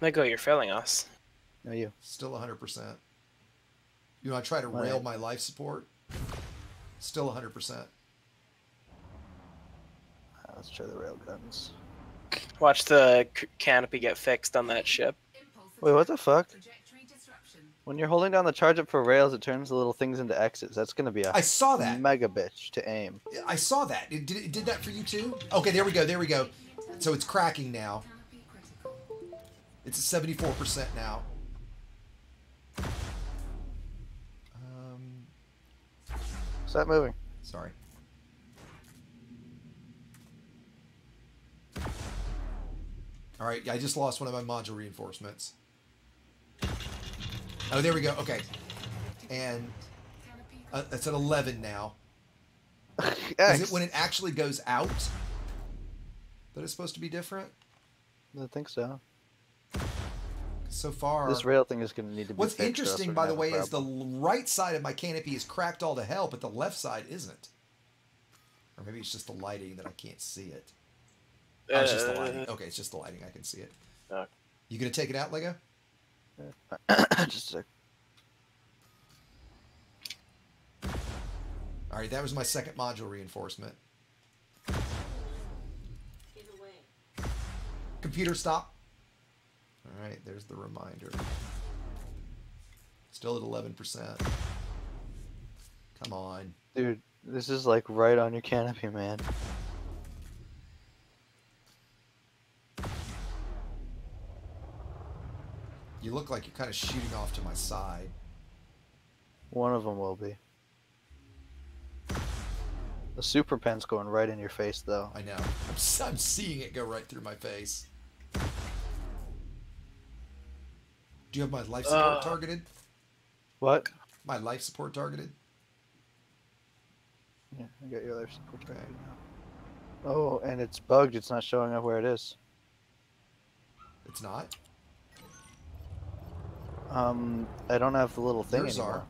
Lego, you're failing us. No, you. Still 100%. You want to try to rail my life support? Still 100%. Let's try the rail guns. Watch the canopy get fixed on that ship. Wait, what the fuck? When you're holding down the charge up for rails, it turns the little things into X's. That's going to be a I saw that. mega bitch to aim. I saw that. It did that for you too? Okay, there we go. There we go. So it's cracking now. It's at 74% now. Stop moving. Sorry. All right, I just lost one of my module reinforcements. Oh, there we go. Okay. And it's at 11 now. Is it when it actually goes out that it's supposed to be different? I think so. So far, this rail thing is going to need to be what's fixed, interesting, by the way, is the right side of my canopy is cracked all to hell, but the left side isn't. Or maybe it's just the lighting that I can't see it. Oh, it's just the lighting. Okay, it's just the lighting. I can see it. You gonna take it out, Lego? Just a sec. All right, that was my second module reinforcement. Computer, stop. All right, there's the reminder. Still at 11%. Come on. Dude, this is like right on your canopy, man. You look like you're kind of shooting off to my side. One of them will be. The super pen's going right in your face, though. I know. I'm seeing it go right through my face. Do you have my life support targeted? What? My life support targeted? Yeah, I got your life support targeted now. Oh, and it's bugged. It's not showing up where it is. It's not? I don't have the little thing anymore.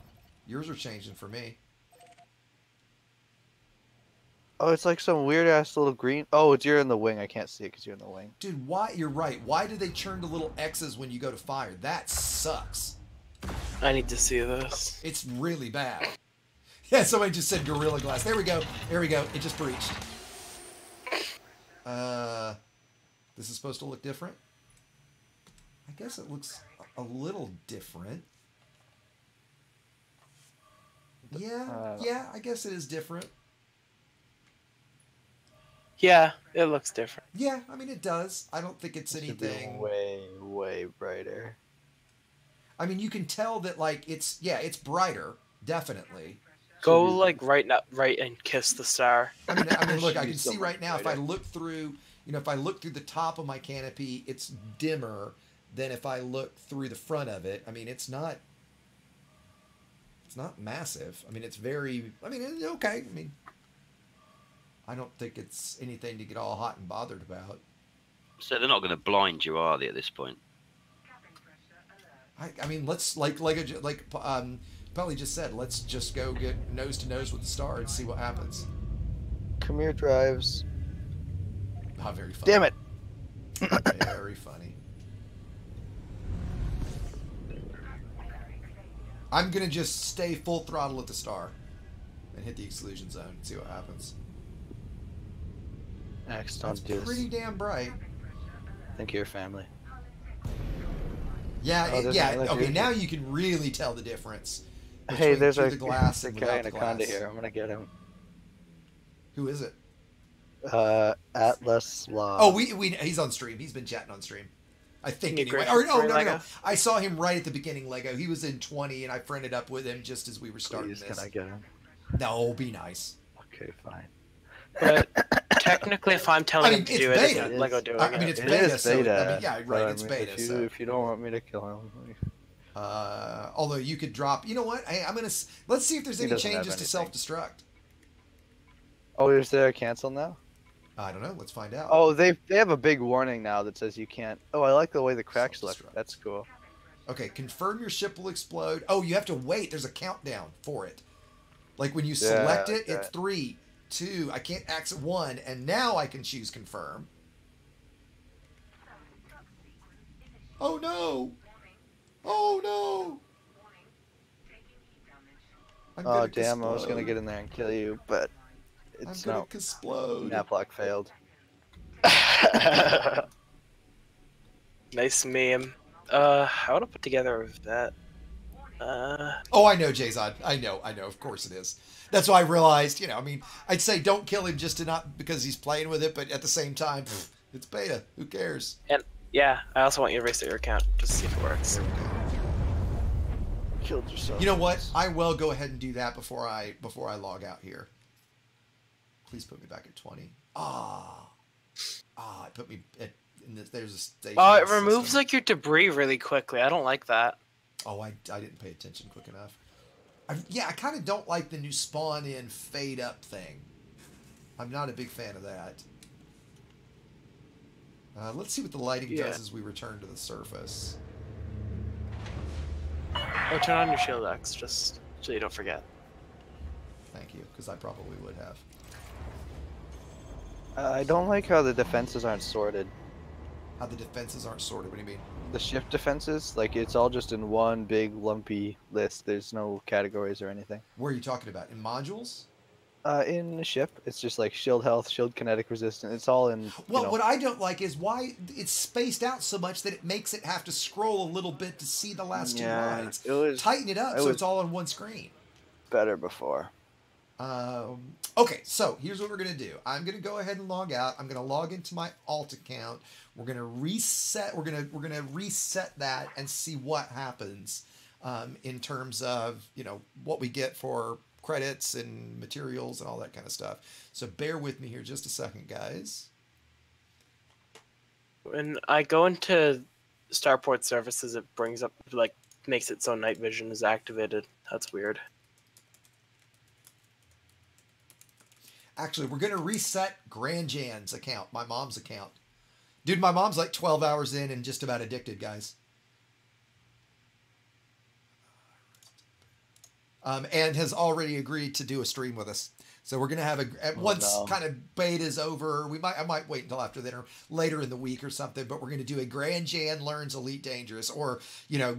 Yours are changing for me. Oh, it's like some weird ass little green. Oh, you're in the wing. I can't see it because you're in the wing. Dude, why? You're right. Why do they turn to little X's when you go to fire? That sucks. I need to see this. It's really bad. Yeah, somebody just said Gorilla Glass. There we go. There we go. It just breached. This is supposed to look different? I guess it looks a little different. Yeah, yeah, I guess it is different. Yeah, it looks different. Yeah, I mean, it does. I don't think it's anything... way, way brighter. I mean, you can tell that, like, it's brighter, definitely. Go, like, right and kiss the star. I mean, look, I can see right now, if I look through, if I look through the top of my canopy, it's dimmer than if I look through the front of it. I mean, it's not massive. I mean, it's very, it's okay. I mean, I don't think it's anything to get all hot and bothered about. So they're not going to blind you, are they, at this point? I mean, let's, like Pelly just said, let's just go get nose to nose with the star and see what happens. Come here, drives. Oh, very funny. Damn it. Very funny. I'm going to just stay full throttle at the star and hit the exclusion zone and see what happens. Max, don't do this. Pretty damn bright. Think of your family. Yeah, yeah. Okay, now you can really tell the difference. Hey, there's the glass and guy in Anaconda here. I'm gonna get him. Who is it? Atlas Law. Oh, he's on stream. He's been chatting on stream. I think anyway. Or no. I saw him right at the beginning, Lego. He was in 20, and I friended up with him just as we were starting this. Can I get him? No, be nice. Okay, fine. But technically, if I'm telling him to do it, it's Lego doing it. I mean, it's beta. So, beta. Yeah, right. It's beta. If you don't want me to kill him. Although you could drop. You know what? Let's see if there's any changes to self-destruct. Oh, is there a cancel now? I don't know. Let's find out. Oh, they have a big warning now that says you can't. Oh, I like the way the cracks look. That's cool. Okay, confirm your ship will explode. Oh, you have to wait. There's a countdown for it. Like when you select it, it's 3, 2. I can't exit 1, and now I can choose confirm. Oh no! Oh no! Oh damn! I was gonna get in there and kill you, but it's not. Explode. Naplock failed. Nice meme. I want to put together that. Oh, I know, Jason. I know. Of course it is. That's why I realized. I mean, I'd say don't kill him just to not because he's playing with it, but at the same time, It's beta. Who cares? And yeah, I also want you to reset your account just to see if it works. Killed yourself. You know what? I will go ahead and do that before I log out here. Please put me back at 20. It put me at. There's a station. Oh, it removes like your debris really quickly. I don't like that. Oh, I didn't pay attention quick enough. I kind of don't like the new spawn in fade up thing. I'm not a big fan of that. Let's see what the lighting does as we return to the surface. Oh, turn on your shield X just so you don't forget. Thank you, because I probably would have. I don't like how the defenses aren't sorted. How the defenses aren't sorted? What do you mean? The ship defenses, like it's all just in one big lumpy list. There's no categories or anything. Where are you talking about? In modules? In the ship, it's just like shield health, shield kinetic resistance. It's all in. Well, what I don't like is why it's spaced out so much that it makes it have to scroll a little bit to see the last two lines. Tighten it up so it's all on one screen. Better before. Okay, so here's what we're gonna do. I'm gonna go ahead and log out. I'm gonna log into my alt account. We're gonna reset. We're gonna reset that and see what happens in terms of what we get for credits and materials and all that kind of stuff. So bear with me here just a second, guys. When I go into Starport services, it brings up makes it so night vision is activated. That's weird. Actually, we're going to reset Grand Jan's account, my mom's account. Dude, my mom's like 12 hours in and just about addicted, guys. And has already agreed to do a stream with us. So we're going to have once kind of beta's over, I might wait until after then or later in the week or something, but we're going to do a Grand Jan learns Elite Dangerous or,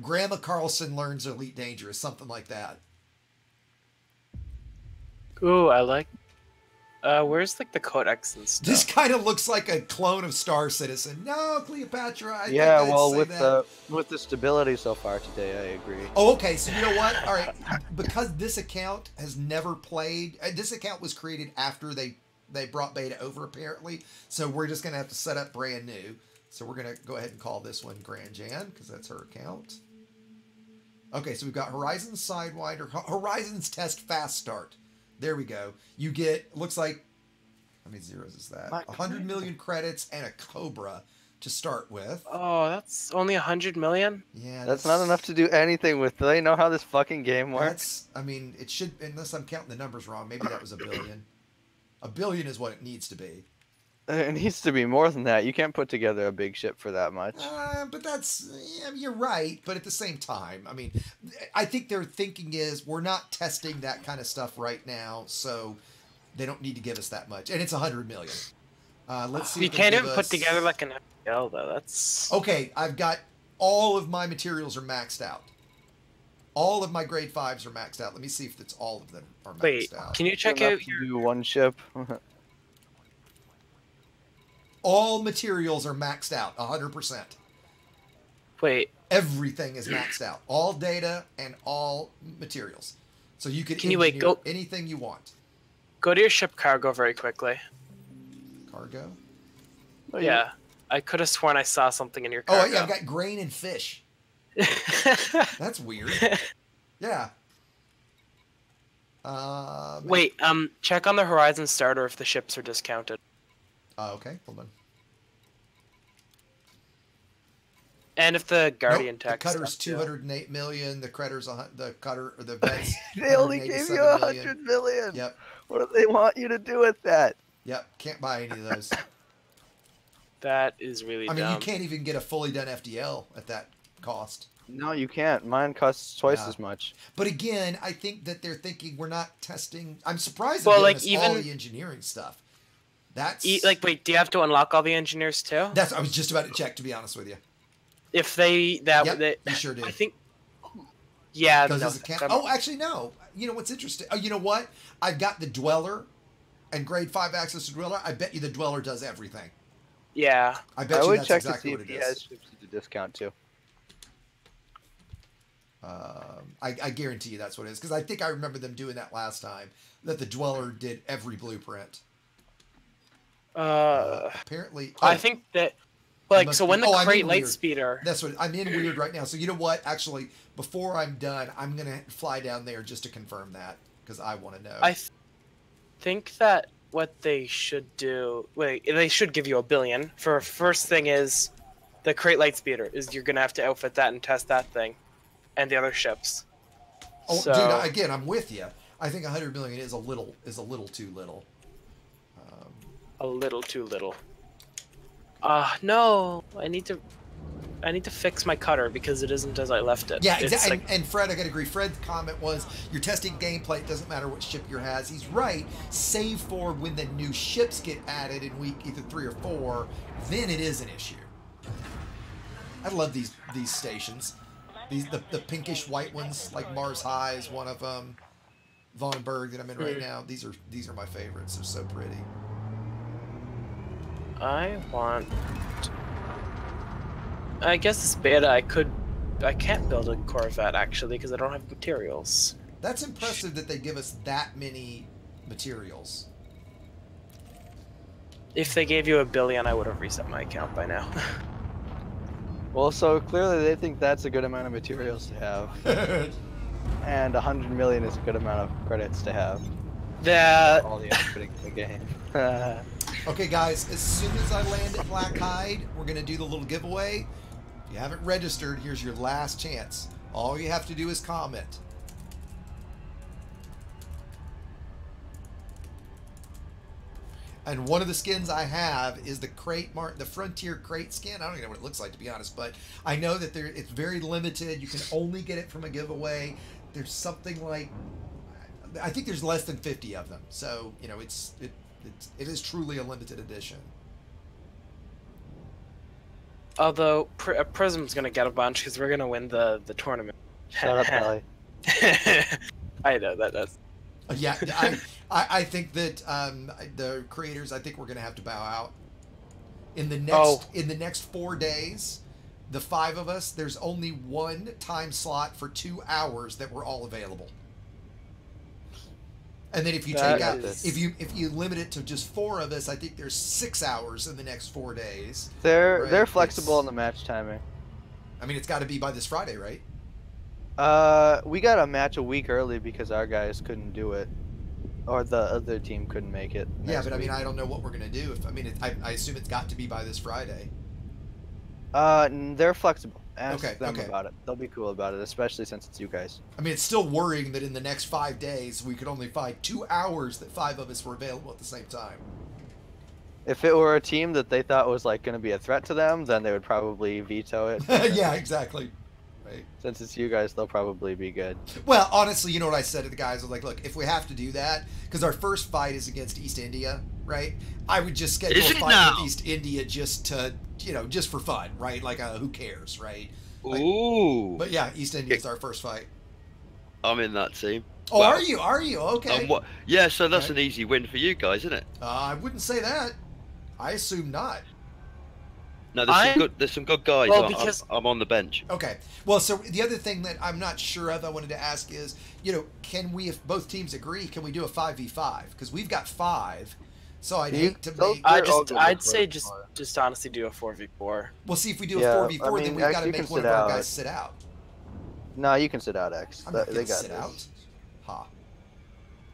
Grandma Carlson learns Elite Dangerous, something like that. Ooh, I like. Where's the codex and stuff? This kind of looks like a clone of Star Citizen. No, Cleopatra. With the stability so far today, I agree. Oh, okay. So you know what? All right, because this account has never played. This account was created after they brought beta over, apparently. So we're just gonna have to set up brand new. So we're gonna go ahead and call this one Grand Jan because that's her account. Okay, so we've got Horizons Sidewinder, Horizons Test Fast Start. There we go. You get, looks like, how many zeros is that? 100 million credits and a Cobra to start with. Oh, that's only 100 million? Yeah. That's not enough to do anything with. Do they know how this fucking game works? It should, unless I'm counting the numbers wrong, maybe that was $1 billion. $1 billion is what it needs to be. It needs to be more than that. You can't put together a big ship for that much. But you're right. But at the same time, I think their thinking is we're not testing that kind of stuff right now, so they don't need to give us that much. And it's 100 million. Let's see. You can't even put together like an FPL though. That's okay. I've got all of my materials are maxed out. All of my grade 5s are maxed out. Let me see if it's all of them are maxed out. Can you check out your do one ship? All materials are maxed out, 100%. Wait. Everything is maxed out. All data and all materials. So you can go anything you want. Go to your ship cargo very quickly. Cargo? Oh, yeah. I could have sworn I saw something in your cargo. Oh, yeah, I've got grain and fish. That's weird. Yeah. Wait, check on the Horizon starter if the ships are discounted. Okay, hold on. And if the Guardian the cutter's 208 million, the the vets. They only gave you 100 million. Yep. What do they want you to do with that? Yep, can't buy any of those. That is really dumb. You can't even get a fully done FDL at that cost. No, you can't. Mine costs twice as much. But again, I think that they're thinking we're not testing. I'm surprised they're giving us all the engineering stuff. That's wait, do you have to unlock all the engineers too? I was just about to check, to be honest with you. If they you sure do. I think. Yeah. Oh, actually, no. You know what's interesting? Oh, you know what? I've got the Dweller, and grade 5 access to Dweller. I bet you the Dweller does everything. Yeah. I bet you that's exactly what it is. Has ships at a discount too. I guarantee you that's what it is, because I think I remember them doing that last time. That the Dweller did every blueprint. Apparently, I think that, like, so when the crate light speeder. That's what I'm in weird right now. So you know what? Actually, before I'm done, I'm gonna fly down there just to confirm that because I want to know. I think that what they should do. Wait, they should give you $1 billion. For first thing is, the crate light speeder is you're gonna have to outfit that and test that thing, and the other ships. Oh, so, dude! Again, I'm with you. I think 100 million is a little too little. A little too little. No, I need to fix my cutter because it isn't as I left it. Yeah, exactly. And Fred, I gotta agree. Fred's comment was, you're testing gameplay, it doesn't matter what ship yours has. He's right, save for when the new ships get added in week either 3 or 4, then it is an issue. I love these stations. The pinkish white ones, like Mars High is one of them. Von Berg that I'm in right now. These are my favorites. They're so pretty. I guess this beta I can't build a Corvette actually because I don't have materials. That's impressive that they give us that many materials. If they gave you $1 billion, I would have reset my account by now. Well, so clearly they think that's a good amount of materials to have. And 100 million is a good amount of credits to have. All the outfitting in the game. Okay, guys, as soon as I land at Black Hide, we're going to do the little giveaway. If you haven't registered, here's your last chance. All you have to do is comment. And one of the skins I have is the the Frontier crate skin. I don't even know what it looks like, to be honest, but I know that it's very limited. You can only get it from a giveaway. There's something like, I think there's less than 50 of them. So, you know, it is truly a limited edition. Although Prism's gonna get a bunch because we're gonna win the tournament. Shut up, Ellie. I know that's. Yeah, I think that the creators, I think we're gonna have to bow out in the next 4 days. The 5 of us, there's only one time slot for 2 hours that we're all available. And then if you take out, if you limit it to just 4 of us, I think there's 6 hours in the next 4 days. They're flexible on the match timing. I mean, it's got to be by this Friday, right? We got a match a week early because our guys couldn't do it, or the other team couldn't make it. Yeah, but I mean, I don't know what we're gonna do. I assume it's got to be by this Friday. They're flexible. Ask them about it. They'll be cool about it, especially since it's you guys. I mean, it's still worrying that in the next 5 days we could only find 2 hours that 5 of us were available at the same time. If it were a team that they thought was like going to be a threat to them, then they would probably veto it. Yeah, exactly. Right. Since it's you guys, they'll probably be good. Well, honestly, you know what I said to the guys? I was like, look, if we have to do that, because our first fight is against East India, right? I would just schedule a fight with East India just to, just for fun, right? Like, who cares, right? Like, ooh. But yeah, East India is our first fight. I'm in that team. Oh, well, are you? Okay. Yeah, so that's an easy win for you guys, isn't it? I wouldn't say that. I assume not. No, there's some good guys. Well, because I'm on the bench. Okay. Well, so the other thing that I'm not sure of, I wanted to ask is, can we, if both teams agree, can we do a 5v5? Because we've got 5, so I'd hate to make. I'd say just honestly do a 4v4. Well, see, if we do a 4v4, then we've got to make one of our guys sit out. No, you can sit out, X. I'm not gonna sit out. Ha.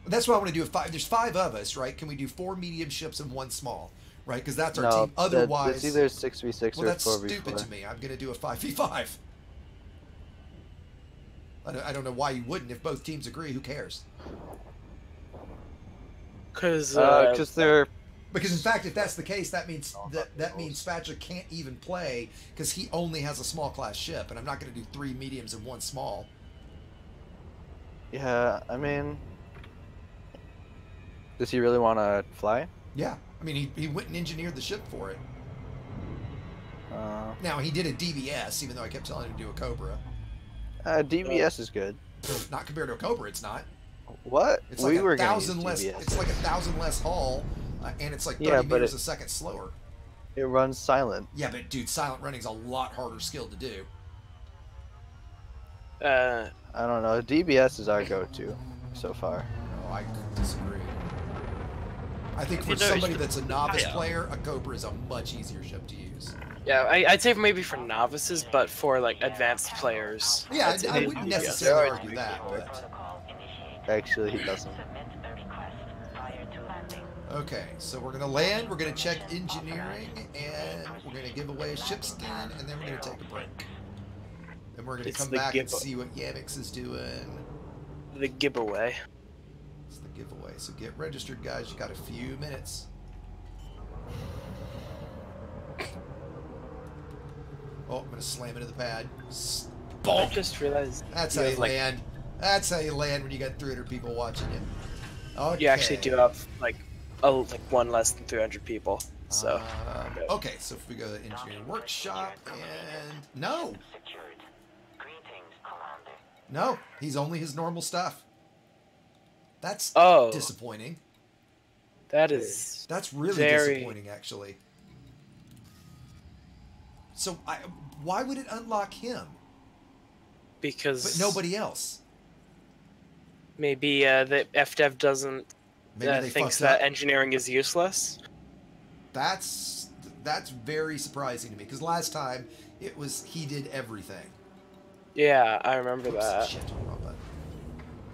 That's what I want to do. There's 5 of us, right? Can we do 4 medium ships and 1 small? Right, because that's our team. Otherwise, it's either 6v6 or 4v4. That's stupid to me. I'm going to do a 5v5. I don't know why you wouldn't. If both teams agree, who cares? Because in fact, if that's the case, that means that means Spatula can't even play because he only has a small class ship, and I'm not going to do 3 mediums and 1 small. Yeah, I mean, does he really want to fly? Yeah. I mean, he went and engineered the ship for it. Now, he did a DBS, even though I kept telling him to do a Cobra. DBS is good. Not compared to a Cobra, it's not. What? It's like 1,000 less. It's like 1,000 less hull, and it's like 30 meters a second slower. It runs silent. Yeah, but dude, silent running's a lot harder skill to do. I don't know. DBS is our go-to so far. No, I disagree. I think for somebody that's a novice player, a Cobra is a much easier ship to use. Yeah, I'd say maybe for novices, but for like advanced players. Yeah, I wouldn't necessarily argue that, but... Actually, he doesn't. Okay, so we're gonna land, we're gonna check engineering, and we're gonna give away a ship skin, and then we're gonna take a break. Then we're gonna come back and see what Yamix is doing. The giveaway. It's the giveaway. So get registered, guys. You got a few minutes. Oh, I'm gonna slam into the pad. I just realized. That's how you land. That's how you land when you got 300 people watching you. Okay. You actually do have like one less than 300 people. So. Okay, so if we go to the engineering workshop and no, he's only his normal stuff. That's disappointing. That's really disappointing, actually. So why would it unlock him? But nobody else. Maybe the FDev doesn't thinks that engineering is useless. That's very surprising to me because last time it was he did everything. Yeah, I remember that. Shit,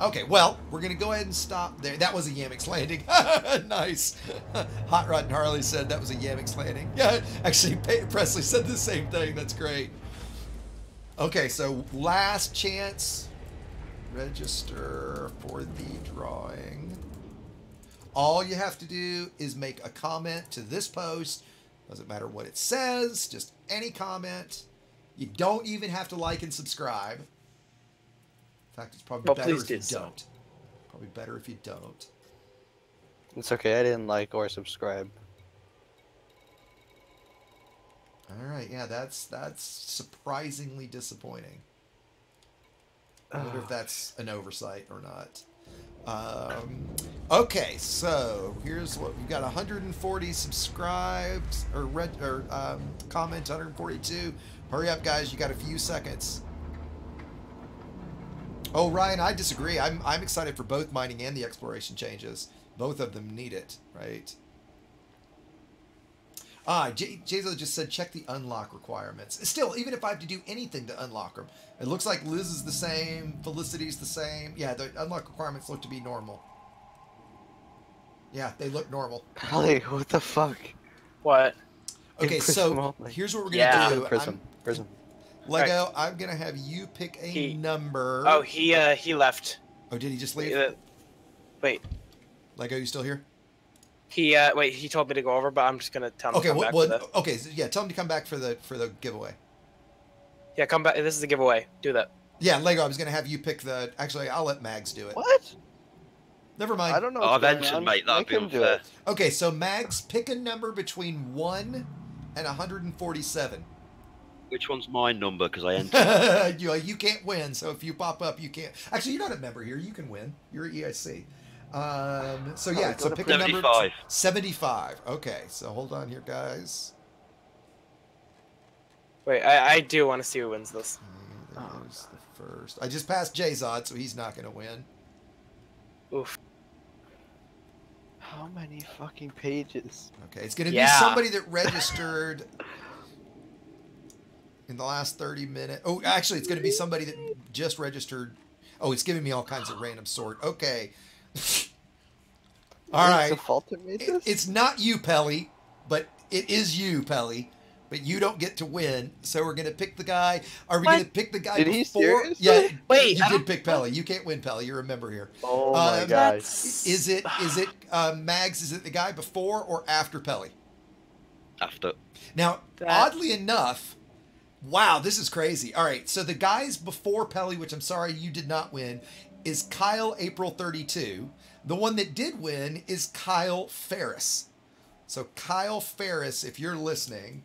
okay, well, we're going to go ahead and stop there. That was a Yamix landing. Nice. Hot Rod and Harley said that was a Yamix landing. Yeah, actually, Presley said the same thing. That's great. Okay, so last chance. Register for the drawing. All you have to do is make a comment to this post. Doesn't matter what it says, just any comment. You don't even have to like and subscribe. In fact, it's probably better if you don't. Probably better if you don't. It's okay, I didn't like or subscribe. Alright, yeah, that's surprisingly disappointing. I wonder if that's an oversight or not. Okay, so here's what we've got: 140 subscribed or comments, 142. Hurry up, guys! You got a few seconds. Oh, Ryan, I disagree. I'm excited for both mining and the exploration changes. Both of them need it, right? Jazo just said check the unlock requirements. Still, even if I have to do anything to unlock them, it looks like Liz is the same, Felicity's the same. Yeah, the unlock requirements look to be normal. Yeah, they look normal. Holly, what the fuck? What? Okay, so here's what we're gonna do. Prism. Lego, right. I'm gonna have you pick a number. Oh, he left. Oh, did he just leave? Wait. Lego, you still here? Wait, he told me to go over, but I'm just gonna tell him to come back for that. Okay, so yeah, tell him to come back for the giveaway. Yeah, come back. This is the giveaway. Do that. Yeah, Lego, I was gonna have you pick the. Actually, I'll let Mags do it. What? Never mind. I don't know. I've entered, mate. That'd be unfair. Okay, so Mags, pick a number between 1 and 147. Which one's my number? Because I entered. You can't win, so if you pop up, you can't. Actually, you're not a member here. You can win. You're at EIC. So yeah, so pick a number. 75. Okay, so hold on here, guys. Wait, I do want to see who wins this. There's the first. I just passed Jzod, so he's not going to win. Oof. How many fucking pages? Okay, it's going to be somebody that registered in the last 30 minutes. Oh, actually, it's going to be somebody that just registered. Oh, it's giving me all kinds of random sort. Okay. All right. It's not you, Pelly, but it is you, Pelly. But you don't get to win, so we're gonna pick the guy. Are we gonna pick the guy before? Yeah, wait. You did pick Pelly. You can't win, Pelly. You're a member here. Oh my god. Is it Mags? Is it the guy before or after Pelly? After. Now, oddly enough, wow, this is crazy. All right, so the guys before Pelly, which I'm sorry you did not win, is Kyle April 32. The one that did win is Kyle Ferris. So Kyle Ferris, if you're listening,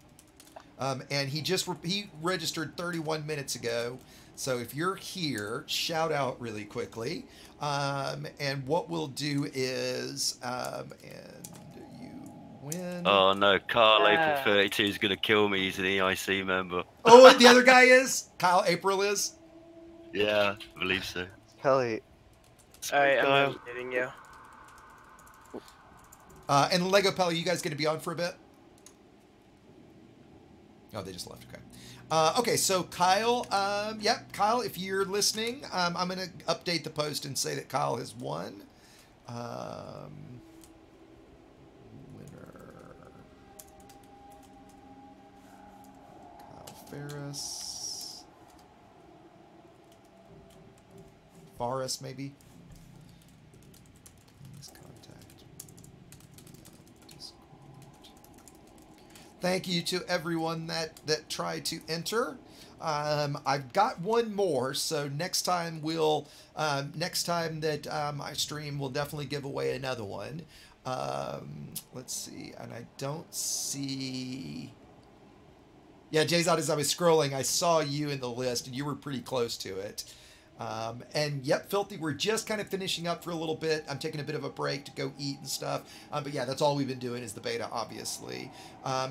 and he registered 31 minutes ago. So if you're here, shout out really quickly. And what we'll do is, and you win. Oh no, Kyle April 32 is gonna kill me. He's an EIC member. Oh, and the other guy is? Kyle April is? Yeah, I believe so. Kelly. Alright, I'm hitting you. And Lego Pally, you guys going to be on for a bit? Oh, they just left. Okay. Okay, so Kyle, Kyle, if you're listening, I'm going to update the post and say that Kyle has won. Winner. Kyle Ferris. Forrest, maybe. Please contact Discord. Thank you to everyone that tried to enter. I've got one more, so next time that I stream, we'll definitely give away another one. Let's see, and I don't see. Yeah, Jayzod, as I was scrolling, I saw you in the list, and you were pretty close to it. And yep, Filthy, we're just kind of finishing up for a little bit. I'm taking a bit of a break to go eat and stuff. But yeah, that's all we've been doing is the beta, obviously.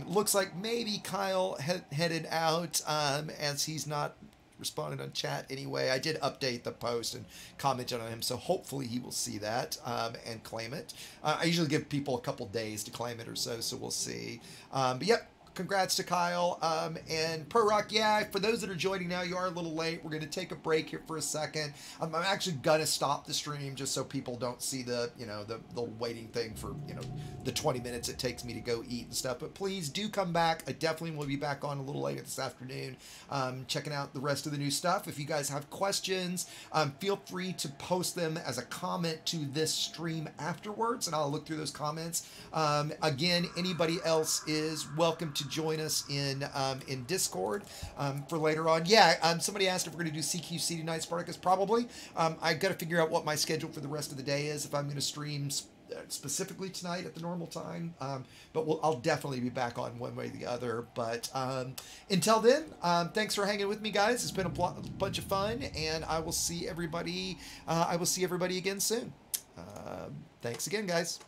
Looks like maybe Kyle headed out as he's not responded on chat anyway. I did update the post and commented on him, so hopefully he will see that and claim it. I usually give people a couple days to claim it or so we'll see. But yep. Congrats to Kyle. And Pro Rock, yeah, for those that are joining now, you are a little late. We're going to take a break here for a second. I'm actually going to stop the stream just so people don't see the waiting thing for, the 20 minutes it takes me to go eat and stuff. But please do come back. I definitely will be back on a little later this afternoon, checking out the rest of the new stuff. If you guys have questions, feel free to post them as a comment to this stream afterwards, and I'll look through those comments. Again, anybody else is welcome to join us in Discord for later on. Yeah, somebody asked if we're going to do CQC tonight, Spartacus. Probably. I've got to figure out what my schedule for the rest of the day is, if I'm going to stream specifically tonight at the normal time. But I'll definitely be back on one way or the other. But until then, thanks for hanging with me, guys. It's been a bunch of fun, and I will see everybody again soon. Thanks again, guys.